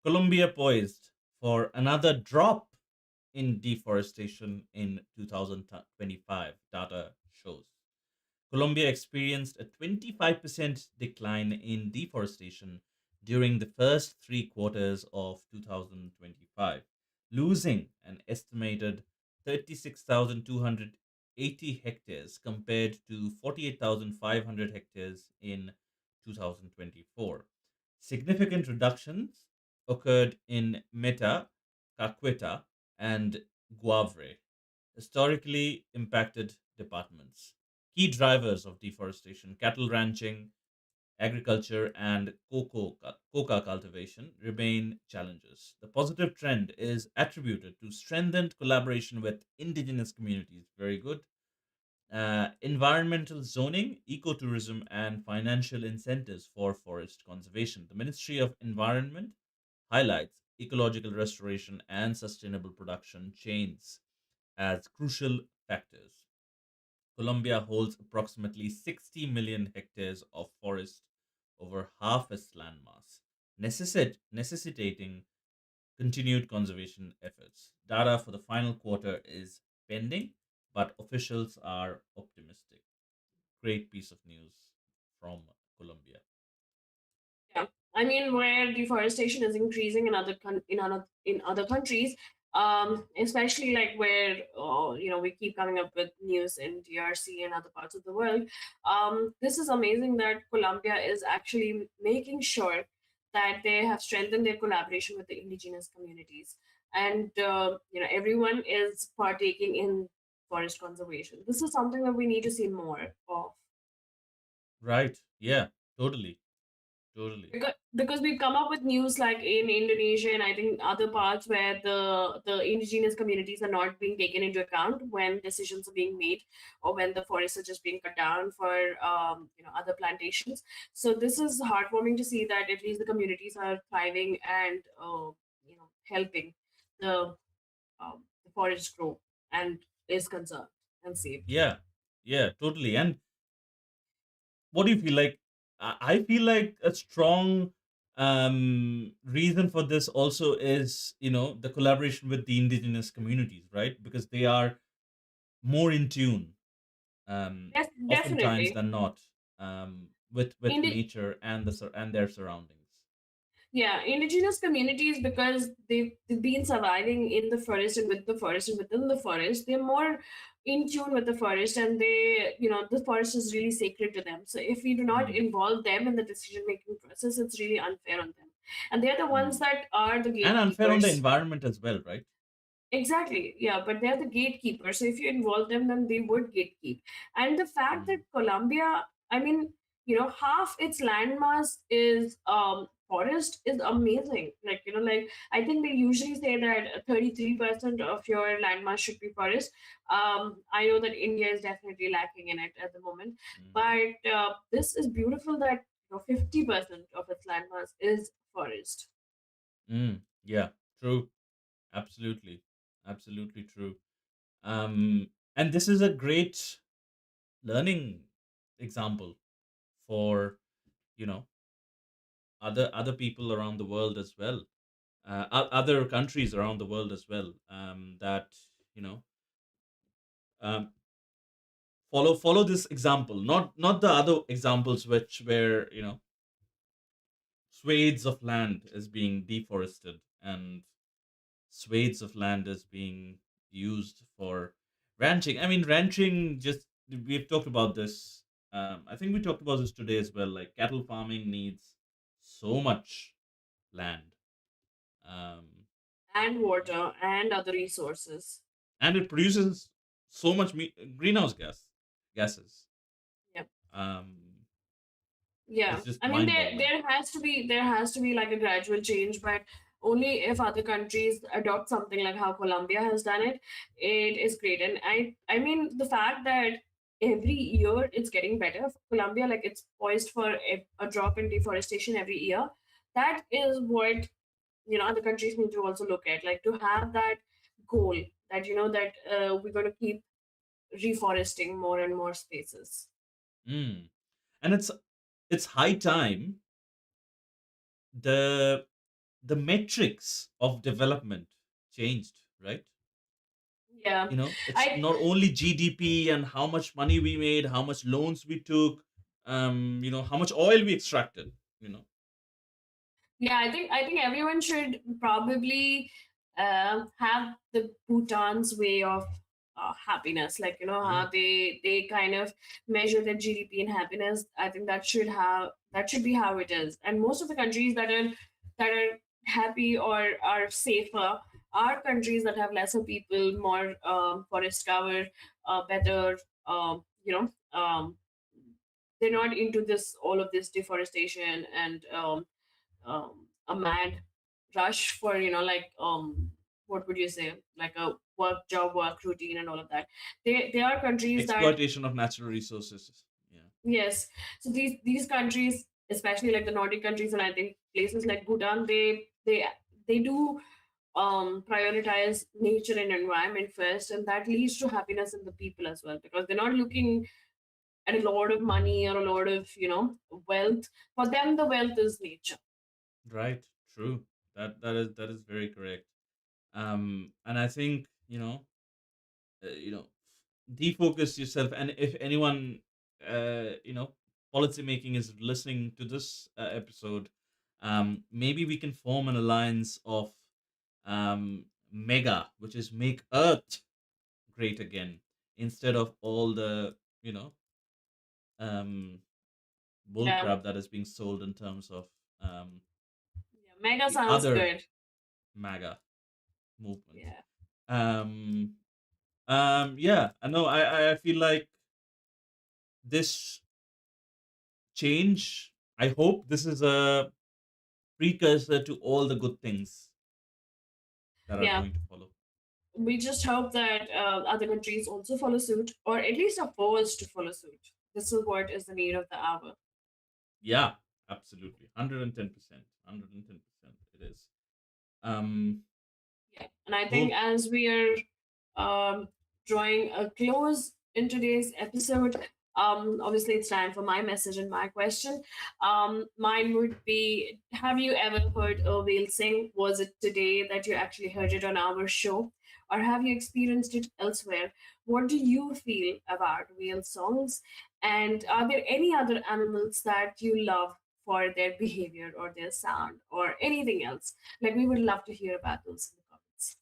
Speaker 2: Colombia poised for another drop in deforestation in 2025, data shows. Colombia experienced a 25% decline in deforestation during the first three quarters of 2025, losing an estimated 36,280 hectares compared to 48,500 hectares in 2024. Significant reductions occurred in Meta, Caqueta, and Guavre, historically impacted departments. Key drivers of deforestation, cattle ranching, agriculture, and coca cultivation remain challenges. The positive trend is attributed to strengthened collaboration with indigenous communities. Very good. Environmental zoning, ecotourism, and financial incentives for forest conservation. The Ministry of Environment highlights ecological restoration and sustainable production chains as crucial factors. Colombia holds approximately 60 million hectares of forest, over half its landmass, necessitating continued conservation efforts. Data for the final quarter is pending, but officials are optimistic. Great piece of news from Colombia.
Speaker 1: Yeah, I mean, where deforestation is increasing in other countries, especially like where we keep coming up with news in DRC and other parts of the world. This is amazing that Colombia is actually making sure that they have strengthened their collaboration with the indigenous communities, and everyone is partaking in forest conservation. This is something that we need to see more of.
Speaker 2: Right. Yeah, totally. Totally.
Speaker 1: Because we've come up with news like in Indonesia and I think other parts where the indigenous communities are not being taken into account when decisions are being made or when the forests are just being cut down for other plantations. So this is heartwarming to see that at least the communities are thriving and helping the the forest grow and is conserved and saved.
Speaker 2: Yeah. Yeah, totally. And what do you feel like? I feel like a strong reason for this also is, the collaboration with the indigenous communities, right? Because they are more in tune,
Speaker 1: Yes,
Speaker 2: oftentimes
Speaker 1: definitely.
Speaker 2: than not, with
Speaker 1: Indi-
Speaker 2: nature and and their surroundings.
Speaker 1: Yeah, indigenous communities, because they've been surviving in the forest and with the forest and within the forest, they're more in tune with the forest, and the forest is really sacred to them. So if we do not
Speaker 2: Mm,
Speaker 1: involve them in the decision making process, it's really unfair on them. And they're the ones
Speaker 2: mm.
Speaker 1: that are the
Speaker 2: And unfair on the
Speaker 1: gatekeepers.
Speaker 2: environment as well, right?
Speaker 1: Exactly. Yeah, but they're the gatekeepers. So if you involve them, then they would gatekeep. And the fact that
Speaker 2: Mm,
Speaker 1: Colombia, I mean, half its landmass is forest is amazing. Like I think they usually say that 33% of your landmass should be forest. I know that India is definitely lacking in it at the moment,
Speaker 2: mhm,
Speaker 1: but this is beautiful that 50% of its landmass is forest.
Speaker 2: yeah, true. Absolutely. Absolutely true. And this is a great learning example for, you know, other people around the world as well, other countries around the world as well, that, you know, um, follow this example, not the other examples which where, you know, swathes of land is being deforested and swathes of land is being used for ranching. I mean, ranching, just, we've talked about this. I think we talked about this today as well. Like, cattle farming needs so much land, um,
Speaker 1: And
Speaker 2: you know,
Speaker 1: water and other resources.
Speaker 2: and it produces so much greenhouse gases.
Speaker 1: Yeah.
Speaker 2: Um,
Speaker 1: Yeah,
Speaker 2: it's just
Speaker 1: I mean
Speaker 2: mind
Speaker 1: there
Speaker 2: boggling.
Speaker 1: there has to be like a gradual change, but only if other countries adopt something like how Colombia has done it. It is great, and I mean the fact that every year it's getting better for Colombia, like it's poised for a drop in deforestation every year. That is what other countries need to also look at, like to have that goal that that we're going to keep reforesting more and more spaces.
Speaker 2: Mm. And it's high time the the metrics of development changed, right?
Speaker 1: Yeah,
Speaker 2: You know, it's
Speaker 1: I
Speaker 2: not only GDP and how much money we made, how much loans we took, you know, how much oil we extracted, you know.
Speaker 1: Yeah, I think everyone should probably have the Bhutan's way of happiness. Like
Speaker 2: Yeah.
Speaker 1: how they kind of measure their GDP and happiness. I think that should be how it is. And most of the countries that are happy or are safer are countries that have lesser people, more forest cover, better. They're not into this all of this deforestation and a mad rush for like what would you say, like a work routine and all of that. They are countries that,
Speaker 2: Exploitation of natural resources. Yeah.
Speaker 1: yes, so these countries, especially like the Nordic countries, and I think places like Bhutan, they do prioritize nature and environment first, and that leads to happiness in the people as well, because they're not looking at a lot of money or a lot of wealth. For them, the wealth is nature.
Speaker 2: Right. True. That is very correct. And I think, you know, defocus yourself. And if anyone, you know, policy making is listening to this episode, maybe we can form an alliance of, mega, which is make Earth great again, instead of all the, you know, um, bull
Speaker 1: Yeah,
Speaker 2: crap that is being sold in terms of, um,
Speaker 1: yeah, mega
Speaker 2: the
Speaker 1: sounds
Speaker 2: other
Speaker 1: good.
Speaker 2: MAGA movement.
Speaker 1: Yeah.
Speaker 2: Um, yeah, I know. I feel like this change. I hope this is a precursor to all the good things that are
Speaker 1: Yeah,
Speaker 2: going to follow.
Speaker 1: we just hope that other countries also follow suit, or at least are forced to follow suit. This is what is the need of the hour.
Speaker 2: Yeah, absolutely, 110%, 110%. It is.
Speaker 1: Yeah, and I think
Speaker 2: Cool.
Speaker 1: as we are drawing a close in today's episode, obviously it's time for my message and my question. Mine would be: have you ever heard a whale sing? Was it today that you actually heard it on our show, or have you experienced it elsewhere? What do you feel about whale songs? And are there any other animals that you love for their behavior or their sound or anything else? Like, we would love to hear about those in the comments.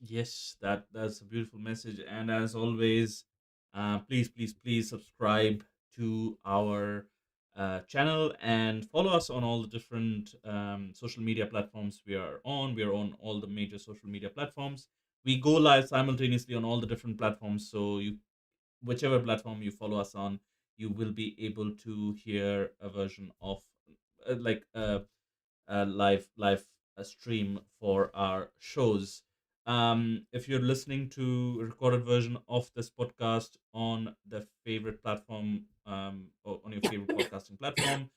Speaker 2: Yes, that's a beautiful message. And as always, please subscribe to our channel and follow us on all the different social media platforms we are on. We are on all the major social media platforms. We go live simultaneously on all the different platforms. So you, whichever platform you follow us on, you will be able to hear a version of, like, live stream for our shows. If you're listening to a recorded version of this podcast on the favorite platform, or on your favorite podcasting platform,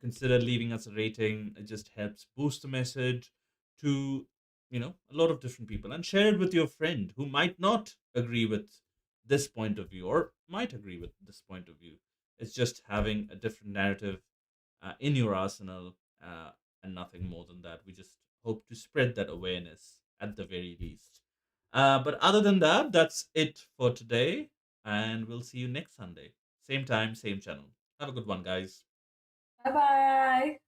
Speaker 2: consider leaving us a rating. It just helps boost the message to, a lot of different people, and share it with your friend who might not agree with this point of view or might agree with this point of view. It's just having a different narrative in your arsenal, and nothing more than that. We just hope to spread that awareness at the very least. But other than that, that's it for today, and we'll see you next Sunday. Same time, same channel. Have a good one, guys.
Speaker 1: Bye bye.